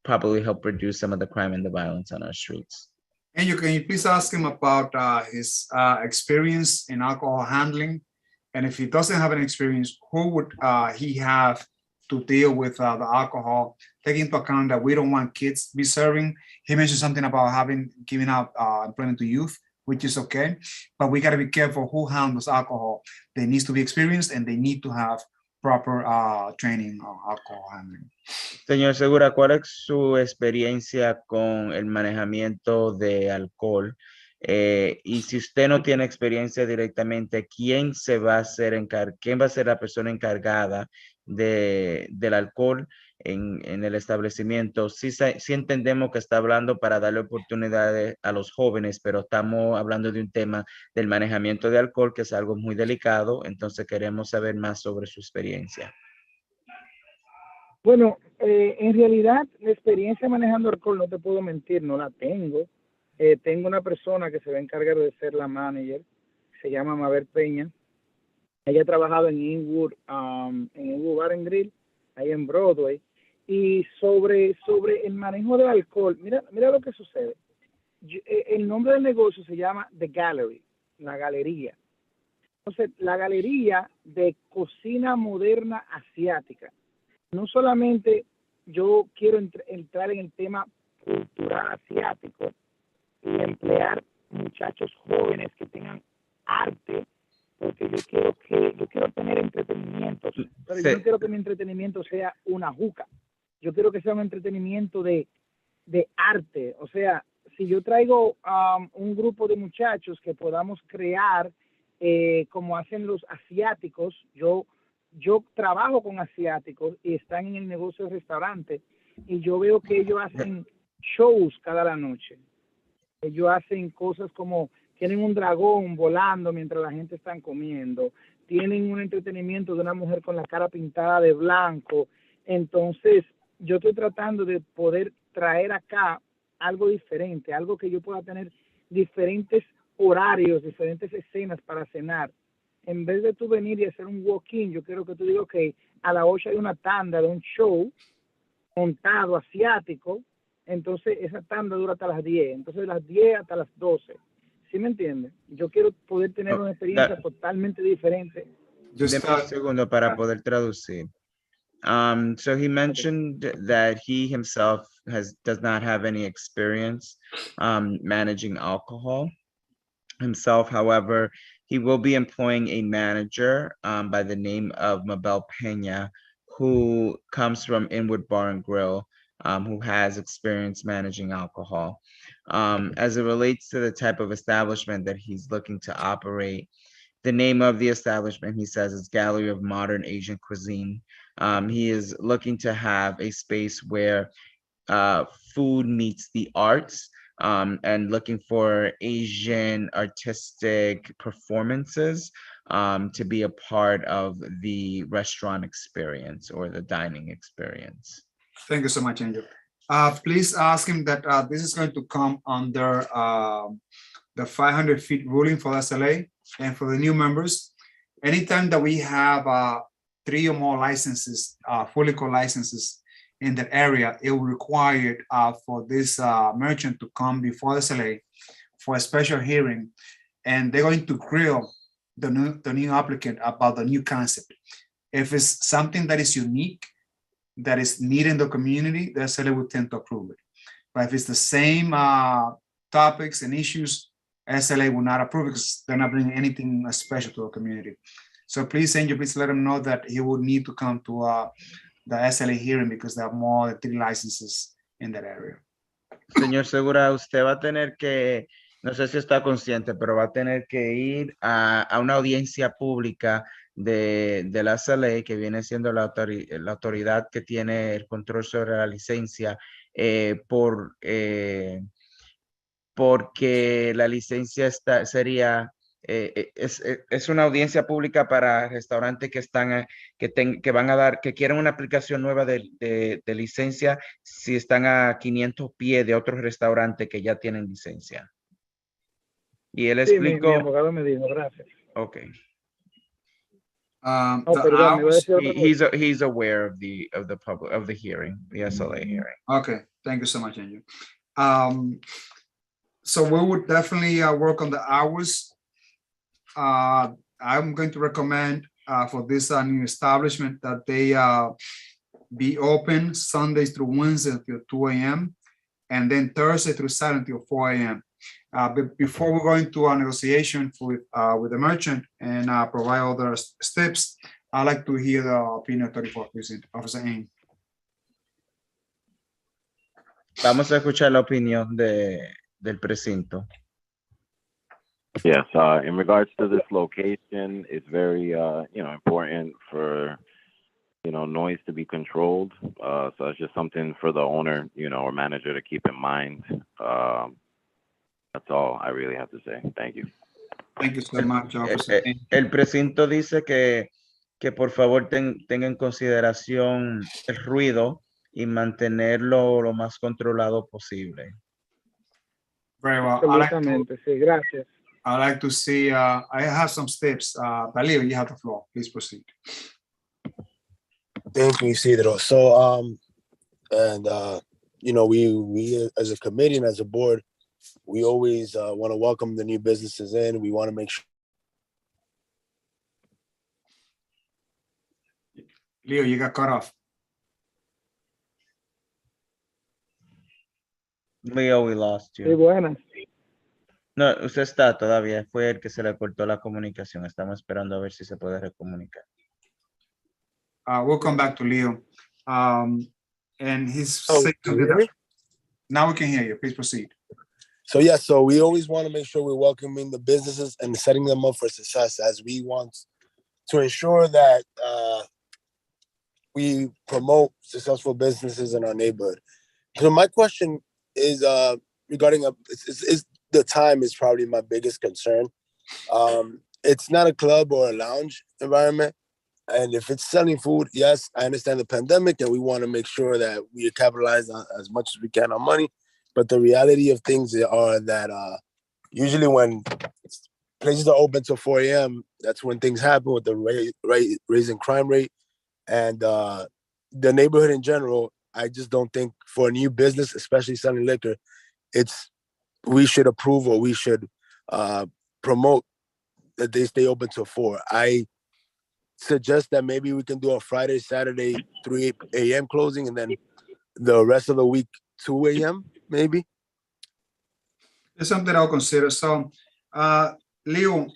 probably help reduce some of the crime and the violence on our streets. And can you please ask him about his experience in alcohol handling? And if he doesn't have an experience, who would he have to deal with the alcohol, taking into account that we don't want kids to be serving? He mentioned something about giving out employment to youth, which is okay, but we got to be careful who handles alcohol. They need to be experienced and they need to have proper training on alcohol handling. Señor Segura, ¿cuál es su experiencia con el manejamiento de alcohol? Y si usted no tiene experiencia directamente, ¿quién va a ser la persona encargada del alcohol en el establecimiento? Sí entendemos que está hablando para darle oportunidades a los jóvenes, pero estamos hablando de un tema del manejamiento de alcohol, que es algo muy delicado, entonces queremos saber más sobre su experiencia. Bueno, en realidad la experiencia manejando alcohol, no te puedo mentir, no la tengo. Tengo una persona que se va a encargar de ser la manager, se llama Mabel Peña. Ella ha trabajado en Inwood Bar and Grill, ahí en Broadway. Y sobre el manejo del alcohol, mira lo que sucede. El nombre del negocio se llama The Gallery, la galería. Entonces, la galería de cocina moderna asiática. No solamente yo quiero entrar en el tema cultural asiático y emplear muchachos jóvenes que tengan arte, porque yo quiero tener entretenimiento, pero yo no quiero que mi entretenimiento sea una juca. Yo quiero que sea un entretenimiento de arte. O sea, si yo traigo un grupo de muchachos que podamos crear como hacen los asiáticos, yo trabajo con asiáticos y están en el negocio de restaurante y yo veo que ellos hacen shows cada noche. Ellos hacen cosas como tienen un dragón volando mientras la gente está comiendo, tienen un entretenimiento de una mujer con la cara pintada de blanco. Entonces, yo estoy tratando de poder traer acá algo diferente, algo que yo pueda tener diferentes horarios, diferentes escenas para cenar. En vez de tú venir y hacer un walk-in, yo quiero que tú digas, ok, a las 8 hay una tanda de un show montado asiático, entonces esa tanda dura hasta las 10, entonces de las 10 hasta las 12. ¿Sí me entiende? Yo quiero poder tener una experiencia totalmente diferente. Deme un segundo para poder traducir. So he mentioned that he himself does not have any experience managing alcohol himself. However, he will be employing a manager by the name of Mabel Pena, who comes from Inwood Bar and Grill, who has experience managing alcohol. As it relates to the type of establishment that he's looking to operate, the name of the establishment, he says, is Gallery of Modern Asian Cuisine. He is looking to have a space where food meets the arts, and looking for Asian artistic performances to be a part of the restaurant experience or the dining experience. Thank you so much, Angel. Please ask him that this is going to come under the 500 feet ruling for SLA. And for the new members, anytime that we have 3 or more licenses, full liquor licenses in that area, it will require for this merchant to come before the SLA for a special hearing, and they're going to grill the new applicant about the new concept. If it's something that is unique, that is needed in the community, the SLA will tend to approve it. But if it's the same topics and issues, SLA will not approve it because they're not bringing anything special to the community. So please, Angel, please let him know that he will need to come to the SLA hearing because there are more than 3 licenses in that area. Señor Segura, usted va a tener que, no sé si está consciente, pero va a tener que ir a una audiencia pública de la SLA, que viene siendo la autoridad que tiene el control sobre la licencia, porque la licencia sería, es una audiencia pública para restaurantes que van a dar, que quieren una aplicación nueva de licencia si están a 500 pies de otros restaurantes que ya tienen licencia. Y él explicó. Mi abogado me dijo, gracias. Okay. He's aware of the hearing, the SLA hearing. Okay, thank you so much, Angel. So we would definitely work on the hours. I'm going to recommend for this new establishment that they be open Sundays through Wednesday until 2 a.m. and then Thursday through Saturday until 4 a.m. But before we go into a negotiation with the merchant and provide other steps, I'd like to hear the opinion of 34th Precinct, Officer Ain. Vamos a escuchar la opinión del precinto. Yes, in regards to this location, it's very, important for, noise to be controlled. So it's just something for the owner, or manager to keep in mind. That's all I really have to say. Thank you. Thank you so much, Officer. El precinto dice que por favor tenga en consideración el ruido y mantenerlo lo más controlado posible. Very well. Absolutamente, sí, gracias. I'd like to see, I have some steps. Dalio, you have the floor. Please proceed. Thank you, Isidro. So, we as a committee and as a board, we always want to welcome the new businesses in. We want to make sure. Leo, you got cut off. Leo, we lost you. Sí, buenas. No, usted está todavía. Fue el que se le cortó la comunicación. Estamos esperando a ver si se puede recomunicar. We'll come back to Leo. And he's saying can you hear me? Now we can hear you. Please proceed. So we always want to make sure we're welcoming the businesses and setting them up for success, as we want to ensure that we promote successful businesses in our neighborhood. So my question is regarding the time is probably my biggest concern. It's not a club or a lounge environment. And if it's selling food, yes, I understand the pandemic and we want to make sure that we capitalize on as much as we can on money. But the reality of things are that usually when places are open till 4 a.m., that's when things happen with the raising crime rate. And the neighborhood in general, I just don't think for a new business, especially selling liquor, we should approve or we should promote that they stay open till 4. I suggest that maybe we can do a Friday, Saturday, 3 a.m. closing, and then the rest of the week, 2 a.m. maybe. It's something I'll consider. So, Leo,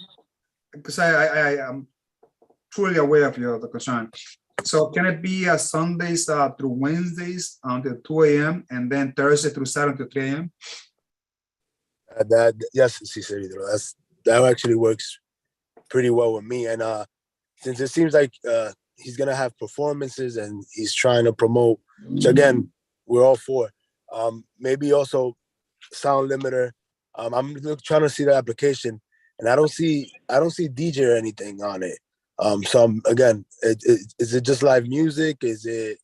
because I am truly aware of the concern. So can it be Sundays through Wednesdays until 2 a.m. and then Thursday through Saturday until 3 a.m.? Yes, that actually works pretty well with me. And since it seems like he's gonna have performances and he's trying to promote, which again we're all for. Maybe also sound limiter. I'm trying to see the application, and I don't see DJ or anything on it. So again, is it just live music? Is it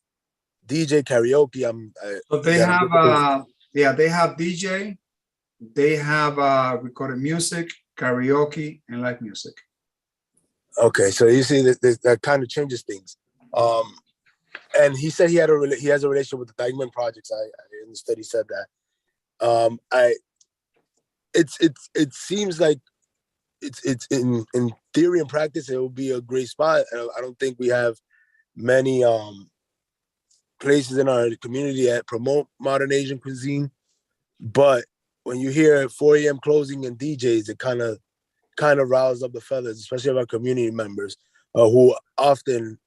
DJ karaoke? So they have they have DJ, they have recorded music, karaoke, and live music. Okay, so you see that kind of changes things. And he said he has a relationship with the Dykeman Projects. I understood he said that. It seems like it's in theory and practice it will be a great spot. I don't think we have many places in our community that promote modern Asian cuisine, but when you hear 4 a.m. closing and DJs, it kind of riles up the feathers, especially of our community members who often,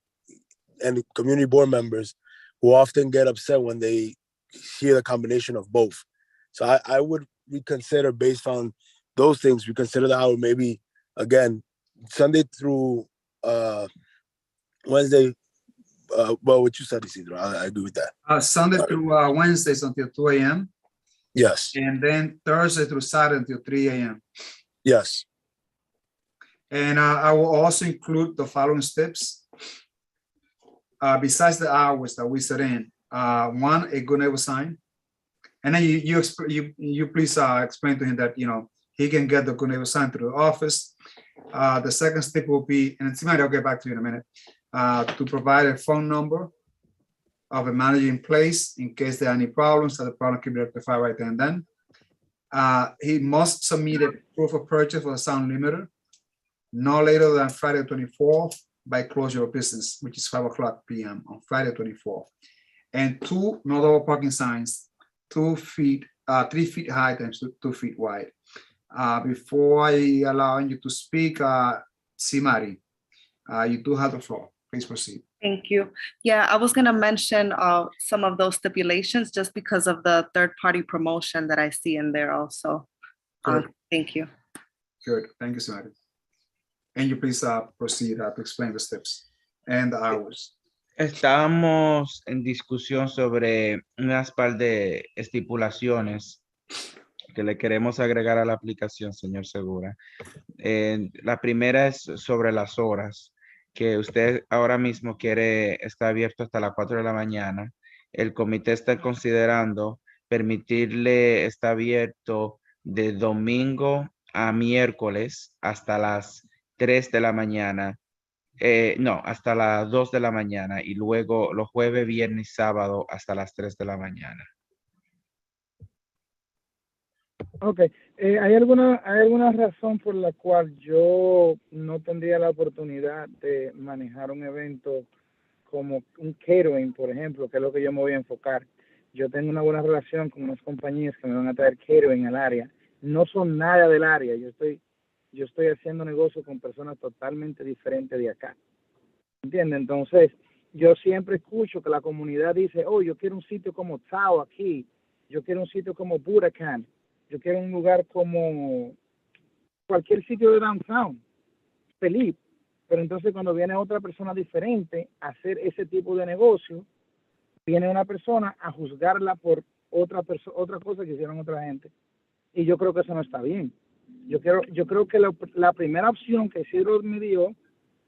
and community board members who often get upset when they hear the combination of both. So I would reconsider, based on those things, reconsider the hour, maybe again Sunday through Wednesday. Well, what you said, Isidro, I agree with that. Sunday through Wednesdays until 2 a.m. Yes. And then Thursday through Saturday until 3 a.m. Yes. And I will also include the following steps. Besides the hours that we set in, one, a good neighbor sign. And then you please explain to him that, he can get the good neighbor sign through the office. The second step will be, and I'll get back to you in a minute, to provide a phone number of a manager in place in case there are any problems, that the problem can be rectified right then and then. He must submit a proof of purchase for the sound limiter no later than Friday 24th by closure of business, which is 5:00 p.m. on Friday 24th. And 2 no double parking signs, 3 feet high times 2 feet wide. Before I allow you to speak, Simari, you do have the floor. Please proceed. Thank you. Yeah, I was going to mention some of those stipulations just because of the third-party promotion that I see in there also. Thank you. Good. Thank you, Simari. And you please proceed to explain the steps and the hours. Estábamos en discusión sobre unas par de estipulaciones que le queremos agregar a la aplicación, señor Segura. La primera es sobre las horas, que usted ahora mismo está abierto hasta las 4 de la mañana. El comité está considerando permitirle estar abierto de domingo a miércoles hasta las 3 de la mañana. No, hasta las 2 de la mañana y luego los jueves, viernes y sábado hasta las 3 de la mañana. Ok, ¿hay alguna razón por la cual yo no tendría la oportunidad de manejar un evento como un catering, por ejemplo, que es lo que yo me voy a enfocar? Yo tengo una buena relación con unas compañías que me van a traer catering al área. No son nada del área, yo estoy haciendo negocio con personas totalmente diferentes de acá. ¿Entiendes? Entonces, yo siempre escucho que la comunidad dice, oh, yo quiero un sitio como Tao aquí, yo quiero un sitio como Budokan, yo quiero un lugar como cualquier sitio de downtown, feliz. Pero entonces cuando viene otra persona diferente a hacer ese tipo de negocio, viene una persona a juzgarla por otra cosa que hicieron otra gente. Y yo creo que eso no está bien. Yo creo que la primera opción que Isidro me dio,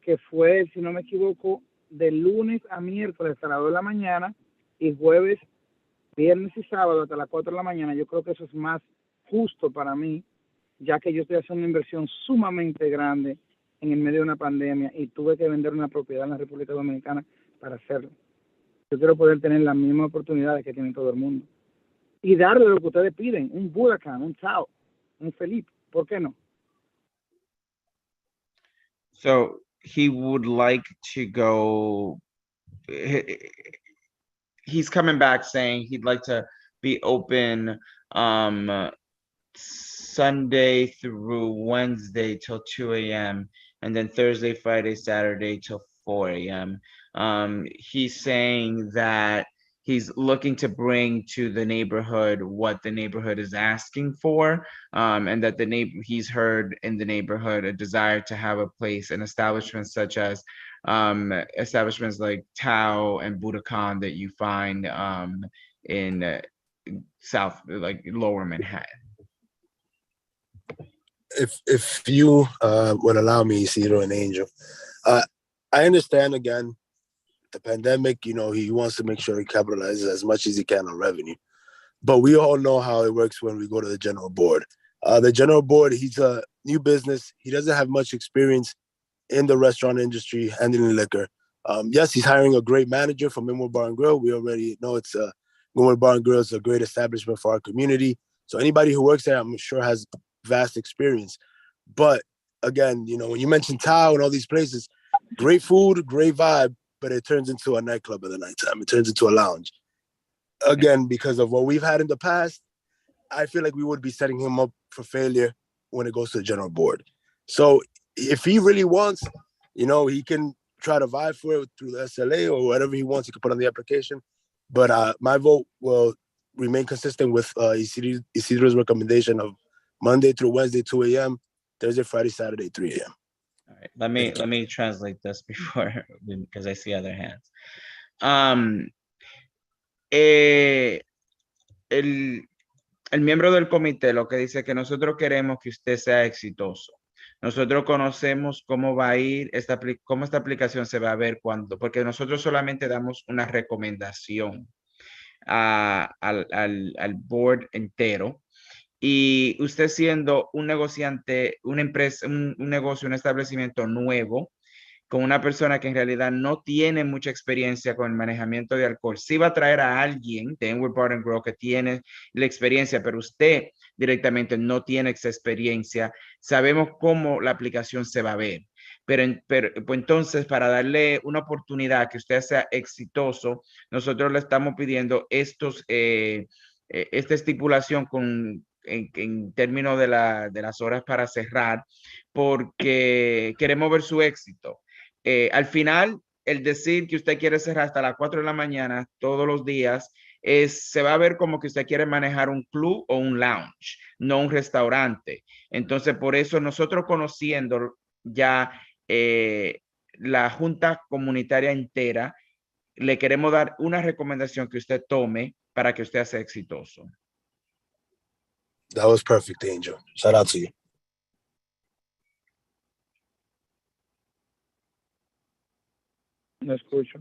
que fue, si no me equivoco, de lunes a miércoles hasta las 2 de la mañana y jueves, viernes y sábado hasta las 4 de la mañana, yo creo que eso es más justo para mí, ya que yo estoy haciendo una inversión sumamente grande en el medio de una pandemia y tuve que vender una propiedad en la República Dominicana para hacerlo. Yo quiero poder tener las mismas oportunidades que tiene todo el mundo. Y darle lo que ustedes piden, un Budokan, un Tao, un Felipe, ¿por qué no? So he would like to go, he's coming back saying he'd like to be open Sunday through Wednesday till 2 a.m. and then Thursday, Friday, Saturday till 4 a.m. He's saying that he's looking to bring to the neighborhood what the neighborhood is asking for, and that he's heard in the neighborhood a desire to have a place, an establishment such as establishments like Tao and Budokan that you find in South, like Lower Manhattan. If you would allow me, Isidro and Angel, I understand again the pandemic. You know, he wants to make sure he capitalizes as much as he can on revenue, but we all know how it works when we go to the general board. The general board, he's a new business. He doesn't have much experience in the restaurant industry, handling liquor. Yes, he's hiring a great manager from Inwood Bar and Grill. We already know it's Inwood Bar and Grill is a great establishment for our community. So anybody who works there, I'm sure, has vast experience. But again, you know, when you mention Tao and all these places, great food, great vibe, but it turns into a nightclub at the nighttime. It turns into a lounge. Again, because of what we've had in the past, I feel like we would be setting him up for failure when it goes to the general board. So if he really wants, you know, he can try to vie for it through the SLA or whatever he wants. He can put on the application. But my vote will remain consistent with Isidro's recommendation of Monday through Wednesday, 2 a.m., Thursday, Friday, Saturday, 3 a.m. All right, let me translate this before, because I see other hands. El miembro del comité lo que dice que nosotros queremos que usted sea exitoso. Nosotros conocemos cómo va a ir, cómo esta aplicación se va a ver cuando, porque nosotros solamente damos una recomendación al board entero. Y usted siendo un negociante, una empresa, un negocio, un establecimiento nuevo, con una persona que en realidad no tiene mucha experiencia con el manejamiento de alcohol, sí va a traer a alguien de Inwood Bar and Grill que tiene la experiencia, pero usted directamente no tiene esa experiencia. Sabemos cómo la aplicación se va a ver. Pero pues entonces, para darle una oportunidad que usted sea exitoso, nosotros le estamos pidiendo esta estipulación en términos de las horas para cerrar, porque queremos ver su éxito. Al final, el decir que usted quiere cerrar hasta las 4 de la mañana todos los días, se va a ver como que usted quiere manejar un club o un lounge, no un restaurante. Entonces, por eso nosotros conociendo ya la Junta Comunitaria entera, le queremos dar una recomendación que usted tome para que usted sea exitoso. That was perfect, Angel. Shout out to you. No escucho.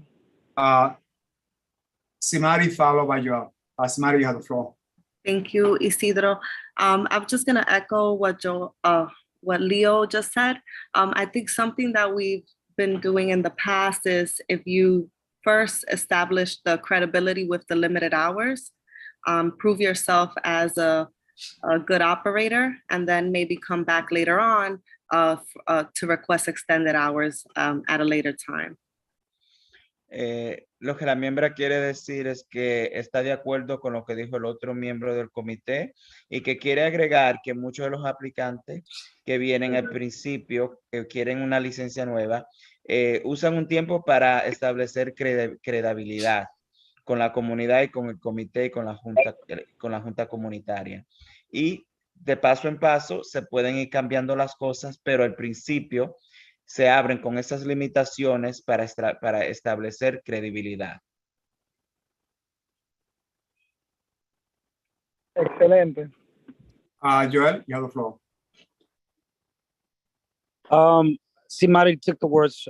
Simari, followed by Joel. Simari, you have the floor. Thank you, Isidro. I'm just gonna echo what Leo just said. I think something that we've been doing in the past is if you first establish the credibility with the limited hours, prove yourself as a good operator, and then maybe come back later on to request extended hours at a later time. Lo que la miembra quiere decir es que está de acuerdo con lo que dijo el otro miembro del comité y que quiere agregar que muchos de los aplicantes que vienen al principio, que quieren una licencia nueva, usan un tiempo para establecer credibilidad con la comunidad y con el comité y con la junta comunitaria. Y de paso en paso se pueden ir cambiando las cosas, pero al principio se abren con esas limitaciones para establecer credibilidad. Excelente. Joel, you have the floor. Simari took the words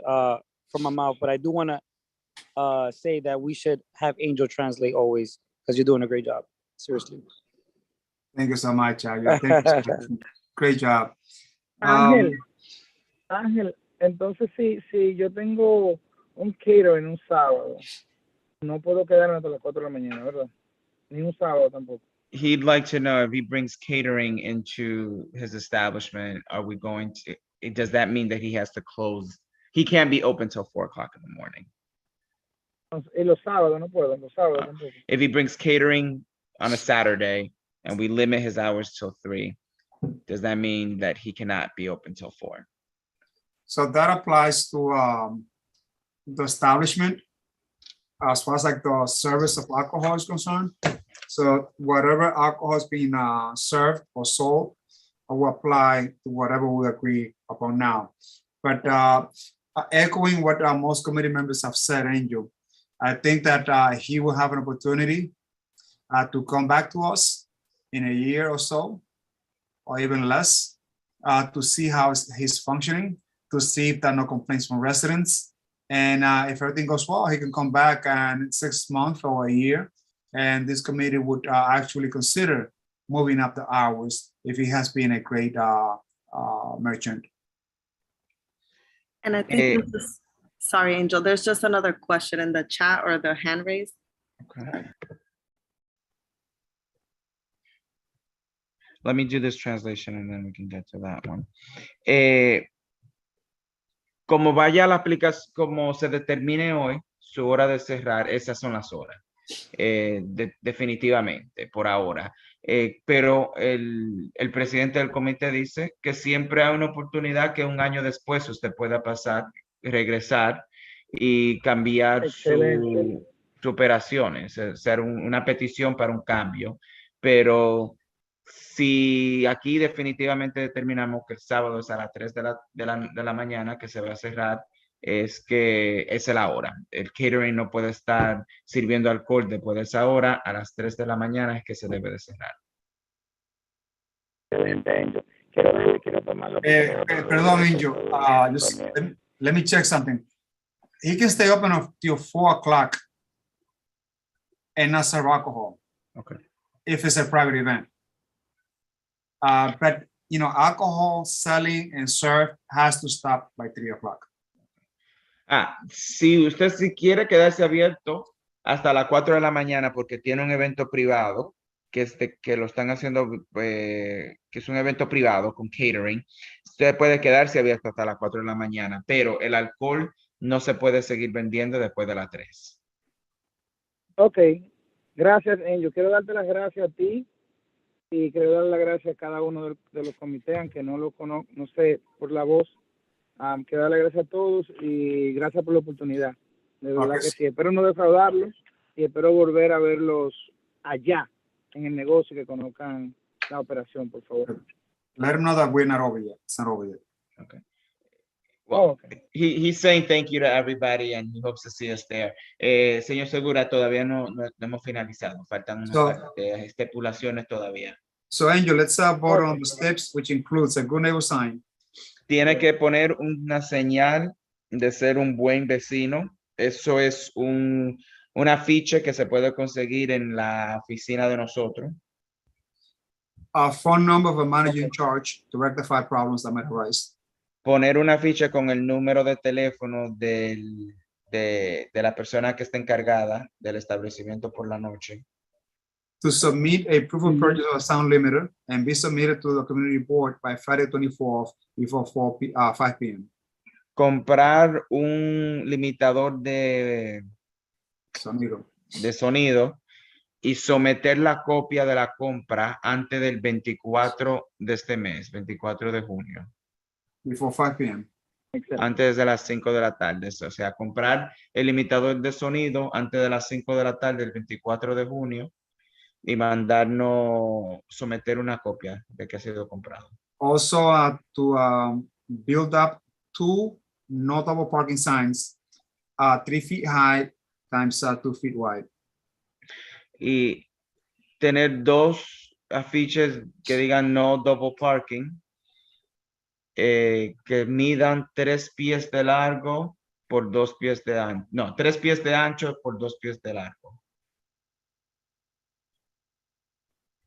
from my mouth, but I do want to say that we should have Angel translate always, because you're doing a great job. Seriously. Thank you so much. Thank you so much. Great job. Ángel, entonces si yo tengo un catering un sábado no puedo quedarme hasta las 4 de la mañana, ¿verdad? Ni un sábado tampoco. He'd like to know if he brings catering into his establishment, are we going to, does that mean that he has to close? He can't be open till 4 o'clock in the morning. Y los sábados no puedo, los sábados tampoco. If he brings catering on a Saturday and we limit his hours till 3, does that mean that he cannot be open till 4? So that applies to the establishment as far as like the service of alcohol is concerned. So whatever alcohol is being served or sold will apply to whatever we agree upon now. But echoing what most committee members have said, Angel, I think that he will have an opportunity to come back to us in a year or so, or even less, to see how he's functioning, to see if there are no complaints from residents. And if everything goes well, he can come back in 6 months or a year. And this committee would actually consider moving up the hours if he has been a great merchant. And I think this is, sorry, Angel, there's just another question in the chat or the hand raised. Okay. Let me do this translation and then we can get to that one. Como vaya la aplicación, como se determine hoy, su hora de cerrar, esas son las horas. Definitivamente, por ahora. Pero el presidente del comité dice que siempre hay una oportunidad que un año después usted pueda pasar, regresar y cambiar su operaciones, hacer una petición para un cambio. Pero si aquí definitivamente determinamos que el sábado es a las 3 de la mañana que se va a cerrar, es que esa es la hora. El catering no puede estar sirviendo alcohol después de esa hora, a las 3 de la mañana es que se debe de cerrar. Perdón, Angel, just let me check something. He can stay open until 4 o'clock and not serve alcohol. Okay. If it's a private event. But, you know, alcohol selling and serve has to stop by 3 o'clock. Si usted quiere quedarse abierto hasta las 4 de la mañana porque tiene un evento privado, que lo están haciendo, que es un evento privado con catering, usted puede quedarse abierto hasta las 4 de la mañana, pero el alcohol no se puede seguir vendiendo después de las 3. Ok, gracias, Angel. Quiero darte las gracias a ti y quiero dar las gracias a cada uno de los comités, aunque no lo conozco, no sé, por la voz. Quiero darle gracias a todos y gracias por la oportunidad. De verdad que sí. Espero no defraudarlos y espero volver a verlos allá en el negocio, que conozcan la operación, por favor. Let him know that we're not over yet. It's not over yet. Okay. Well, he's saying thank you to everybody and he hopes to see us there. Señor Segura, todavía no hemos finalizado. Faltan unas estipulaciones todavía. So, Angel, let's vote on the steps, which includes a good neighbor sign. Tiene que poner una señal de ser un buen vecino. Eso es un afiche que se puede conseguir en la oficina de nosotros. A phone number of a manager in charge to rectify problems that might arise. Poner una ficha con el número de teléfono de la persona que está encargada del establecimiento por la noche. To submit a proof of purchase of a sound limiter and be submitted to the community board by Friday 24th before 5 p.m. Comprar un limitador de sonido y someter la copia de la compra antes del 24 de este mes, 24 de junio. Before 5 p.m. Antes de las 5 de la tarde. O sea, comprar el limitador de sonido antes de las 5 de la tarde del 24 de junio y mandarnos someter una copia de que ha sido comprado. Also, to build up 2 notable parking signs, 3 feet high times 2 feet wide. Y tener 2 afiches que digan no double parking, que midan 3 pies de largo por 2 pies de ancho. No, 3 pies de ancho por 2 pies de largo.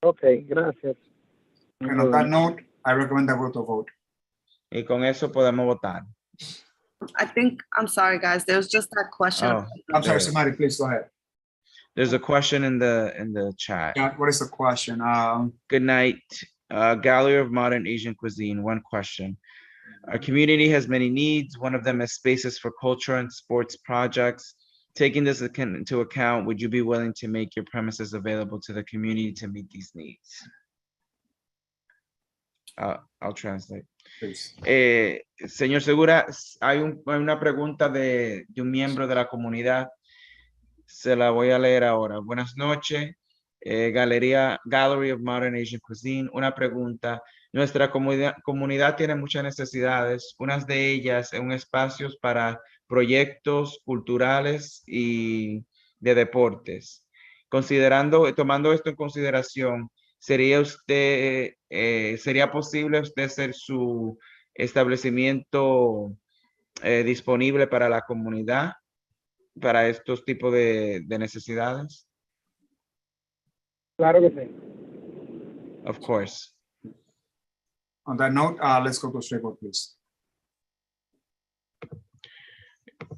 Ok, gracias. And on that note, I recommend that we vote. Y con eso podemos votar. I think, I'm sorry, guys, there's just that question. I'm sorry, somebody, please go ahead. There's a question in the chat. Yeah, what is the question? Good night. Gallery of Modern Asian Cuisine. One question. Our community has many needs. One of them is spaces for culture and sports projects. Taking this into account, would you be willing to make your premises available to the community to meet these needs? I'll translate. Señor Segura, hay una pregunta de un miembro de la comunidad. Se la voy a leer ahora. Buenas noches. Gallery of Modern Asian Cuisine. Una pregunta. Nuestra comunidad tiene muchas necesidades. Unas de ellas son espacios para proyectos culturales y de deportes. Tomando esto en consideración, ¿sería posible usted hacer su establecimiento disponible para la comunidad, para estos tipos de necesidades? Claro que sí. Of course. On that note, let's go to straight vote, please.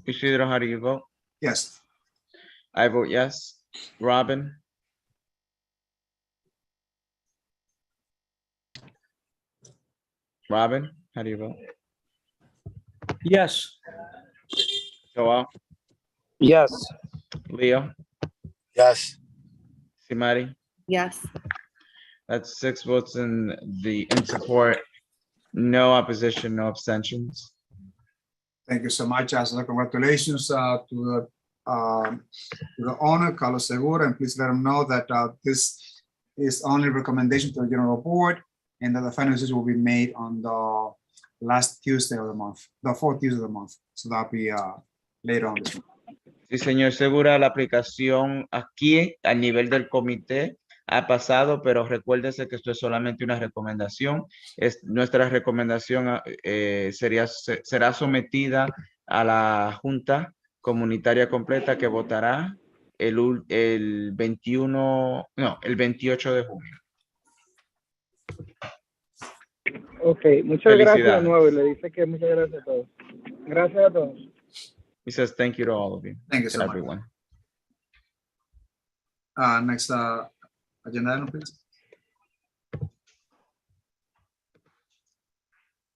Isidro, how do you vote? Yes. I vote yes. Robin? Robin, how do you vote? Yes. Joel? Yes. Leo? Yes. Simari? Yes. That's 6 votes in support, no opposition, no abstentions. Thank you so much. Congratulations to the owner, Carlos Segura, and please let him know that this is only recommendation to the general board, and that the final decision will be made on the last Tuesday of the month, the 4th Tuesday of the month. So that'll be later on this month. Sí, señor Segura, la aplicación aquí a nivel del comité ha pasado, pero recuérdese que esto es solamente una recomendación. Nuestra recomendación será sometida a la Junta Comunitaria Completa que votará el 28 de junio. Ok, muchas gracias de Felicidades. nuevo y le dice que muchas gracias a todos. Gracias a todos. He says thank you to all of you. Thank you so much. Everyone. Next agenda item, please.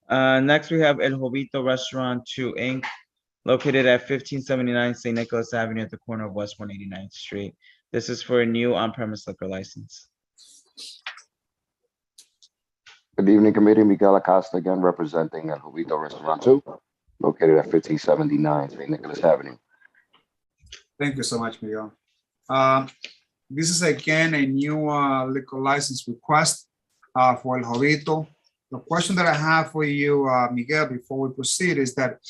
Next, we have El Jovito Restaurant 2 Inc., located at 1579 St. Nicholas Avenue at the corner of West 189th Street. This is for a new on-premise liquor license. Good evening, committee. Miguel Acosta again, representing El Jovito Restaurant 2, located at 1579 St. Nicholas Avenue. Thank you so much, Miguel. This is again a new liquor license request for El Jovito. The question that I have for you, Miguel, before we proceed is that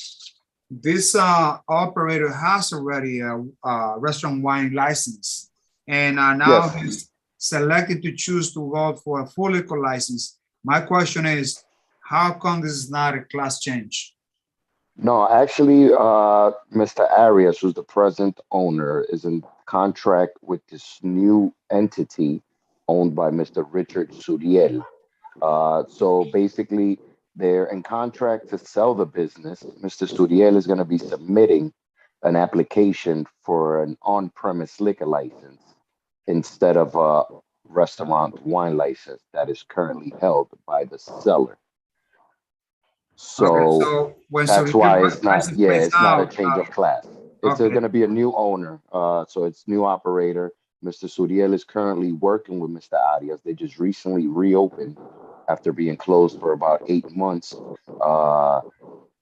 this operator has already a restaurant wine license, and now Yes. he's selected to choose to go for a full liquor license. My question is, how come this is not a class change? No, actually, Mr. Arias, who's the present owner, is in contract with this new entity owned by Mr. Richard Suriel. So basically, they're in contract to sell the business. Mr. Suriel is going to be submitting an application for an on-premise liquor license instead of a restaurant wine license that is currently held by the seller. So, when that's Suriel why it's not, license yeah, plays it's not a out, change of class. It's okay. going to be a new owner. So it's new operator. Mr. Suriel is currently working with Mr. Arias. They just recently reopened after being closed for about 8 months.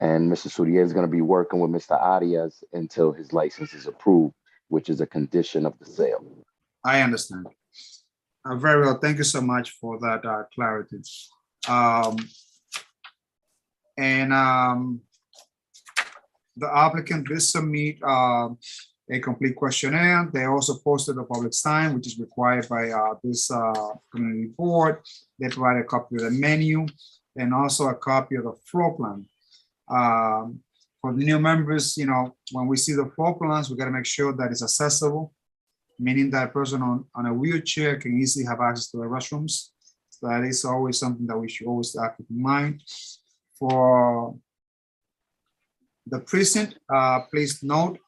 And Mr. Suriel is going to be working with Mr. Arias until his license is approved, which is a condition of the sale. I understand. Very well. Thank you so much for that clarity. The applicant did submit a complete questionnaire. They also posted a public sign, which is required by this community board. They provide a copy of the menu and also a copy of the floor plan. For the new members, you know, when we see the floor plans, we got to make sure that it's accessible, meaning that a person on a wheelchair can easily have access to the restrooms. So that is always something that we should always have in mind. For the precinct, please note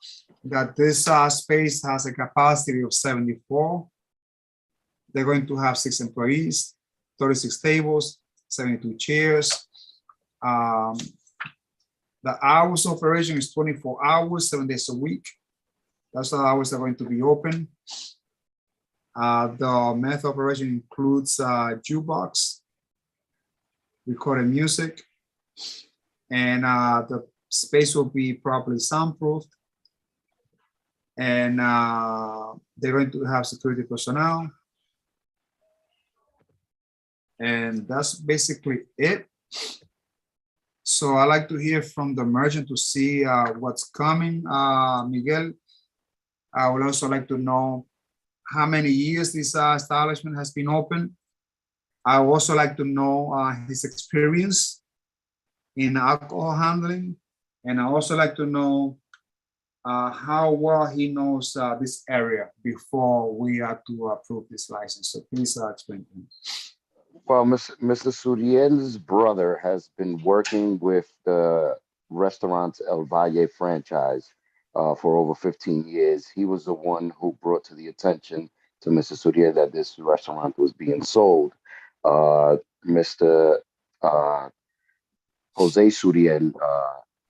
that this space has a capacity of 74. They're going to have 6 employees, 36 tables, 72 chairs. The hours of operation is 24 hours, 7 days a week. That's the hours they're going to be open. The method of operation includes jukebox, recorded music, and the space will be properly soundproofed. And they're going to have security personnel. And that's basically it. So I like to hear from the merchant to see what's coming. Miguel, I would also like to know how many years this establishment has been open. I would also like to know his experience in alcohol handling. And I also like to know how well he knows this area before we have to approve this license. So please explain to me. Well, Mr. Suriel's brother has been working with the restaurant El Valle franchise for over 15 years. He was the one who brought to the attention to Mr. Suriel that this restaurant was being sold. Mr. Jose Suriel,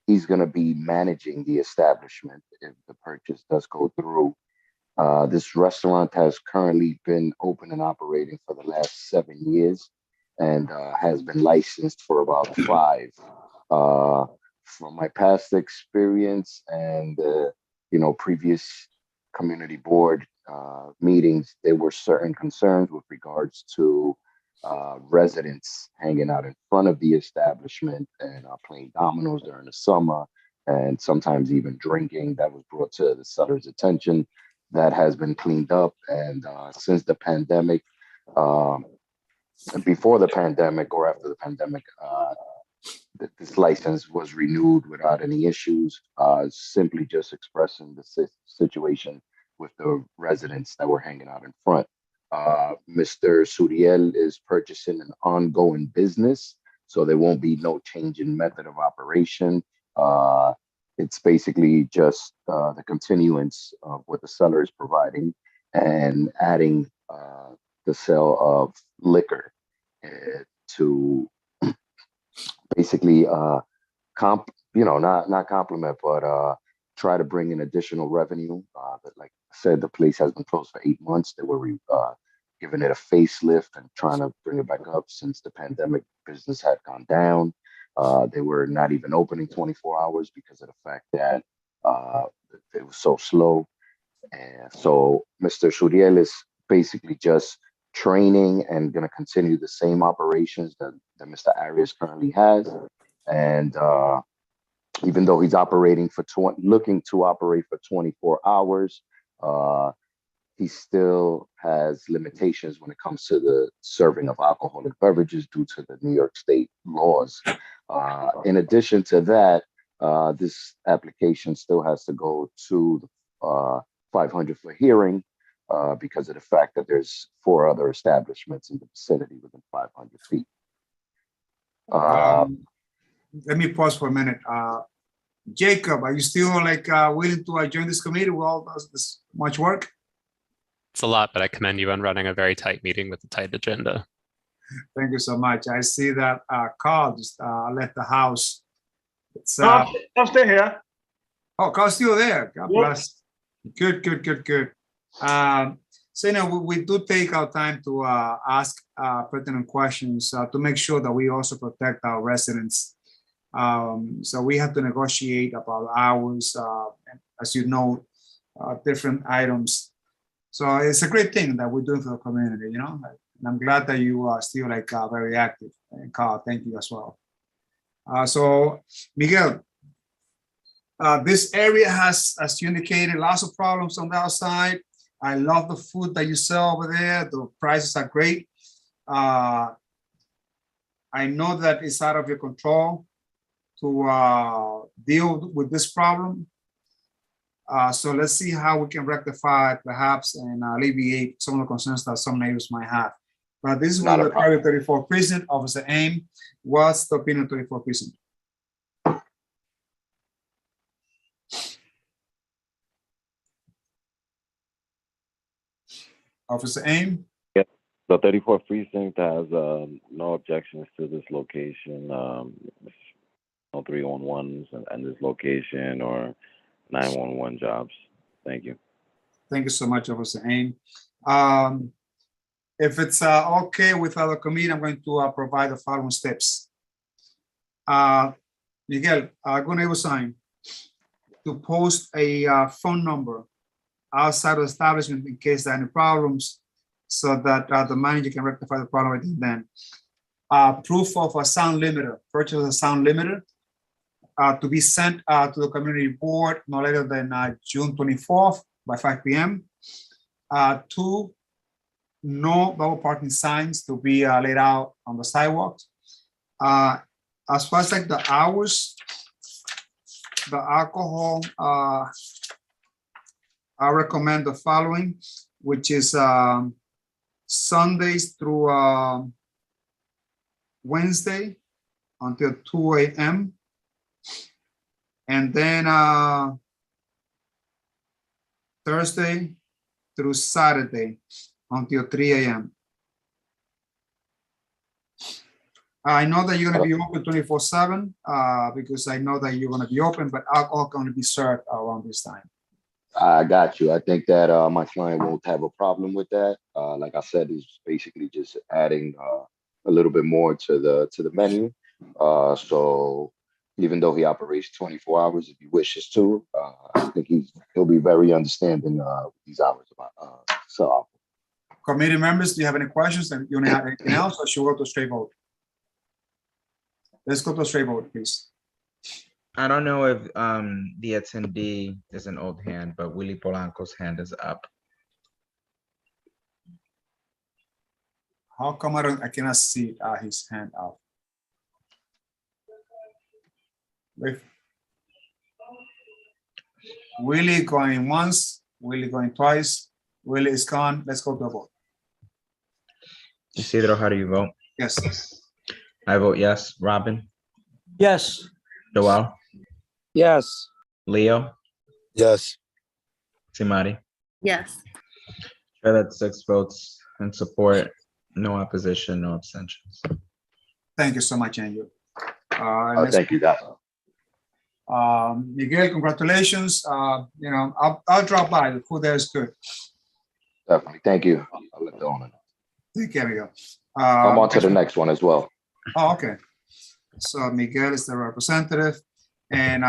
he's going to be managing the establishment if the purchase does go through. This restaurant has currently been open and operating for the last 7 years and has been licensed for about 5. From my past experience and previous community board meetings, there were certain concerns with regards to residents hanging out in front of the establishment and playing dominoes during the summer, and sometimes even drinking. That was brought to the seller's attention. That has been cleaned up, and since the pandemic, before the pandemic or after the pandemic, this license was renewed without any issues, simply just expressing the situation with the residents that were hanging out in front. Mr. Suriel is purchasing an ongoing business, so there won't be no change in method of operation. It's basically just the continuance of what the seller is providing and adding the sale of liquor to basically not compliment, but try to bring in additional revenue. But like I said, the place has been closed for 8 months. They were giving it a facelift and trying to bring it back up since the pandemic. Business had gone down. They were not even opening 24 hours because of the fact that it was so slow. And so Mr. Suriel is basically just training and going to continue the same operations that Mr. Arias currently has. And even though he's operating looking to operate for 24 hours, he still has limitations when it comes to the serving of alcoholic beverages due to the New York State laws. In addition to that, this application still has to go to the 500 for hearing because of the fact that there's 4 other establishments in the vicinity within 500 feet. Let me pause for a minute. Jacob, are you still willing to join this committee with all this much work? It's a lot, but I commend you on running a very tight meeting with a tight agenda. Thank you so much. I see that Carl just left the house. It's, I'm still here. Oh, Carl's still there. God bless. Good. So, we do take our time to ask pertinent questions to make sure that we also protect our residents. So we have to negotiate about hours, as you know, different items. So it's a great thing that we're doing for the community, and I'm glad that you are still very active. And Carl, thank you as well. So Miguel, this area has, as you indicated, lots of problems on the outside. I love the food that you sell over there. The prices are great. I know that it's out of your control to deal with this problem. So let's see how we can rectify it, perhaps, and alleviate some of the concerns that some neighbors might have. But this is what the Area 34 Precinct, Officer Aim. What's the opinion of 34 Precinct? Officer Aim? Yeah, the 34th precinct has no objections to this location. No 311s and this location or 911 jobs. Thank you. Thank you so much, Officer Aim. If it's okay with our committee, I'm going to provide the following steps. Miguel, I'm going to assign to post a phone number outside of the establishment in case there are any problems, so that the manager can rectify the problem right then. Proof of a sound limiter, purchase of a sound limiter, to be sent to the community board no later than June 24th by 5 p.m. 2, no double parking signs to be laid out on the sidewalks. As far as like the hours, the alcohol, I recommend the following, which is Sundays through Wednesday until 2 a.m. And then Thursday through Saturday until 3 a.m. I know that you're going to be open 24/7 because I know that you're going to be open, but alcohol can only be served around this time. I got you. I think that my client won't have a problem with that. Like I said, he's basically just adding a little bit more to the menu. So even though he operates 24 hours, if he wishes to, I think he'll be very understanding with these hours. So, committee members, do you have any questions? And you want to have anything else, or should we go to straight vote? Let's go to a straight vote, please. I don't know if the attendee is an old hand, but Willie Polanco's hand is up. How come I cannot see his hand up? If Willie going once, Willie going twice, Willie is gone. Let's go to a vote. Isidro, how do you vote? Yes. I vote yes. Robin? Yes. Joel? Yes. Leo? Yes. Simari? Yes. Sure, that's 6 votes in support, no opposition, no abstentions. Thank you so much, Andrew. Thank you, guys. Miguel, congratulations. You know, I'll drop by. The food there is good. Definitely. Thank you. I'll let the owner know. Take care, Miguel. I'm on to the next one as well. Oh, okay. So Miguel is the representative, and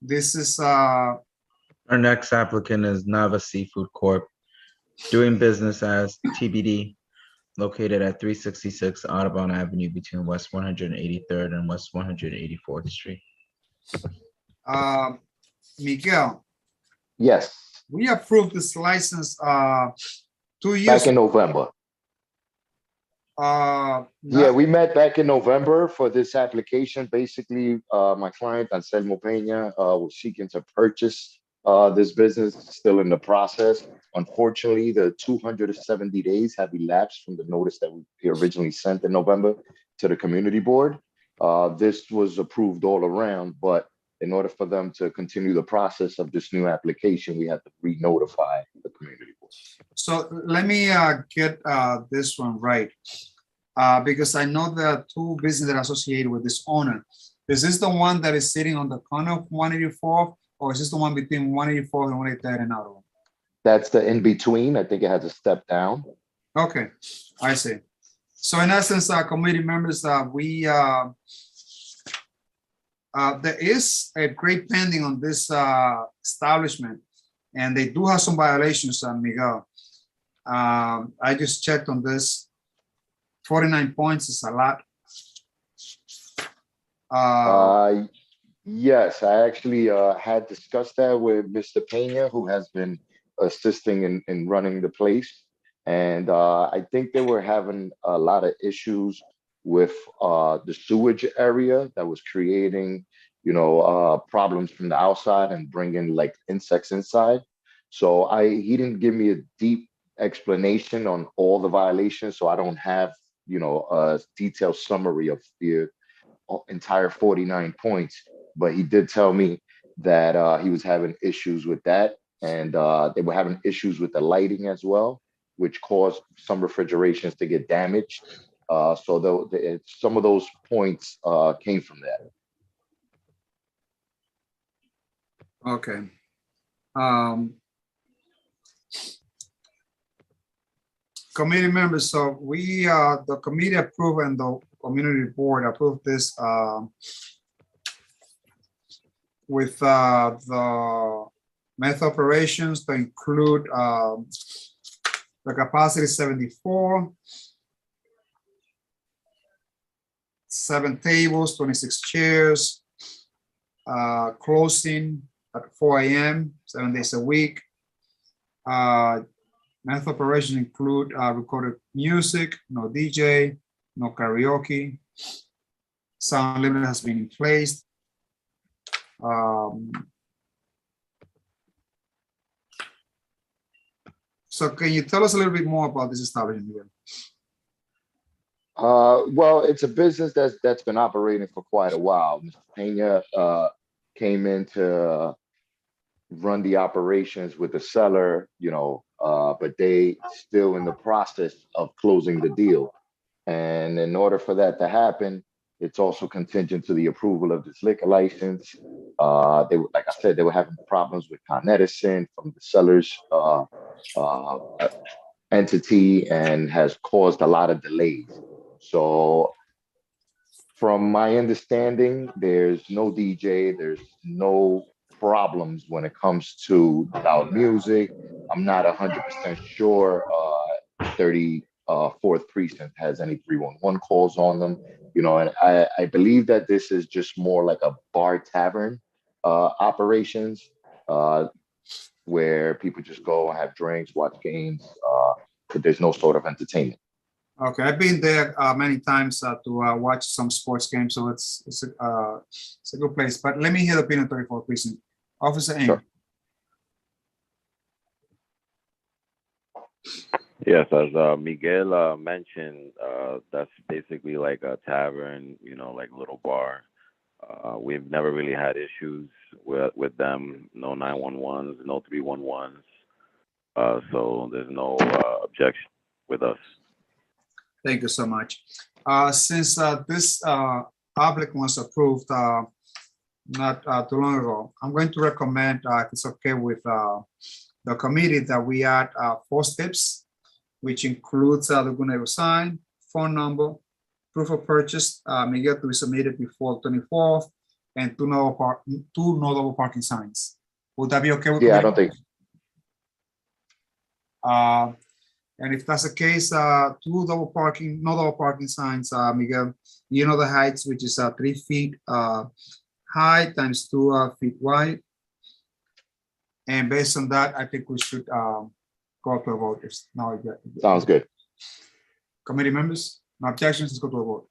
this is Our next applicant is Nava Seafood Corp., doing business as TBD, located at 366 Audubon Avenue between West 183rd and West 184th Street. Miguel. Yes. We approved this license 2 years Back in November. Yeah, we met back in November for this application. Basically, my client, Anselmo Pena, was seeking to purchase this business, still in the process. Unfortunately, the 270 days have elapsed from the notice that we originally sent in November to the community board. This was approved all around, but in order for them to continue the process of this new application, we had to re-notify the community board. So let me get this one right, because I know there are 2 businesses that are associated with this owner. Is this the one that is sitting on the corner of 184th, or is this the one between 184th and 183rd and Audubon? That's the in-between. I think it has a step down. Okay, I see. So in essence, committee members, there is a great pending on this establishment, and they do have some violations, Miguel. I just checked on this. 49 points is a lot. Yes, I actually had discussed that with Mr. Pena, who has been assisting in running the place. And I think they were having a lot of issues with the sewage area that was creating, problems from the outside and bringing like insects inside. So he didn't give me a deep explanation on all the violations. So I don't have, a detailed summary of the entire 49 points, but he did tell me that he was having issues with that. And they were having issues with the lighting as well. which caused some refrigerations to get damaged. So some of those points came from that. Okay. Committee members, so we, the committee approved and the community board approved this with the meth operations to include the capacity 74, 7 tables, 26 chairs, closing at 4 a.m., 7 days a week. Meth operations include recorded music, no DJ, no karaoke. Sound limit has been in place. So can you tell us a little bit more about this establishment here? Well, it's a business that's been operating for quite a while. Mr. Pena came in to run the operations with the seller, but they still in the process of closing the deal. And in order for that to happen, it's also contingent to the approval of this liquor license. Like I said, they were having problems with Con Edison from the seller's entity and has caused a lot of delays. So from my understanding, there's no DJ, there's no problems when it comes to loud music. I'm not 100% sure 34th precinct has any 311 calls on them, and I believe that this is just more like a bar tavern operations where people just go and have drinks, watch games, but there's no sort of entertainment. Okay, I've been there many times to watch some sports games, so it's a good place. But let me hear the opinion of 34th precinct. Officer Ng. Sure. Yes, as Miguel mentioned, that's basically like a tavern, like a little bar. We've never really had issues with them. No 911s, no 311s. So there's no objection with us. Thank you so much. Since this applicant was approved not too long ago, I'm going to recommend, if it's okay with the committee, that we add 4 steps, which includes the Laguna sign, phone number, proof of purchase, Miguel, to be submitted before 24th, and 2 no double parking signs. Would that be okay with you? Yeah, I don't think. And if that's the case, 2 no double parking signs, Miguel, the heights, which is 3 feet high times 2 feet wide. And based on that, I think we should go to a vote. Now, sounds good. Committee members, no objections, let's go to a vote.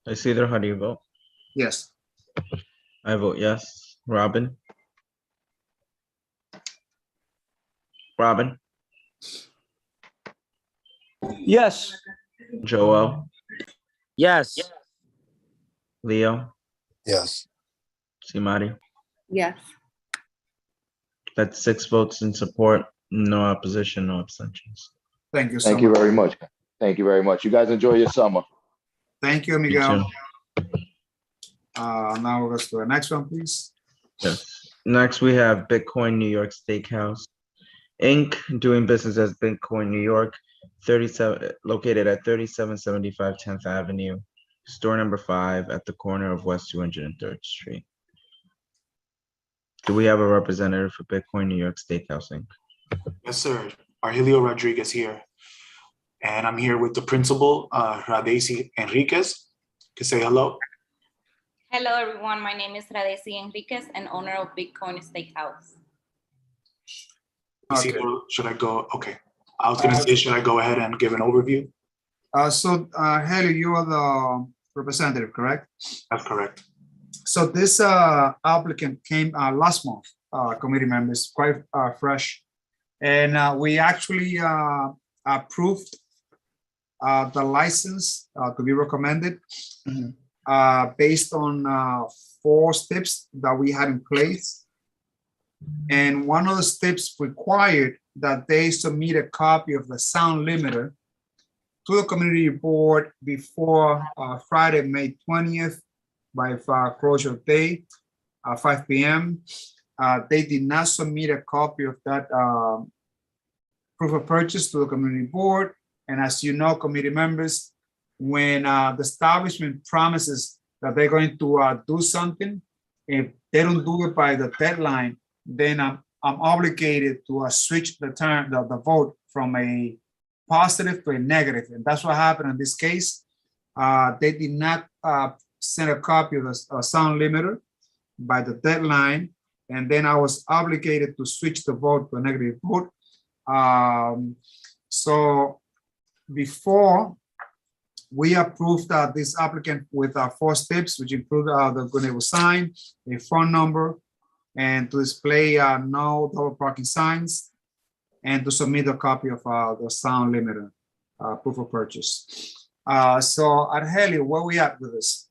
Isidro, how do you vote? Yes. I vote yes. Robin? Robin? Yes. Joel? Yes. Leo? Yes. Simari? Yes. That's 6 votes in support, no opposition, no abstentions. Thank you so Thank you very much. Thank you very much. You guys enjoy your summer. Thank you, Miguel. Now we'll go to the next one, please. Yes. Next, we have Bitcoin New York Steakhouse Inc., doing business as Bitcoin New York, located at 3775 10th Avenue, store number 5 at the corner of West 203rd Street. Do we have a representative for Bitcoin New York Steakhouse Inc.? Yes, sir. Argelio Rodriguez here. And I'm here with the principal, Radesi Enriquez, to say hello. Hello, everyone. My name is Radesi Enriquez and owner of Bitcoin Steakhouse. Okay. Should I go? Okay. I was going to say, should I go ahead and give an overview? Haley, you are the representative, correct? That's correct. So this applicant came last month, committee members, quite fresh. And we actually approved the license to be recommended based on 4 steps that we had in place. And one of the steps required that they submit a copy of the sound limiter to the community board before Friday, May 20th by closure day, 5 p.m. They did not submit a copy of that proof of purchase to the community board. And as you know, committee members, when the establishment promises that they're going to do something, if they don't do it by the deadline, then I'm obligated to switch the vote from a positive to a negative. And that's what happened in this case. They did not send a copy of the sound limiter by the deadline. And then I was obligated to switch the vote to a negative vote. So before we approved this applicant with 4 steps, which include the good neighbor sign, a phone number, and to display no double parking signs, and to submit a copy of the sound limiter proof of purchase. So Argelio, where we at with this?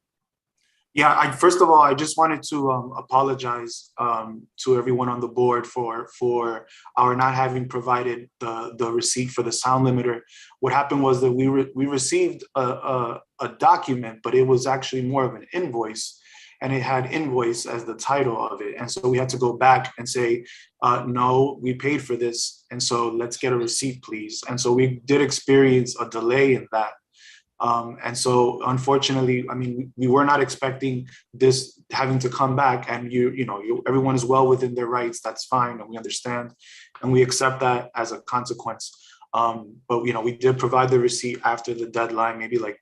Yeah, first of all, I just wanted to apologize to everyone on the board for our not having provided the receipt for the sound limiter. What happened was that we received a document, but it was actually more of an invoice, and it had invoice as the title of it. And so we had to go back and say, no, we paid for this, and so let's get a receipt, please. And so we did experience a delay in that. And so unfortunately, I mean, we were not expecting this having to come back, and everyone is well within their rights. That's fine. And we understand, and we accept that as a consequence. But, we did provide the receipt after the deadline, maybe like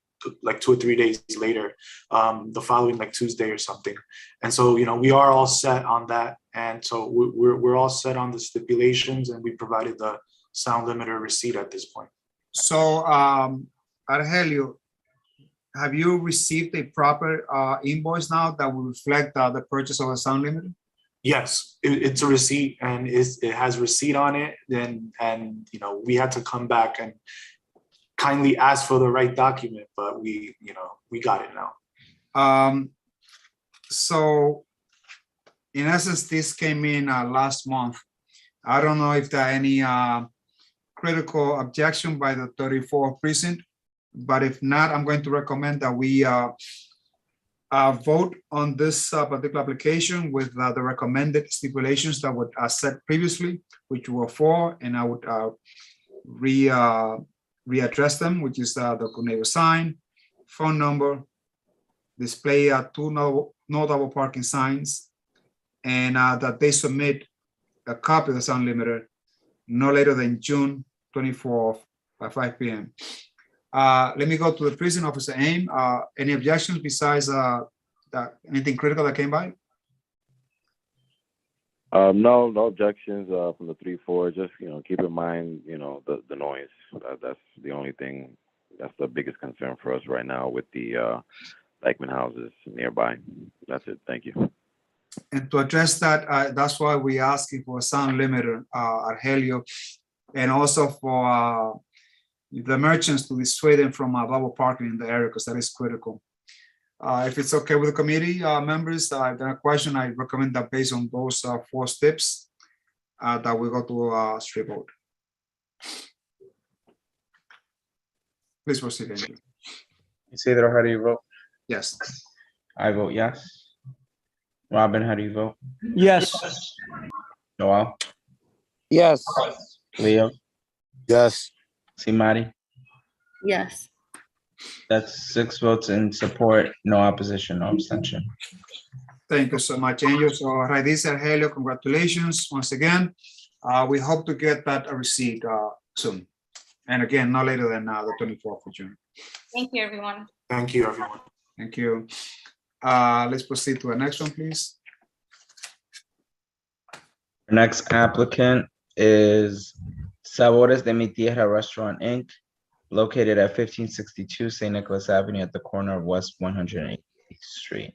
2 or 3 days later, the following like Tuesday or something. And so, we are all set on that. And so we're all set on the stipulations, and we provided the sound limiter receipt at this point. So, Argelio, have you received a proper invoice now that will reflect the purchase of a sound limiter? Yes, it's a receipt, and it has receipt on it. And we had to come back and kindly ask for the right document, but we got it now. So in essence, this came in last month. I don't know if there are any critical objection by the 34th precinct. But if not, I'm going to recommend that we vote on this particular application with the recommended stipulations that were set previously, which were 4, and I would readdress them, which is the good neighbor sign, phone number, display 2 no double parking signs, and that they submit a copy of the sound limiter no later than June 24th by 5 p.m. Let me go to the prison officer AIM. Any objections besides anything critical that came by? No objections from the 3-4. Just keep in mind the noise. That's the only thing. That's the biggest concern for us right now with the Dyckman houses nearby. That's it. Thank you. And to address that, that's why we're asking for a sound limiter, Argelio, and also for the merchants to dissuade them from double parking in the area, because that is critical. If it's okay with the committee members, if there are questions, I recommend that based on those 4 steps, that we go to straight vote. Please proceed, Andrew. Isidro, how do you vote? Yes. I vote yes. Robin, how do you vote? Yes. Noel? Yes. Leo? Yes. Simari? Yes. That's 6 votes in support, no opposition, no abstention. Thank you so much, Angel. So Raidiz Argelio, congratulations once again. We hope to get that receipt soon. And again, no later than the 24th of June. Thank you, everyone. Thank you, everyone. Thank you. Let's proceed to the next one, please. The next applicant is Sabores de Mi Tierra Restaurant, Inc., located at 1562 St. Nicholas Avenue at the corner of West 180th Street.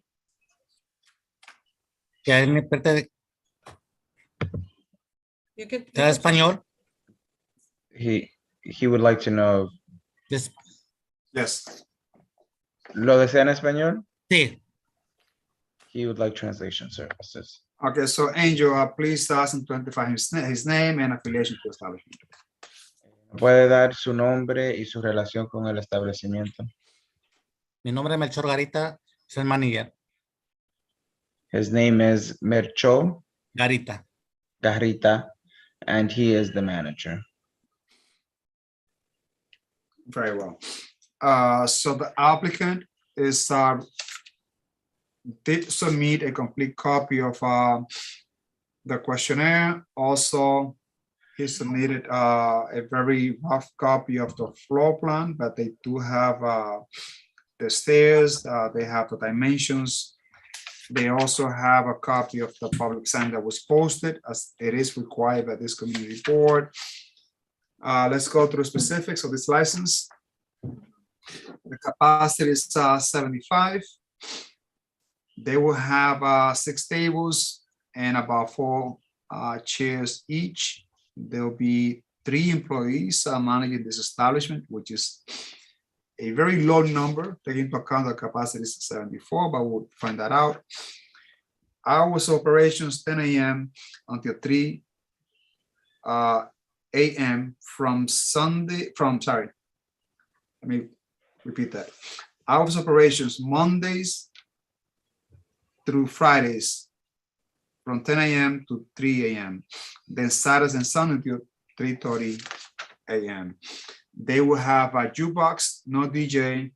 español? He would like to know. Yes. Yes. ¿Lo desea en español? Sí. He would like translation services. Okay, so Angel, please ask him to identify his name and affiliation to the establishment. Puede dar su nombre y su relación con el establecimiento. Mi nombre es Melchor Garita, soy el manager. His name is Melchor Garita. Garita, and he is the manager. Very well. So the applicant is did submit a complete copy of the questionnaire. Also, he submitted a very rough copy of the floor plan, but they do have the stairs, they have the dimensions. They also have a copy of the public sign that was posted as it is required by this community board. Let's go through specifics of this license. The capacity is 75. They will have 6 tables and about 4 chairs each. There'll be 3 employees managing this establishment, which is a very low number, taking into account the capacity is 74, but we'll find that out. Hours of operations 10 a.m. until 3 a.m. Let me repeat that. Hours of operations Mondays through Fridays from 10 a.m. to 3 a.m. Then Saturdays and Sundays until 3:30 a.m. They will have a jukebox, no DJ,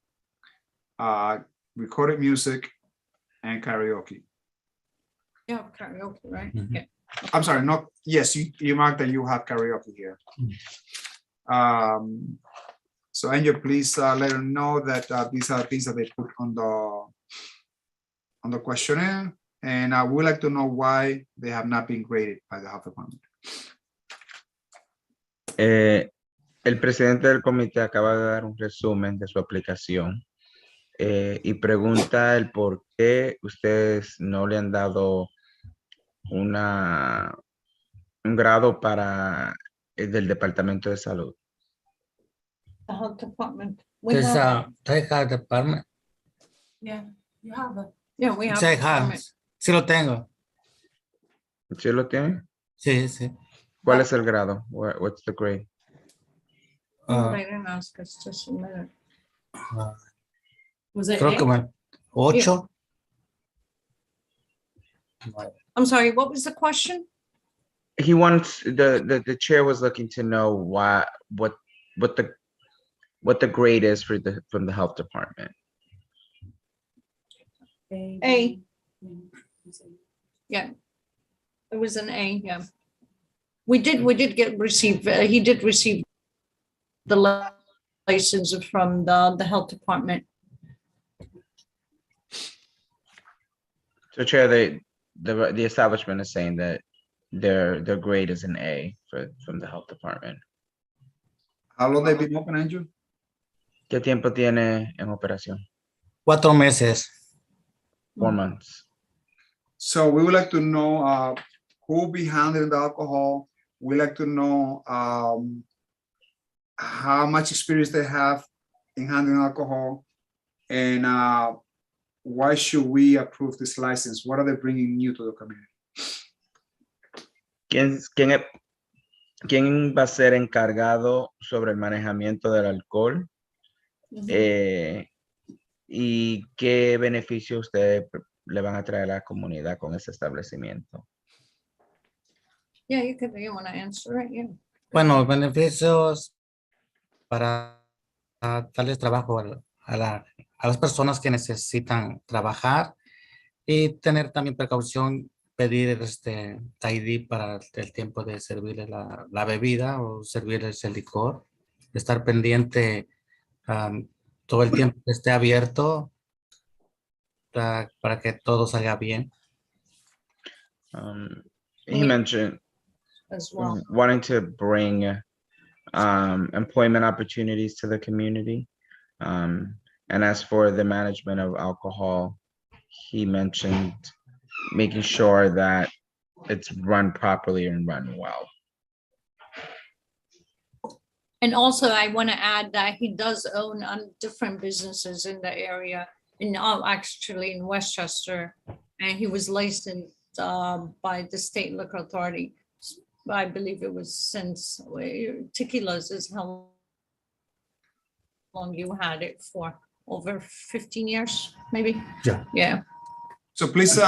recorded music, and karaoke. Yeah, karaoke, right? Mhm. Yeah. I'm sorry, not, yes, you marked that you have karaoke here. So Angel, please let them know that these are things that they put on the questionnaire, and I would like to know why they have not been graded by the health department. El presidente del comité acaba de dar un resumen de su aplicación y pregunta el por qué ustedes no le han dado un grado para del Departamento de Salud. The health department. We There's have, a health department. yeah, you have it. Yeah, we have. Sí, a department. sí lo tengo. ¿Sí lo tiene? Sí, sí. ¿Cuál es el grado? What's the grade? Oh, they didn't ask us to submit it. Was it Creo que A? 8. I'm sorry, what was the question? He wants the chair was looking to know what the grade is from the health department. A. Yeah. It was an A, yeah. We did receive, he did receive the license from the health department. So Chair, the establishment is saying that their grade is an A from the health department. How long they been open, Angel? ¿Qué tiempo tiene en operación? 4 meses. 4 months. So we would like to know who will be handling the alcohol. We'd like to know how much experience they have in handling alcohol, and why should we approve this license? What are they bringing new to the community? ¿Quién va a ser encargado sobre el manejamiento del alcohol? ¿Y qué beneficio ustedes le van a traer a la comunidad con ese establecimiento? Yeah, you want to answer it, yeah. Bueno, beneficios para darles trabajo a las personas que necesitan trabajar y tener también precaución, pedir ID para el tiempo de servirles la bebida o servirles el licor, estar pendiente todo el tiempo que esté abierto para que todo salga bien. He mentioned as well. wanting to bring employment opportunities to the community. And as for the management of alcohol, he mentioned making sure that it's run properly and run well. And also, I want to add that he does own different businesses in the area, actually in Westchester, and he was licensed by the state liquor authority. I believe it was since tequilas is how long you had it for, over 15 years, maybe? Yeah. Yeah. So please,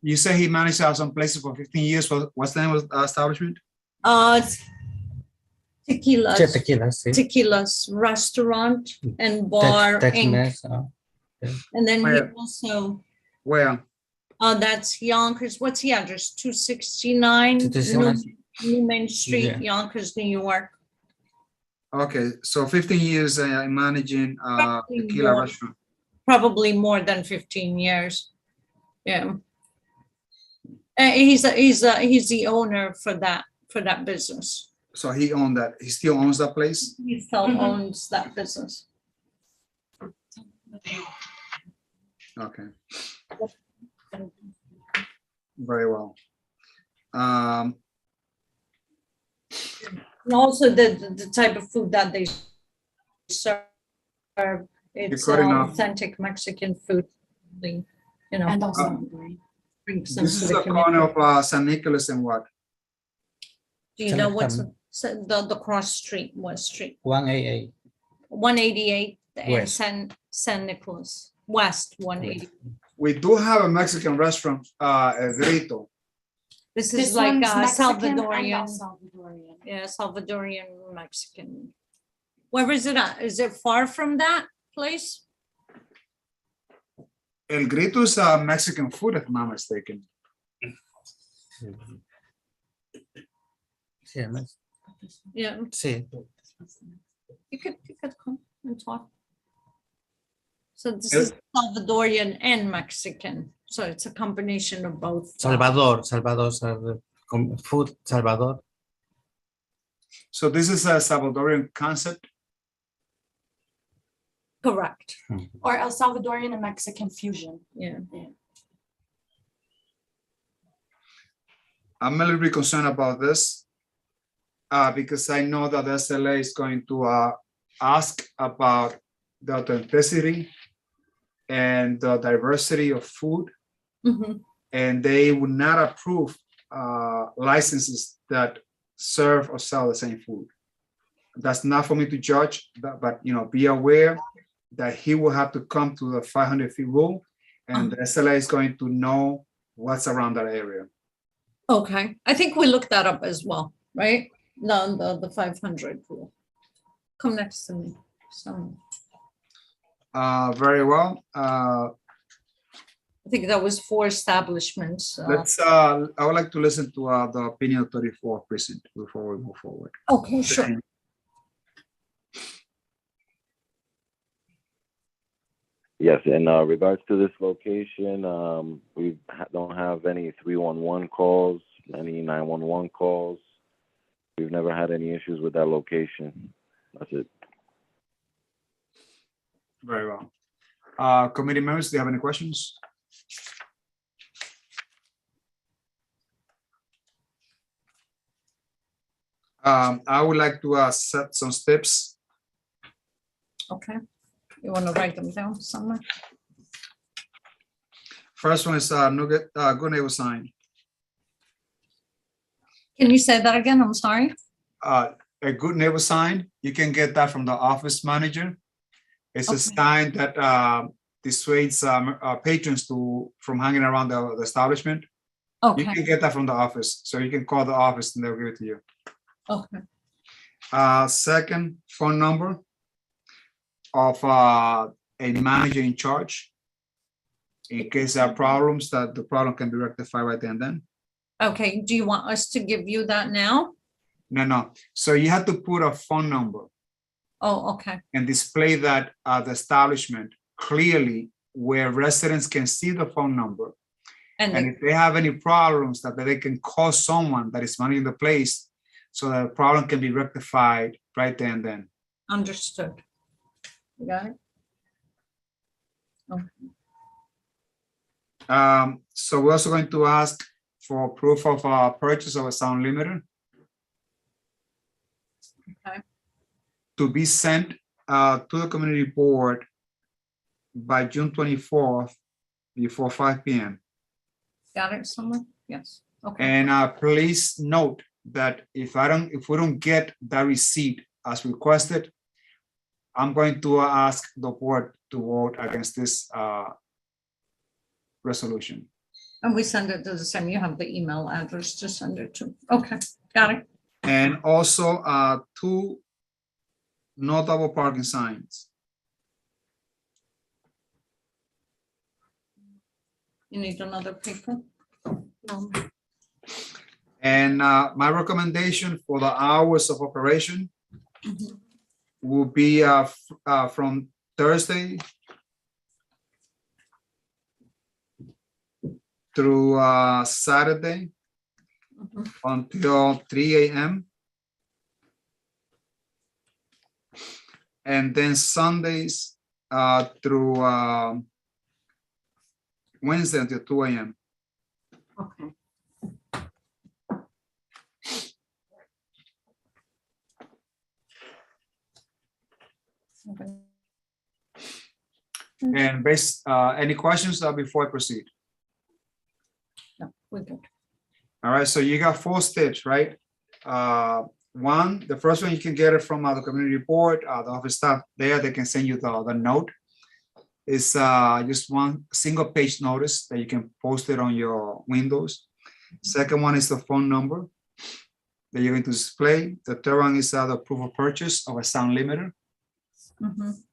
you say he managed some places for 15 years. What's the name of the establishment? Tequilas. Tequilas, sí. Tequilas Restaurant and Bar Inc. Tex-Mex, And then he Where? also, Where? that's Yonkers. What's the address? 269 New Main Street, Yeah. Yonkers, New York. Okay, so 15 years managing Probably tequila more. restaurant. Probably more than 15 years. Yeah. He's the owner for that business. So he owned that. He still owns that place. He still owns that business. Okay. Very well. And also the type of food that they serve, it's cutting off. authentic Mexican food. You know, And also brings them This to is the a corner community. of San Nicolas and what? Do you know what's the cross street, West Street? 188. 188 and West. San Nicolas, West 180. We do have a Mexican restaurant, El Grito. This This is like one's Mexican and Salvadorian. El Salvadorian. Yeah, Salvadorian Mexican. Where is it at? Is it far from that place? El Grito is Mexican food, if I'm not mistaken. Yeah, Sí. you could come and talk. So this El- is Salvadorian and Mexican, so it's a combination of both. Salvador, food Salvador. So this is a Salvadorian concept. Correct. Or El Salvadorian and Mexican fusion. Yeah. I'm a little bit concerned about this because I know that SLA is going to ask about the authenticity and the diversity of food, Mhm. and they would not approve licenses that serve or sell the same food. That's not for me to judge, but be aware that he will have to come to the 500 feet rule, and the SLA is going to know what's around that area. Okay, I think we looked that up as well, right? No, the 500 rule. Come next to me. So Very well. I think that was 4 establishments. Let's. I would like to listen to the opinion of 34 precinct before we move forward. Okay, sure. Yes, in regards to this location, we don't have any 311 calls, any 911 calls. We've never had any issues with that location. That's it. Very well. Committee members, do you have any questions? I would like to set some steps. Okay, you want to write them down somewhere? First one is good neighbor sign. Can you say that again? I'm sorry. A good neighbor sign, you can get that from the office manager. It's a sign that dissuades patrons from hanging around the establishment. Okay. You can get that from the office, so you can call the office and they'll give it to you. Okay. Second, phone number of a manager in charge. In case there are problems, that the problem can be rectified right then and then. Okay, do you want us to give you that now? No. So you have to put a phone number Oh, okay. and display that at the establishment clearly where residents can see the phone number. And And if they have any problems, that they can call someone that is managing the place so that the problem can be rectified right then and then. Understood. You got it? Okay. So we're also going to ask for proof of purchase of a sound limiter Okay. to be sent to the community board by June 24th before 5 p.m. Got it somewhere? yes, okay. And please note that if we don't get that receipt as requested, I'm going to ask the board to vote against this resolution. And we send it to the same, you have the email address to send it to. Okay, got it. And also 2 no double parking signs. You need another paper? No. And my recommendation for the hours of operation Mhm. will be from Thursday through Saturday Mhm. until 3 a.m. And then Sundays through Wednesday until 2 a.m. Okay. Okay. And any questions before I proceed? No, we're good. All right, so you got 4 steps, right? The first one, you can get it from the community board, the office staff there, they can send you the note. It's just one single page notice that you can post it on your windows. Second one is the phone number that you're going to display. The third one is the proof of purchase of a sound limiter. Mhm.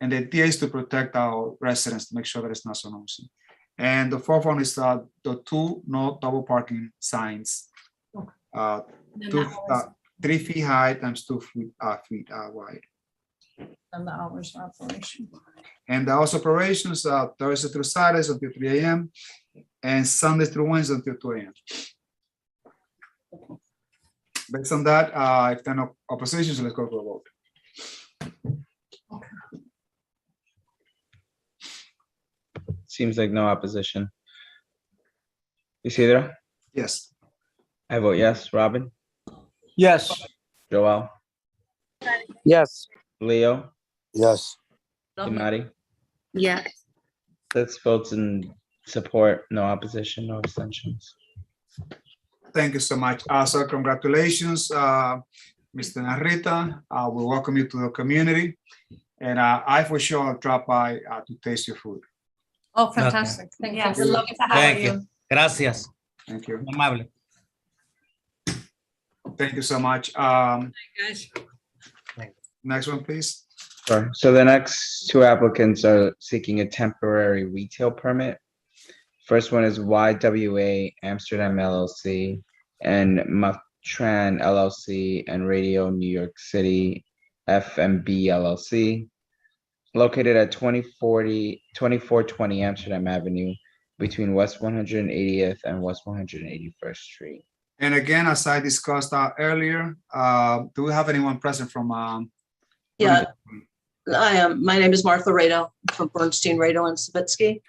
And the idea is to protect our residents, to make sure that it's not so noisy. And the fourth one is the 2 no double parking signs. Okay. 3 feet high times 2 feet wide. And the hours of operation. And the hours of operations are Thursday through Saturdays until 3 a.m. and Sundays through Wednesday until 2 a.m. Based on that, if there are no oppositions, let's go for a vote. Seems like no opposition. Isidro? Yes. I vote yes. Robin? Yes. Joel? Yes. Leo? Yes. Imari? Yes. 6 votes in support, no opposition, no abstentions. Thank you so much. So congratulations, Mr. Narita. We welcome you to the community. And I for sure will drop by to taste your food. Oh, fantastic. Thank you. Yes. We'd love to have Thank you. you. Gracias. Thank you. Amable. Thank you so much. Guys. Next one, please. Sure. So the next 2 applicants are seeking a temporary retail permit. First one is YWA Amsterdam LLC and Matran LLC and Radio New York City FMB LLC, located at 2420 Amsterdam Avenue between West 180th and West 181st Street. And again, as I discussed earlier, do we have anyone present from? Yeah, I am. My name is Martha Rado from Bernstein, Rado and Savitsky.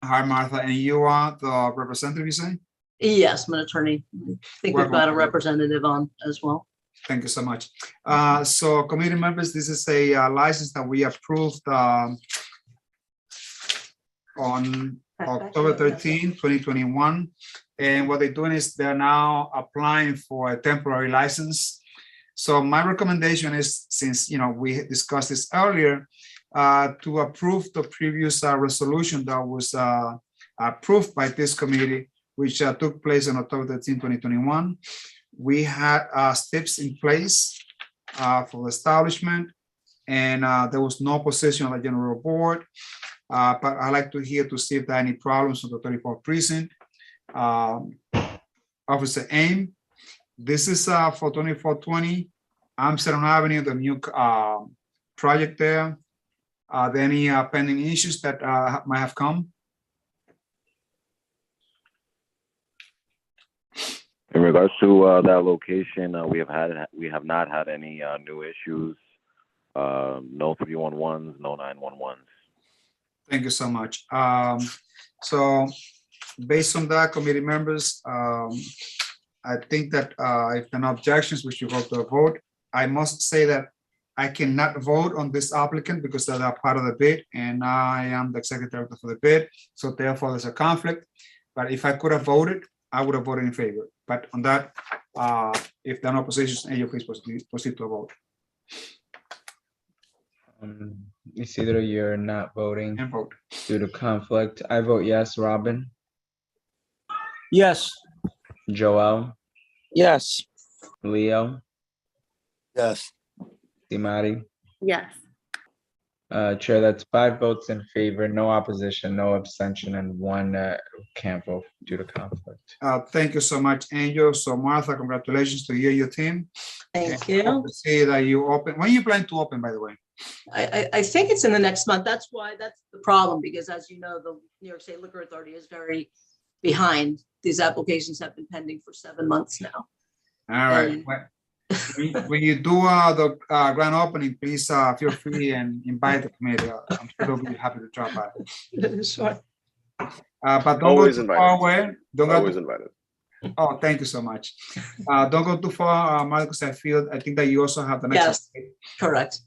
Hi, Martha, and you are the representative, you say? Yes, I'm an attorney. I think we've got a representative on as well. Thank you so much. So committee members, this is a license that we approved on October 13, 2021. And what they're doing is they're now applying for a temporary license. So my recommendation is, since we discussed this earlier, to approve the previous resolution that was approved by this committee, which took place on October 13, 2021. We had steps in place for the establishment, and there was no opposition on the general board. But I'd like to hear to see if there are any problems on the 34th precinct. Officer Aim, this is for 2420 Amsterdam Avenue, the new project there. Are there any pending issues that might have come? In regards to that location, we have not had any new issues. No 311s, no 911s. Thank you so much. So based on that, committee members, I think that if there are no objections, we should go to a vote. I must say that I cannot vote on this applicant because they are part of the bid, and I am the executive director for the bid. So therefore, there's a conflict. But if I could have voted, I would have voted in favor. But on that, if there are no oppositions, Angel, please proceed to a vote. Isidro, you're not voting And vote. due to conflict. I vote yes. Robin, Yes. Joel, Yes. Leo, Yes. Dimari. Yes. Chair, that's 5 votes in favor, no opposition, no abstention, and 1 can't vote due to conflict. Thank you so much, Angel. So Martha, congratulations to you and your team. Thank And hope you. to see that you open. When you plan to open, by the way? I think it's in the next month. That's the problem, because as you know, the New York State Liquor Authority is very behind. These applications have been pending for 7 months now. All right. When you do the grand opening, please feel free and invite the committee. I'm sure they'll be happy to drop by. Sure. But don't Always go too invited. far away. Always invited. Oh, thank you so much. Don't go too far, Marcus. I think that you also have the next. Yes, correct.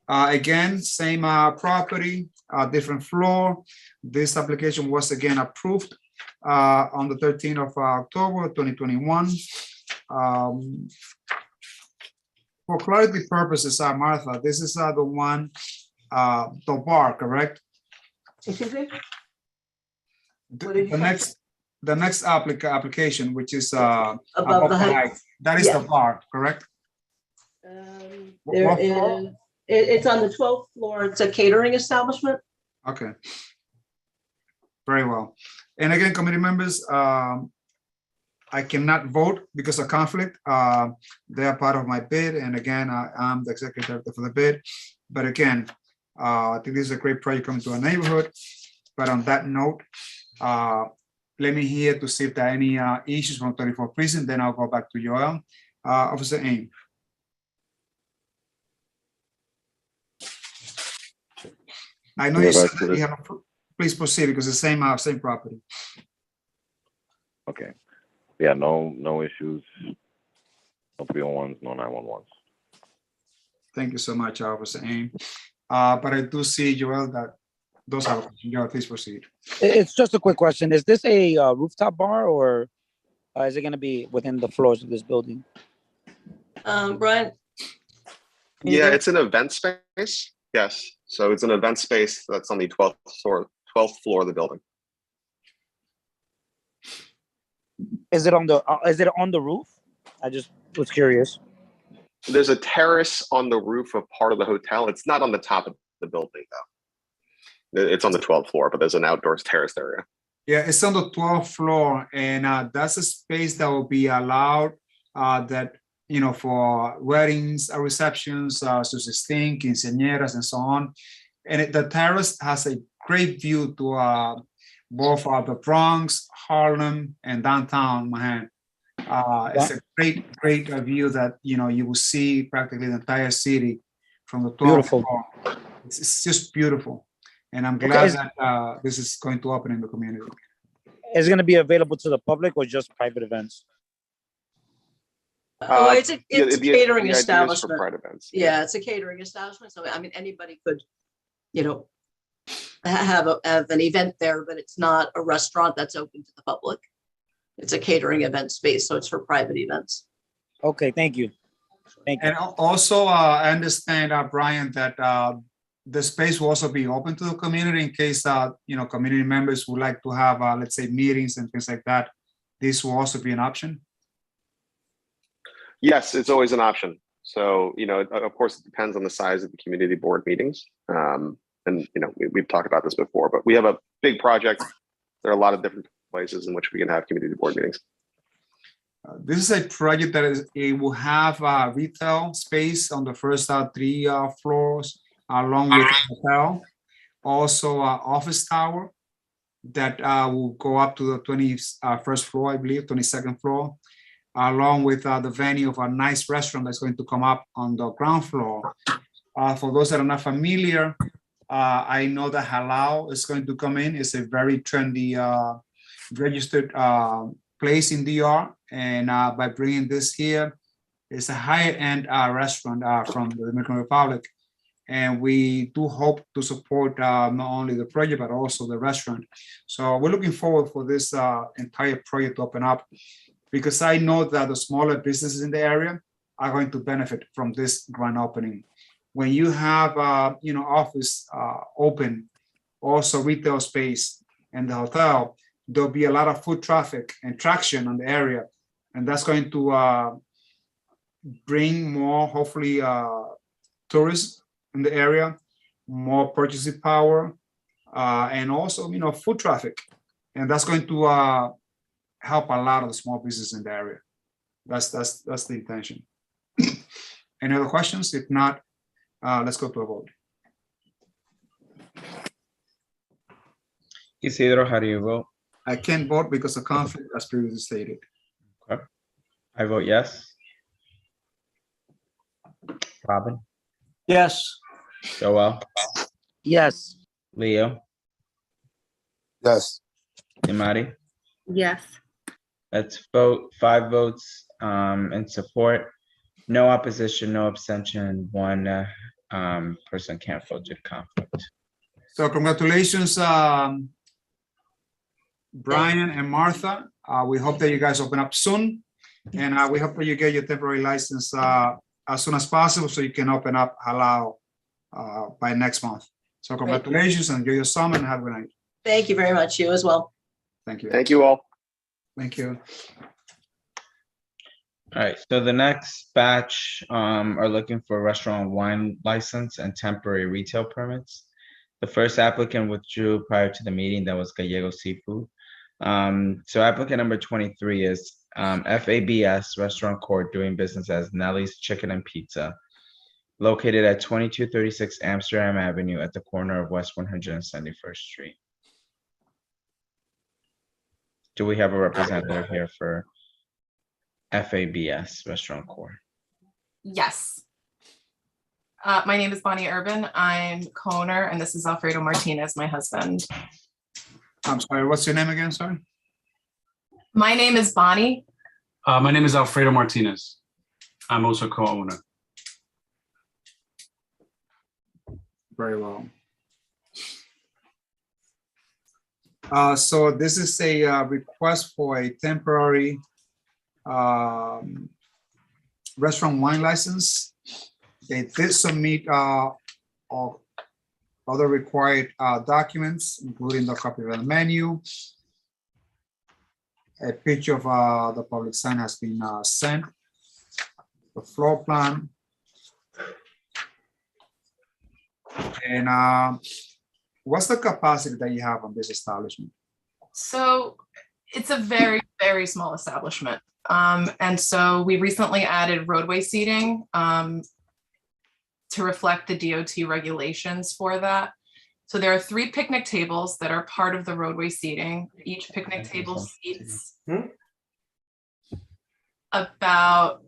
Again, same property, different floor. This application was again approved on the 13th of October 2021. For clarity purposes, Martha, this is the one, the bar, correct? Excuse me? The next application, which is Above the height. that is the Yeah. bar, correct? There What floor? is, it's on the 12th floor. It's a catering establishment. Okay. Very well. And again, committee members, I cannot vote because of conflict. They are part of my bid. And again, I'm the executive for the bid. But again, I think this is a great project coming to our neighborhood. But on that note, let me hear to see if there are any issues from 34th precinct. Then I'll go back to Joel. Officer Aim. I know you said that you have, please proceed because it's the same property. Okay. Yeah, no issues. No 301s, no 911s. Thank you so much, Officer Aim. But I do see, Joel, that those are questions. Joel, please proceed. It's just a quick question. Is this a rooftop bar or is it going to be within the floors of this building? Brian? Yeah, it's an event space. Yes. So it's an event space that's on the 12th floor of the building. Is it on the roof? I just was curious. There's a terrace on the roof of part of the hotel. It's not on the top of the building though. It's on the 12th floor, but there's an outdoors terrace area. Yeah, it's on the 12th floor, and that's a space that will be allowed that, you know, for weddings, receptions, sustain, quinceañeras, and so on. And the terrace has a great view to both the Bronx, Harlem, and downtown Manhattan. It's a great view that, you know, you will see practically the entire city from the 12th floor. It's just beautiful. And I'm glad that this is going to open in the community. Is it going to be available to the public or just private events? It's a catering the idea is for establishment. private events. Yeah, it's a catering establishment. So, I mean, anybody could, you know, have an event there, but it's not a restaurant that's open to the public. It's a catering event space, so it's for private events. Okay, thank you. Thank you. And also, I understand, Brian, that the space will also be open to the community in case, you know, community members would like to have, let's say, meetings and things like that. This will also be an option. Yes, it's always an option. So, you know, of course, it depends on the size of the community board meetings. And, you know, we've talked about this before, but we have a big project. There are a lot of different places in which we can have community board meetings. This is a project that it will have retail space on the first 3 floors, along with the hotel. Also, office tower that will go up to the 21st floor, I believe, 22nd floor, along with the venue of a nice restaurant that's going to come up on the ground floor. For those that are not familiar, I know that Halal is going to come in. It's a very trendy, registered place in DR. And by bringing this here, it's a higher end restaurant from the Dominican Republic. And we do hope to support not only the project, but also the restaurant. So we're looking forward for this entire project to open up, because I know that the smaller businesses in the area are going to benefit from this grand opening. When you have, office open, also retail space and the hotel, there'll be a lot of foot traffic and traction on the area. And that's going to bring more, hopefully, tourists in the area, more purchasing power, and also, foot traffic. And that's going to help a lot of the small businesses in the area. That's the intention. Any other questions? If not, let's go to a vote. Isidro, how do you vote? I can't vote because of conflict, as previously stated. Okay. I vote yes. Robin? Yes. Joel? Yes. Leo? Yes. Imari? Yes. Let's vote 5 votes in support. No opposition, no abstention, 1 person can't vote due to conflict. So congratulations, Brian and Martha. We hope that you guys open up soon. And we hope that you get your temporary license as soon as possible so you can open up halal by next month. So congratulations and enjoy your summer and have a good night. Thank you very much. You as well. Thank you. Thank you all. Thank you. All right, so the next batch are looking for a restaurant wine license and temporary retail permits. The first applicant withdrew prior to the meeting. That was Gallego Seafood. So applicant number 23 is FABS Restaurant Court, doing business as Nelly's Chicken and Pizza, located at 2236 Amsterdam Avenue at the corner of West 171st Street. Do we have a representative here for FABS Restaurant Court? Yes. My name is Bonnie Urban. I'm co-owner, and this is Alfredo Martinez, my husband. I'm sorry, what's your name again, sorry? My name is Bonnie. My name is Alfredo Martinez. I'm also co-owner. Very well. So this is a request for a temporary restaurant wine license. They did submit all other required documents, including the copy of the menu. A picture of the public sign has been sent. The floor plan. And what's the capacity that you have on this establishment? So it's a very, very small establishment. And so we recently added roadway seating to reflect the DOT regulations for that. So there are 3 picnic tables that are part of the roadway seating. Each picnic table seats about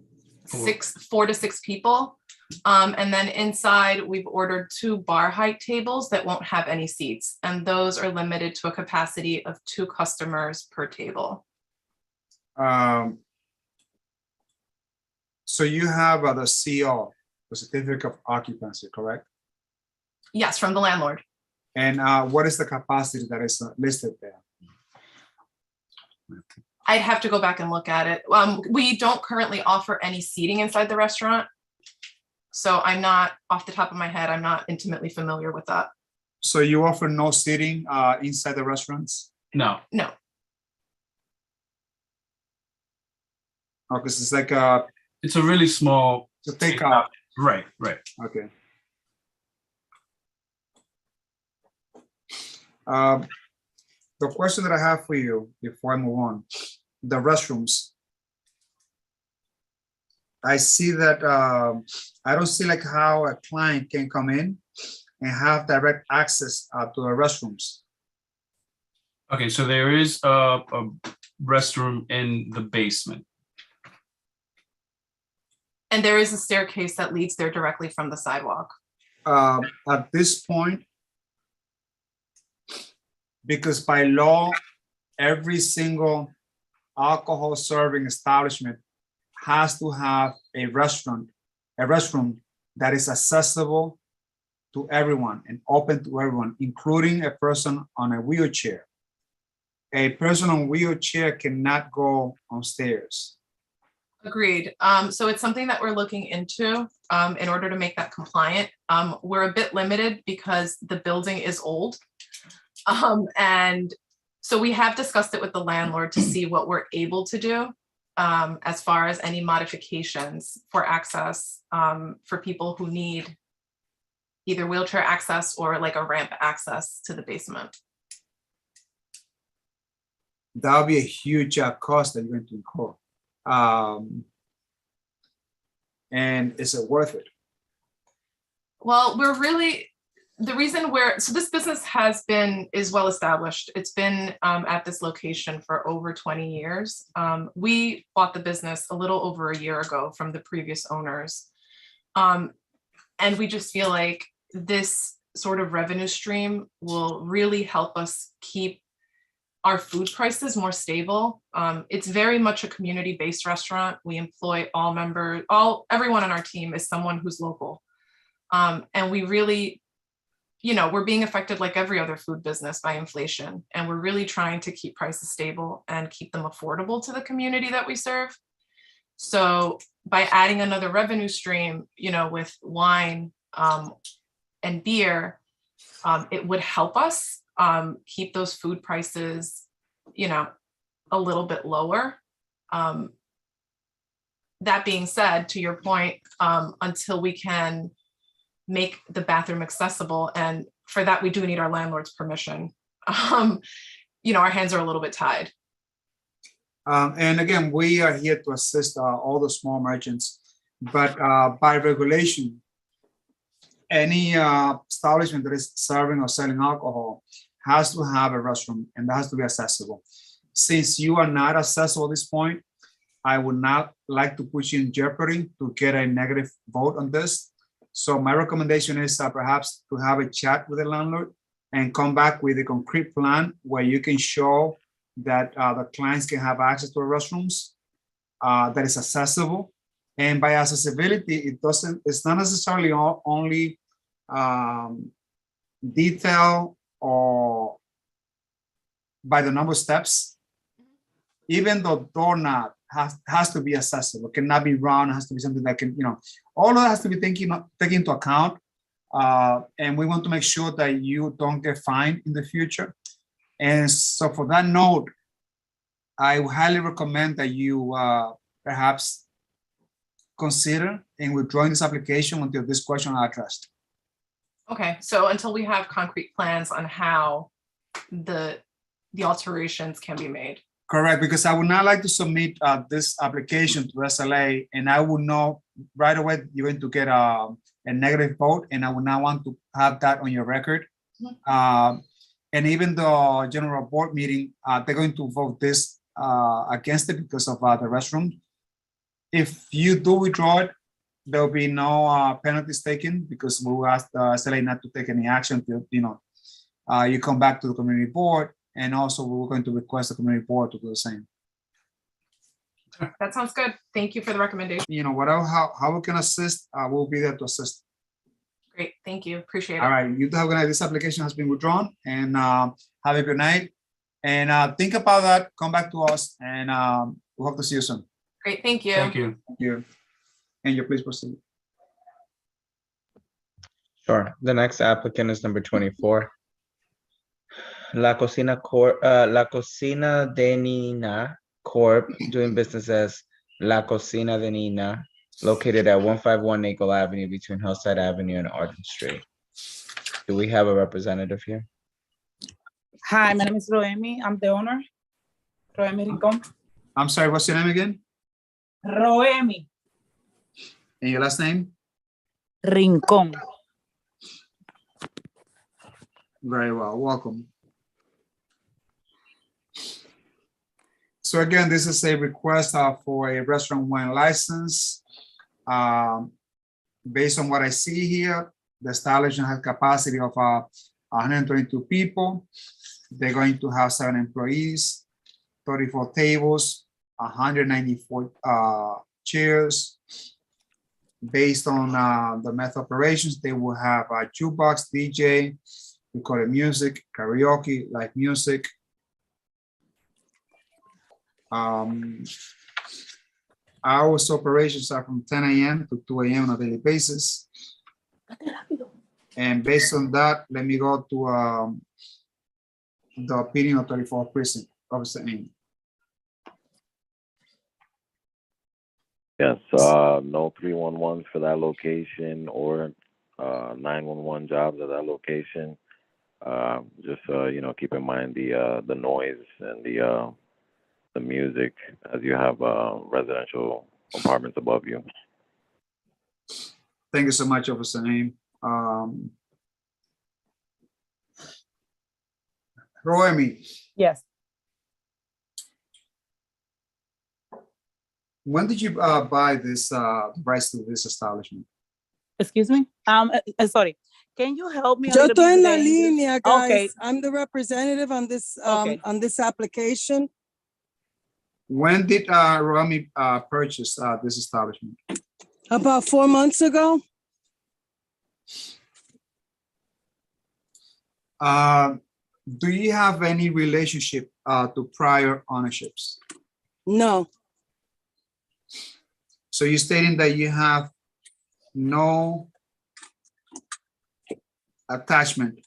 4 to 6 people. And then inside we've ordered 2 bar height tables that won't have any seats. And those are limited to a capacity of 2 customers per table. So you have the CO, the certificate of occupancy, correct? Yes, from the landlord. And what is the capacity that is listed there? I'd have to go back and look at it. We don't currently offer any seating inside the restaurant. So I'm not, off the top of my head, I'm not intimately familiar with that. So you offer no seating inside the restaurants? No. No. Oh, because it's like it's a really small. To take out. Right, right. Okay. The question that I have for you before I move on, the restrooms. I see that I don't see like how a client can come in and have direct access to the restrooms. Okay, so there is a restroom in the basement. And there is a staircase that leads there directly from the sidewalk. At this point, because by law, every single alcohol serving establishment has to have a restroom that is accessible to everyone and open to everyone, including a person on a wheelchair. A person on a wheelchair cannot go upstairs. Agreed. So it's something that we're looking into in order to make that compliant. We're a bit limited because the building is old. And so we have discussed it with the landlord to see what we're able to do as far as any modifications for access for people who need either wheelchair access or like a ramp access to the basement. That would be a huge cost that you're going to incur. And is it worth it? Well, we're really, the reason so this business is well established. It's been at this location for over 20 years. We bought the business a little over a year ago from the previous owners. And we just feel like this sort of revenue stream will really help us keep our food prices more stable. It's very much a community-based restaurant. We employ everyone on our team is someone who's local. And we really, we're being affected like every other food business by inflation. And we're really trying to keep prices stable and keep them affordable to the community that we serve. So by adding another revenue stream, with wine and beer, it would help us keep those food prices, a little bit lower. That being said, to your point, until we can make the bathroom accessible, and for that we do need our landlord's permission, our hands are a little bit tied. And again, we are here to assist all the small merchants, but by regulation, any establishment that is serving or selling alcohol has to have a restroom, and that has to be accessible. Since you are not accessible at this point, I would not like to put you in jeopardy to get a negative vote on this. So my recommendation is perhaps to have a chat with the landlord and come back with a concrete plan where you can show that the clients can have access to the restrooms that is accessible. And by accessibility, it's not necessarily only detail or by the number of steps. Even the doorknob has to be accessible. It cannot be round. It has to be something that can, all of that has to be taken into account. And we want to make sure that you don't get fined in the future. And so for that note, I highly recommend that you perhaps consider in withdrawing this application until this question are addressed. Okay, so until we have concrete plans on how the alterations can be made. Correct, because I would not like to submit this application to SLA, and I would know right away you're going to get a negative vote, and I would not want to have that on your record. And even the general board meeting, they're going to vote this against it because of the restroom. If you do withdraw it, there'll be no penalties taken, because we will ask the SLA not to take any action till you come back to the community board, and also we're going to request the community board to do the same. That sounds good. Thank you for the recommendation. Whatever how we can assist, we'll be there to assist. Great, thank you. Appreciate it. All right, you do have a good night. This application has been withdrawn, and have a good night. And think about that. Come back to us, and we'll hope to see you soon. Great, thank you. Thank you. Thank you. And you please proceed. Sure. The next applicant is number 24. La Cocina de Nina Corp, doing business as La Cocina de Nina, located at 151 Nagle Avenue between Hillside Avenue and Arden Street. Do we have a representative here? Hi, my name is Roemi. I'm the owner. Roemi Rincon. I'm sorry, what's your name again? Roemi. And your last name? Rincon. Very well, welcome. So again, this is a request for a restaurant wine license. Based on what I see here, the establishment has capacity of 122 people. They're going to have 7 employees, 34 tables, 194 chairs. based on the meth operations, they will have a jukebox, DJ, we call it music, karaoke, live music. Hours operations are from 10 a.m. to 2 a.m. on a daily basis. And based on that, let me go to the opinion of 34th Precinct, Officer Amy. Yes, no 311s for that location or 911 jobs at that location. Just you know, keep in mind the noise and the music as you have residential apartments above you. Thank you so much, Officer Amy. Roemi, Yes. when did you buy this rights to this establishment? Excuse me? Sorry. Can you help me a Yo little bit estoy en with la the English? línea, guys. Okay. I'm the representative on this Okay. application. When did Roemi purchase this establishment? About 4 months ago. Do you have any relationship to prior ownerships? No. So you're stating that you have no attachment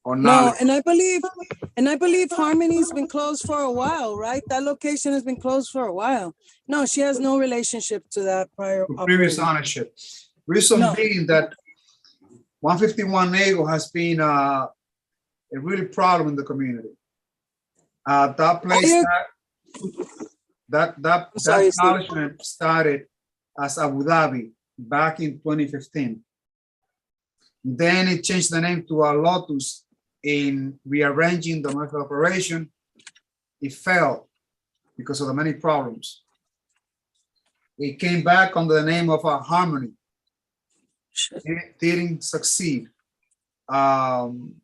or No, knowledge? and I believe Harmony's been closed for a while, right? That location has been closed for a while. No, she has no relationship to that prior To previous operator. ownership. Reason No. being that 151 Nagle has been a really problem in the community. That place, that sorry, Steve. establishment started as Abu Dhabi back in 2015. Then it changed the name to Lotus in rearranging the method operation. It failed because of the many problems. It came back under the name of Harmony. It didn't succeed. And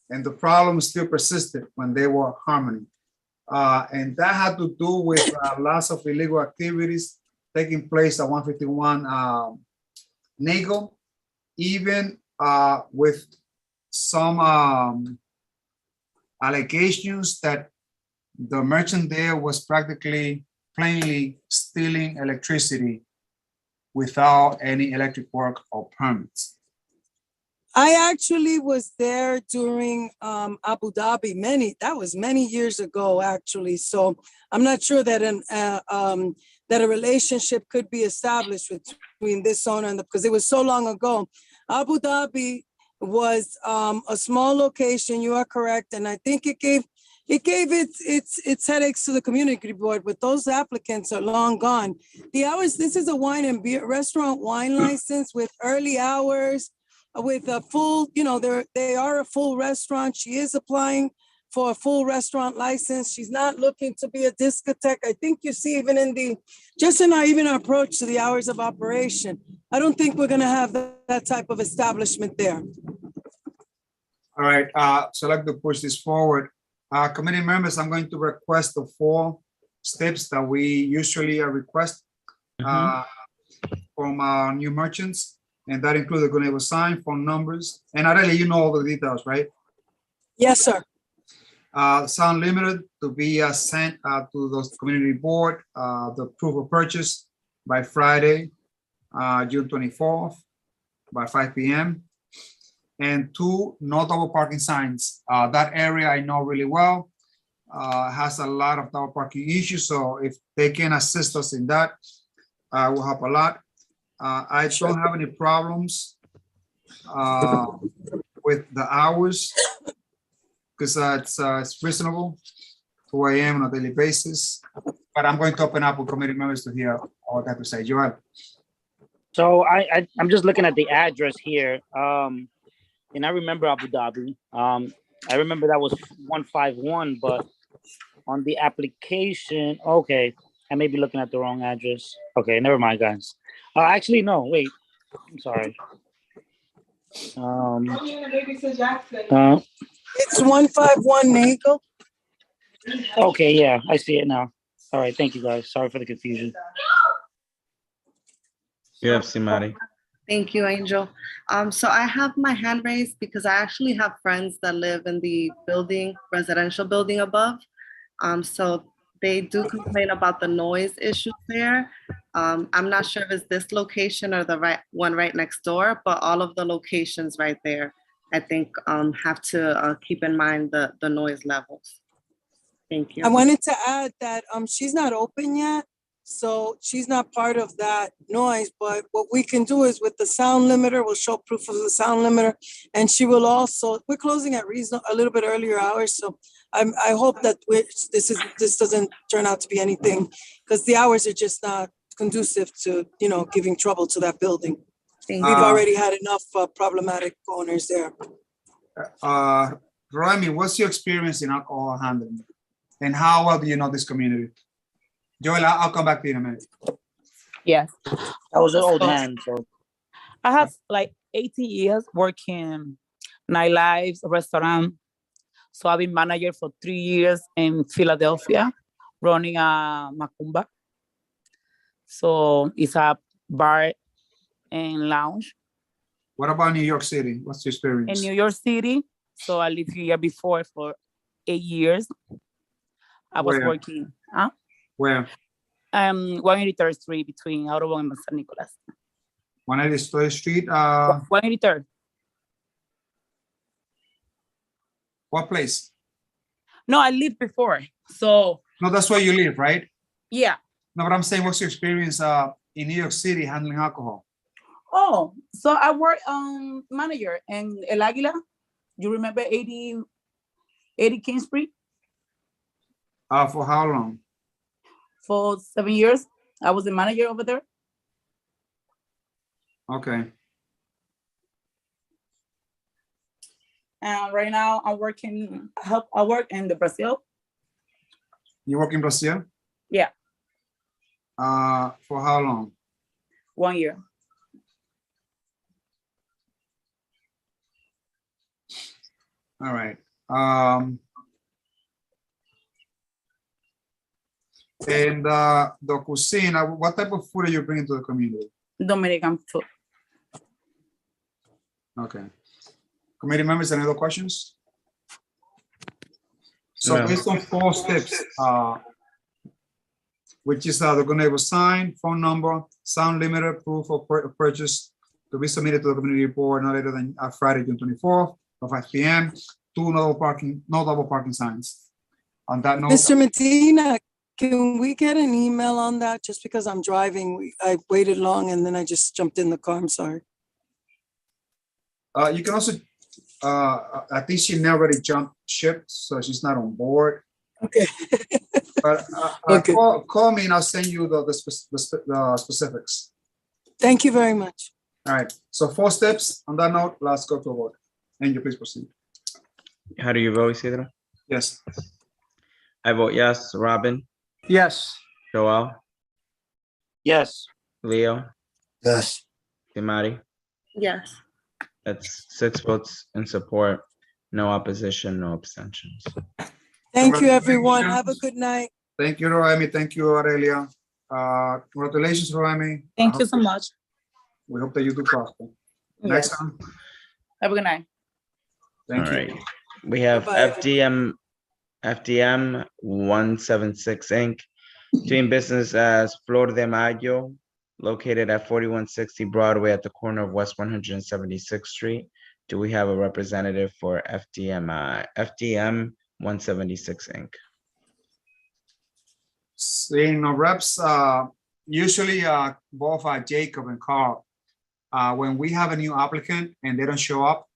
the problem still persisted when they were Harmony. And that had to do with lots of illegal activities taking place at 151 Nagle, even with some allegations that the merchant there was practically plainly stealing electricity without any electric work or permits. I actually was there during Abu Dhabi. That was many years ago, actually. So I'm not sure that that a relationship could be established between this owner and because it was so long ago. Abu Dhabi was a small location. You are correct, and I think it gave its headaches to the community board. But those applicants are long gone. The hours. This is a wine and beer restaurant wine license with early hours. With a full, you know, they are a full restaurant. She is applying for a full restaurant license. She's not looking to be a discotheque. I think you see even in our approach to the hours of operation. I don't think we're gonna have that type of establishment there. All right, so I'd like to push this forward. Committee members, I'm going to request the 4 steps that we usually request from our new merchants. And that includes the good sign, phone numbers, and Aurelia, you know all the details, right? Yes, sir. Sound limited to be sent to the community board, the proof of purchase by Friday, June 24th by 5 p.m. And 2 no double parking signs. That area I know really well, has a lot of double parking issues. So if they can assist us in that, will help a lot. I don't have any problems with the hours because it's reasonable, 2 a.m. on a daily basis. But I'm going to open up with committee members to hear all I have to say. Joel. So I'm just looking at the address here, and I remember Abu Dhabi. I remember that was 151, but on the application, okay, I may be looking at the wrong address. Okay, never mind, guys. Actually, no, wait. I'm sorry. It's 151 Nagle. Okay, yeah, I see it now. All right, thank you, guys. Sorry for the confusion. You have Simari. Thank you, Angel. So I have my hand raised because I actually have friends that live in the building, residential building above. So they do complain about the noise issues there. I'm not sure if it's this location or the one right next door, but all of the locations right there, I think have to keep in mind the noise levels. Thank you. I wanted to add that she's not open yet, so she's not part of that noise, but what we can do is with the sound limiter, we'll show proof of the sound limiter, and she will also, we're closing at a little bit earlier hours, so I hope that this doesn't turn out to be anything, because the hours are just not conducive to, giving trouble to that building. We've already had enough problematic owners there. Romy, what's your experience in alcohol handling? And how well do you know this community? Joel, I'll come back to you in a minute. Yes. That was an old hand. So I have like 18 years working nightlife, restaurant. So I've been manager for 3 years in Philadelphia, running a Macumba. So it's a bar and lounge. What about New York City? What's your experience? In New York City, so I lived here before for 8 years. I was Where? working. Huh? Where? 183rd Street between Audubon and San Nicolas. 183rd Street. 183rd. What place? No, I lived before. So. No, that's where you live, right? Yeah. No, but I'm saying, what's your experience in New York City handling alcohol? Oh, so I work manager in El Águila. You remember 80 King Street? For how long? For 7 years. I was the manager over there. Okay. And right now I'm working, I work in the Brazil. You work in Brazil? Yeah. For how long? 1 year. All right. And the cuisine, what type of food are you bringing to the community? Dominican food. Okay. Committee members, any other questions? So No. based on 4 steps, which is the good neighbor sign, phone number, sound limiter, proof of purchase to be submitted to the community board no later than Friday, June 24th, at 5 p.m. 2 no double parking signs. On that note, Mr. Medina, can we get an email on that? Just because I'm driving, I waited long and then I just jumped in the car. I'm sorry. you can also, I think she already jumped ship, so she's not on board. Okay. But Okay. call me and I'll send you the specifics. Thank you very much. All right. So 4 steps. On that note, let's go to a vote. Angel, please proceed. How do you vote, Isidro? Yes. I vote yes. Robin, Yes. Joel, yes. Leo, Yes. Simari. Yes. That's 6 votes in support, no opposition, no abstentions. Thank you, everyone. Have a good night. Thank you, Roemi. Thank you, Aurelia. Congratulations, Roemi. Thank you so much. We hope that you do prosper. Next Yes. time. Have a good night. Thank All you. right. We have Bye-bye. FDM 176 Inc. doing business as Flor de Mayo, located at 4160 Broadway at the corner of West 176th Street. Do we have a representative for FDM 176 Inc.? Seeing no reps, usually both Jacob and Carl, when we have a new applicant and they don't show up,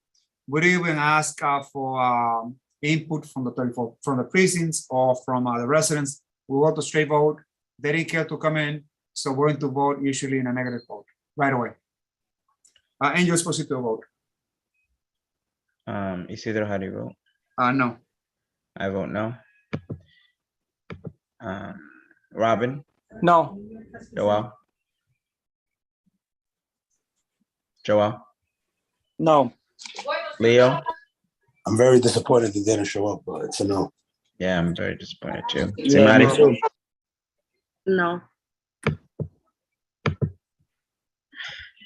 we don't even ask for input from the precincts or from the residents. We vote a straight vote. They didn't care to come in, so we're going to vote usually in a negative vote right away. And you're supposed to vote. Isidro, how do you vote? No. I vote no. Robin, No. Joel? Joel, No. Leo? I'm very disappointed they didn't show up, but it's a no. Yeah, I'm very disappointed too. Yeah, Simari? me too. No.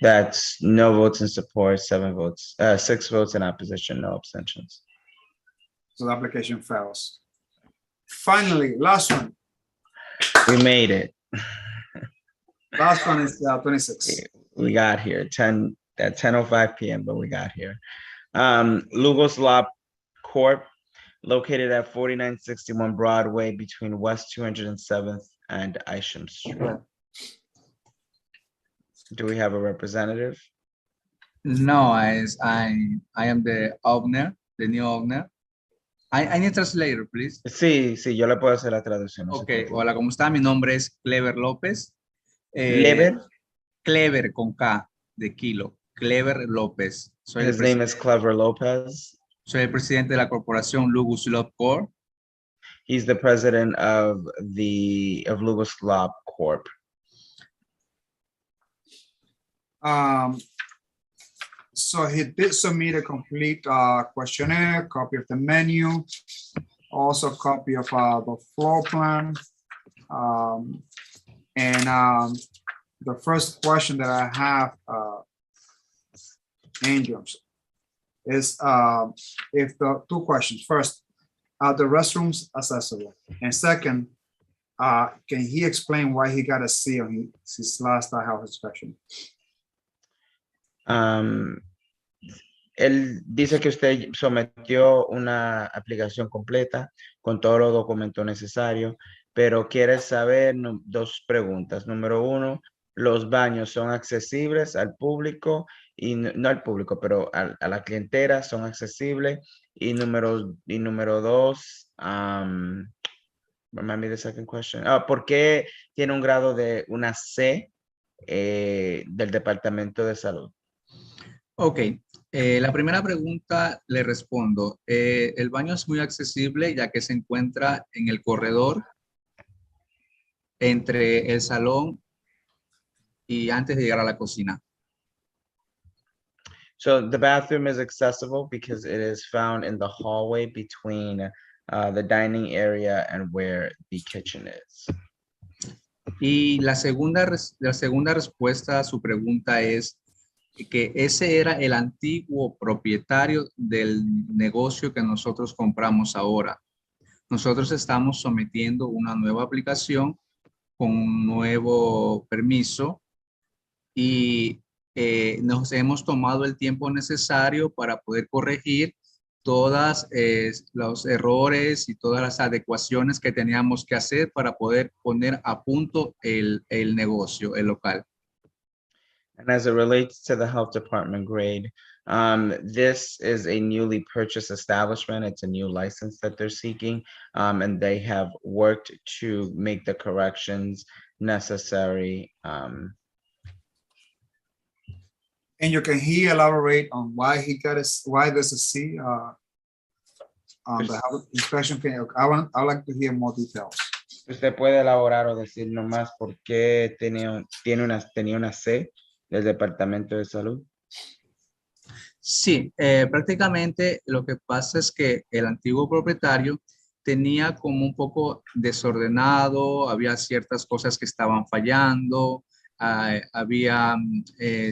That's no votes in support, 6 votes in opposition, no abstentions. So the application fails. Finally, last one. We made it. Last one is 26. We got here at 10:05 p.m., but we got here. Lugos Law Corp., located at 4961 Broadway between West 207th and Isham Street. Do we have a representative? No, I am the owner, the new owner. I need a translator, please. Sí, yo le puedo hacer la traducción. Ok, hola, ¿cómo está? Mi nombre es Clever López. Clever? Clever con K de kilo. Clever López. His name is Clever Lopez. Soy el presidente de la corporación Lugos Law Corp. He's the president of Lugos Law Corp. So he did submit a complete questionnaire, copy of the menu, also a copy of the floor plan. The first question that I have, Angels, is if the two questions. First, are the restrooms accessible? And second, can he explain why he got a C on his last house inspection? Él dice que usted sometió una aplicación completa con todos los documentos necesarios, pero quiere saber dos preguntas. Número uno, ¿los baños son accesibles al público? Y no al público, pero a la clientela son accesibles. Y número dos, remind me the second question. ¿Por qué tiene un grado de una C del Departamento de Salud? Ok, la primera pregunta le respondo. El baño es muy accesible ya que se encuentra en el corredor entre el salón y antes de llegar a la cocina. So the bathroom is accessible because it is found in the hallway between the dining area and where the kitchen is. Y la segunda respuesta a su pregunta es que ese era el antiguo propietario del negocio que nosotros compramos ahora. Nosotros estamos sometiendo una nueva aplicación con un nuevo permiso y nos hemos tomado el tiempo necesario para poder corregir todos los errores y todas las adecuaciones que teníamos que hacer para poder poner a punto el negocio, el local. And as it relates to the health department grade, this is a newly purchased establishment. It's a new license that they're seeking, and they have worked to make the corrections necessary. And can he elaborate on why he got why there's a C on the health inspection? I'd like to hear more details. ¿Usted puede elaborar o decir nomás por qué tenía una C del Departamento de Salud? Sí, prácticamente lo que pasa es que el antiguo propietario tenía como un poco desordenado, había ciertas cosas que estaban fallando, había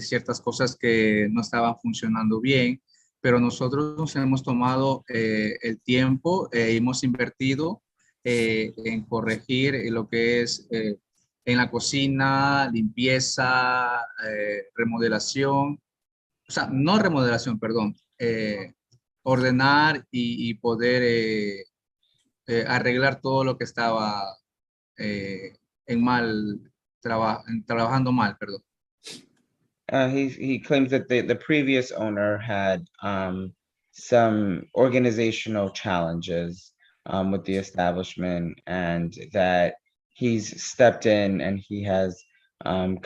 ciertas cosas que no estaban funcionando bien, pero nosotros nos hemos tomado el tiempo, hemos invertido en corregir lo que es en la cocina, limpieza, remodelación, o sea, no remodelación, perdón, ordenar y poder arreglar todo lo que estaba trabajando mal, perdón. He claims that the previous owner had some organizational challenges with the establishment, and that he's stepped in and he has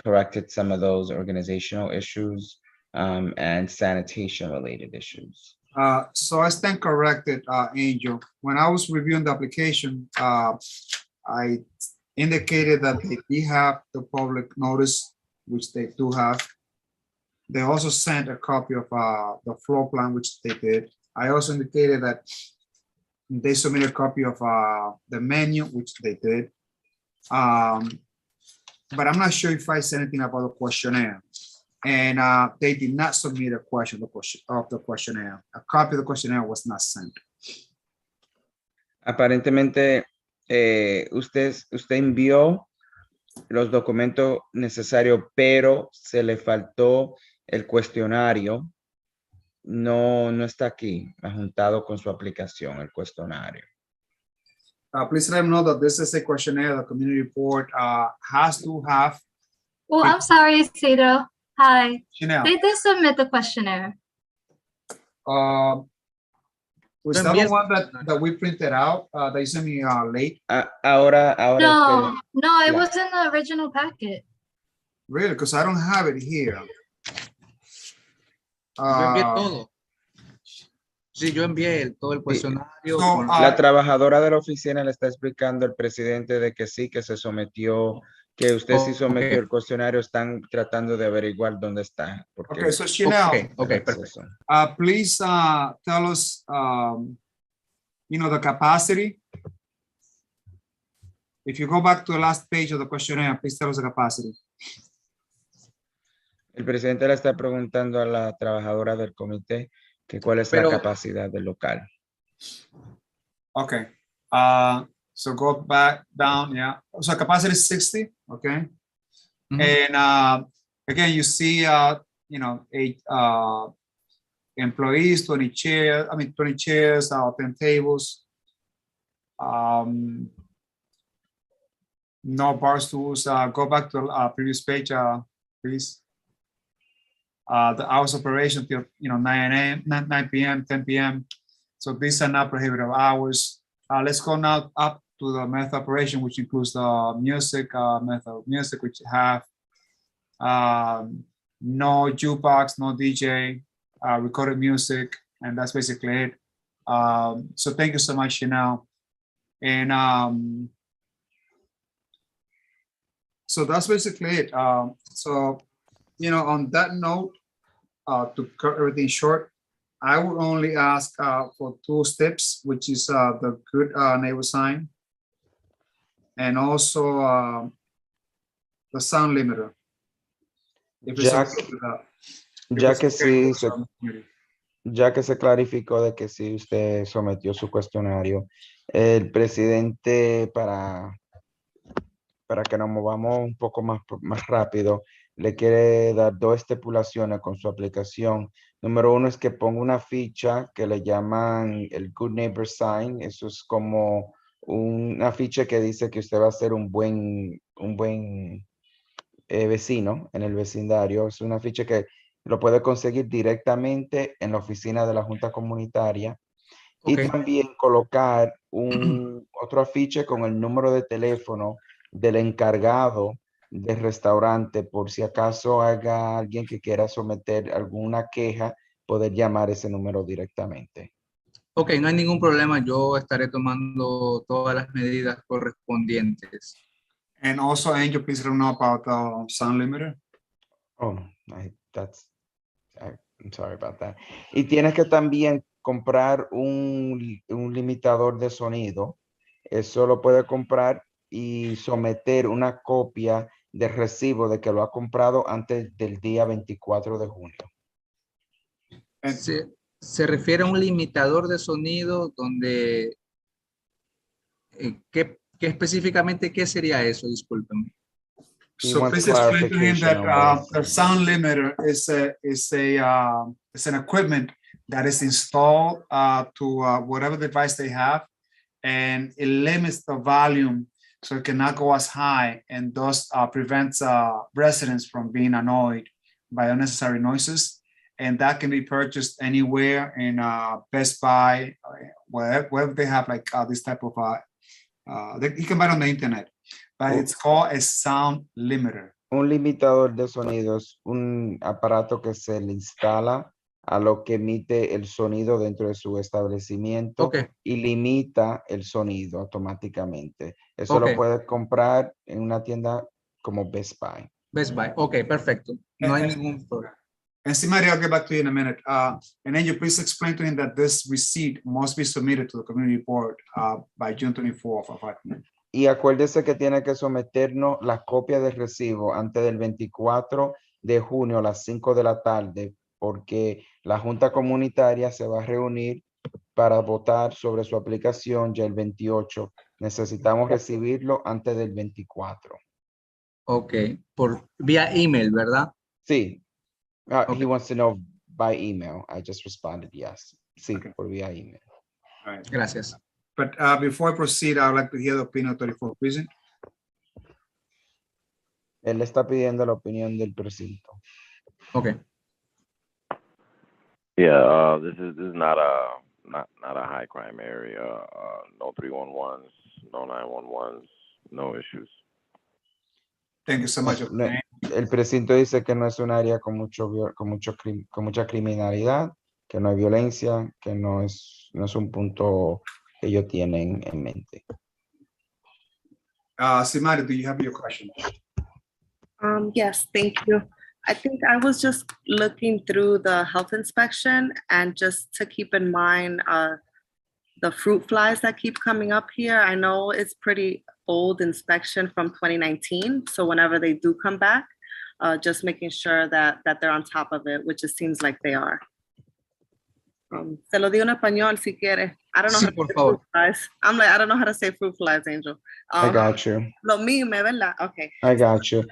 corrected some of those organizational issues and sanitation related issues. So I stand corrected, Angel. When I was reviewing the application, I indicated that they did have the public notice, which they do have. They also sent a copy of the floor plan, which they did. I also indicated that they submitted a copy of the menu, which they did. But I'm not sure if I said anything about the questionnaire. and they did not submit a question of the questionnaire. A copy of the questionnaire was not sent. Aparentemente, usted envió los documentos necesarios, pero se le faltó el cuestionario. No está aquí, adjuntado con su aplicación, el cuestionario. Please let them know that this is a questionnaire the community board has to have. Oh, I'm sorry, Isidro. Hi. Chanel. They did submit the questionnaire. Was that the one that we printed out that you sent me late? Ahora. No, it was in the original packet. Really? Because I don't have it here. Yo envié todo. Sí, yo envié todo el cuestionario. La trabajadora de la oficina le está explicando al presidente de que sí, que se sometió, que usted sí sometió el cuestionario. Están tratando de averiguar dónde está. Okay, so Chanel, perfect. Please tell us, the capacity. If you go back to the last page of the questionnaire, please tell us the capacity. El presidente le está preguntando a la trabajadora del comité que cuál es la capacidad del local. Okay. So go back down, yeah. So capacity is 60, okay. And again, you see, 8 employees, 20 chairs, 10 tables. No bar stools. Go back to previous page, please. The hours of operation till 9 p.m., 10 p.m. So these are not prohibitive hours. Let's go now up to the method operation, which includes the music, method of music, which have no jukebox, no DJ, recorded music, and that's basically it. So thank you so much, Chanel. And so that's basically it. So, on that note, to cut everything short, I would only ask for 2 steps, which is the good neighbor sign, and also the sound limiter. Ya que se clarificó de que sí usted sometió su cuestionario, el presidente, para que nos movamos un poco más rápido, le quiere dar 2 estipulaciones con su aplicación. Número 1 es que ponga una ficha que le llaman el Good Neighbor Sign. Eso es como una ficha que dice que usted va a ser un buen vecino en el vecindario. Es una ficha que lo puede conseguir directamente en la oficina de la Junta Comunitaria. Y también colocar otro afiche con el número de teléfono del encargado del restaurante, por si acaso haya alguien que quiera someter alguna queja, poder llamar ese número directamente. Ok, no hay ningún problema. Yo estaré tomando todas las medidas correspondientes. And also, Angel, please let them know about the sound limiter. Oh, I'm sorry about that. Y tienes que también comprar un limitador de sonido. Eso lo puede comprar y someter una copia de recibo de que lo ha comprado antes del día 24 de junio. Se refiere a un limitador de sonido donde ¿qué específicamente qué sería eso? Discúlpeme. So please explain to him that the sound limiter is an equipment that is installed to whatever device they have, and it limits the volume so it cannot go as high, and thus prevents residents from being annoyed by unnecessary noises. And that can be purchased anywhere in Best Buy, wherever they have like this type of, you can buy it on the internet, but it's called a sound limiter. Un limitador de sonidos, un aparato que se le instala a lo que emite el sonido dentro de su establecimiento y limita el sonido automáticamente. Eso lo puedes comprar en una tienda como Best Buy. Best Buy, ok, perfecto. No hay ningún problema. And Simari, I'll get back to you in a minute. And then you please explain to him that this receipt must be submitted to the community board by June 24th of 5 p.m. Y acuérdese que tiene que someternos la copia del recibo antes del 24 de junio a las 5 de la tarde, porque la Junta Comunitaria se va a reunir para votar sobre su aplicación ya el 28. Necesitamos recibirlo antes del 24. Ok, por vía email, ¿verdad? Sí. He wants to know by email. I just responded yes. Sí, por vía email. All right. Gracias. But before I proceed, I would like to hear the opinion of 34 Precinct. Él está pidiendo la opinión del precinto. Okay. Yeah, this is not a high crime area. No 311s, no 911s, no issues. Thank you so much. No, el precinto dice que no es un área con mucha criminalidad, que no hay violencia, que no es un punto que ellos tienen en mente. Simari, do you have your question? Yes, thank you. I think I was just looking through the health inspection and just to keep in mind the fruit flies that keep coming up here. I know it's pretty old inspection from 2019. So whenever they do come back, just making sure that they're on top of it, which it seems like they are. Se lo digo en español si quieres. I don't know how to say fruit flies. I'm like, I don't know how to say fruit flies, Angel. I got you. Lo mismo, ¿verdad? Okay. I got you.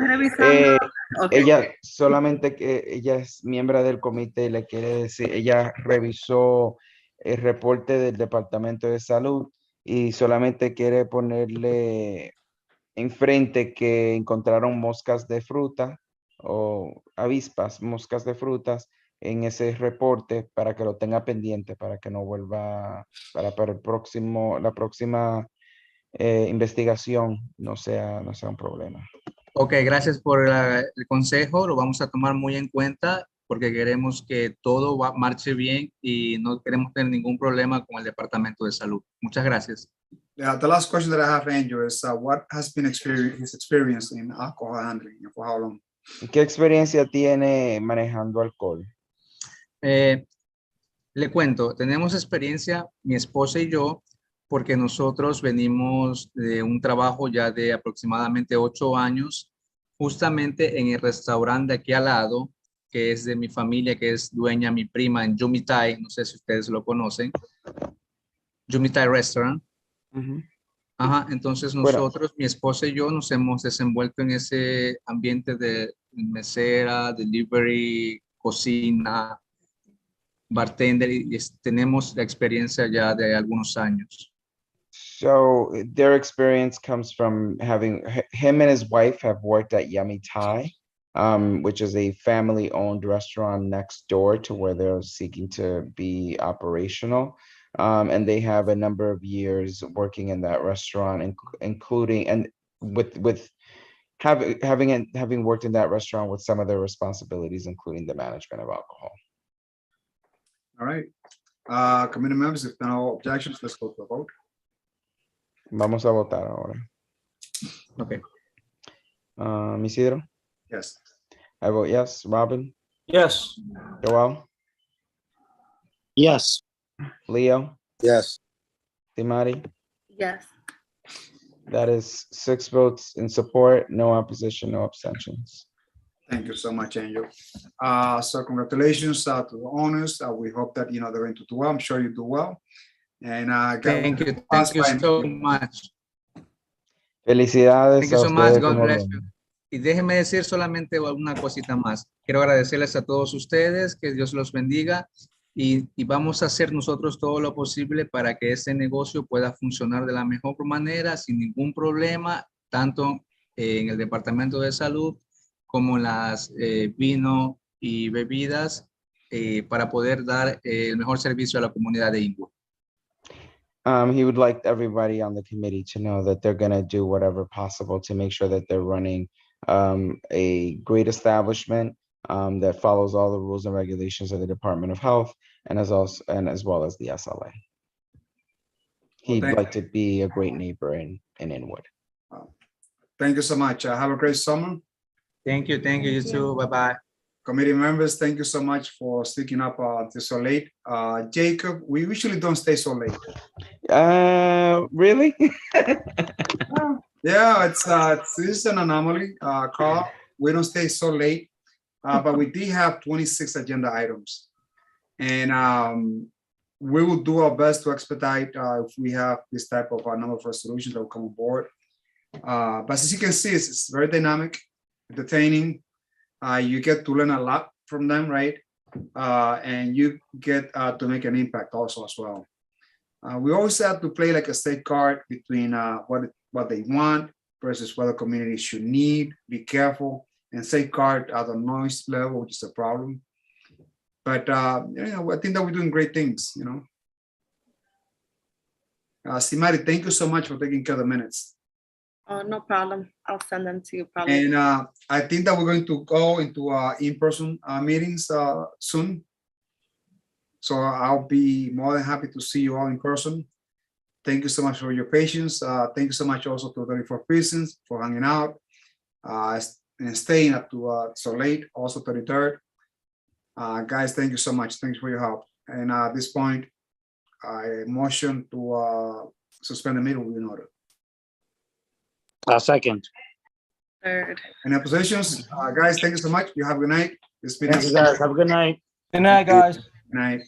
Okay. Ella solamente que ella es miembro del comité, le quiere decir, ella revisó el reporte del Departamento de Salud y solamente quiere ponerle enfrente que encontraron moscas de fruta o avispas, moscas de frutas en ese reporte para que lo tenga pendiente, para que no vuelva, para el próximo, la próxima investigación no sea un problema. Ok, gracias por el consejo, lo vamos a tomar muy en cuenta porque queremos que todo marche bien y no queremos tener ningún problema con el Departamento de Salud. Muchas gracias. The last question that I have, Andrew, is what has been his experience in alcohol handling and for how long? ¿Qué experiencia tiene manejando alcohol? Le cuento, tenemos experiencia, mi esposa y yo, porque nosotros venimos de un trabajo ya de aproximadamente 8 años, justamente en el restaurante de aquí al lado, que es de mi familia, que es dueña mi prima en Yumitai, no sé si ustedes lo conocen, Yumitai Restaurant. Ajá, entonces nosotros, mi esposa y yo nos hemos desenvuelto en ese ambiente de mesera, delivery, cocina, bartender, y tenemos la experiencia ya de algunos años. So their experience comes from having, him and his wife have worked at Yummy Thai, which is a family-owned restaurant next door to where they're seeking to be operational. And they have a number of years working in that restaurant, including, and with having worked in that restaurant with some of their responsibilities, including the management of alcohol. All right. Committee members, if there are no objections, let's go to the vote. Vamos a votar ahora. Okay. Isidro? Yes. I vote yes. Robin? Yes. Joel? Yes. Leo? Yes. Timari? Yes. That is 6 votes in support, no opposition, no abstentions. Thank you so much, Angel. So congratulations to the owners. We hope that, they're going to do well. I'm sure you do well. And thank you so much. Felicidades. Thank you so much. God bless you. Y déjenme decir solamente una cosita más. Quiero agradecerles a todos ustedes, que Dios los bendiga y vamos a hacer nosotros todo lo posible para que este negocio pueda funcionar de la mejor manera, sin ningún problema, tanto en el Departamento de Salud como las vino y bebidas para poder dar el mejor servicio a la comunidad de Inglewood. He would like everybody on the committee to know that they're going to do whatever possible to make sure that they're running a great establishment that follows all the rules and regulations of the Department of Health and as well as the SLA. He'd like to be a great neighbor in Inwood. Thank you so much. Have a great summer. Thank you. You too. Bye-bye. Committee members, thank you so much for sticking up till so late. Jacob, we usually don't stay so late. Really? Yeah, it's an anomaly. Carl, we don't stay so late. but we did have 26 agenda items. And we will do our best to expedite if we have this type of number of resolutions that will come on board. But as you can see, it's very dynamic, entertaining. You get to learn a lot from them, right? And you get to make an impact also as well. We always have to play like a state card between what they want versus what the community should need. Be careful and safeguard at the noise level, which is a problem. But you know, I think that we're doing great things. You know, Simari, thank you so much for taking care of the minutes. Oh, no problem. I'll send them to you probably. And I think that we're going to go into in-person meetings soon. So I'll be more than happy to see you all in person. Thank you so much for your patience. Thank you so much also to 34 Prisons for hanging out and staying up to so late, also 33rd. Guys, thank you so much. Thanks for your help. And at this point, I motion to suspend the meeting in order. Second. Third. Any oppositions? Guys, thank you so much. You have a good night. This meeting Thank you, guys. Have a good night. Good night, guys. Good night.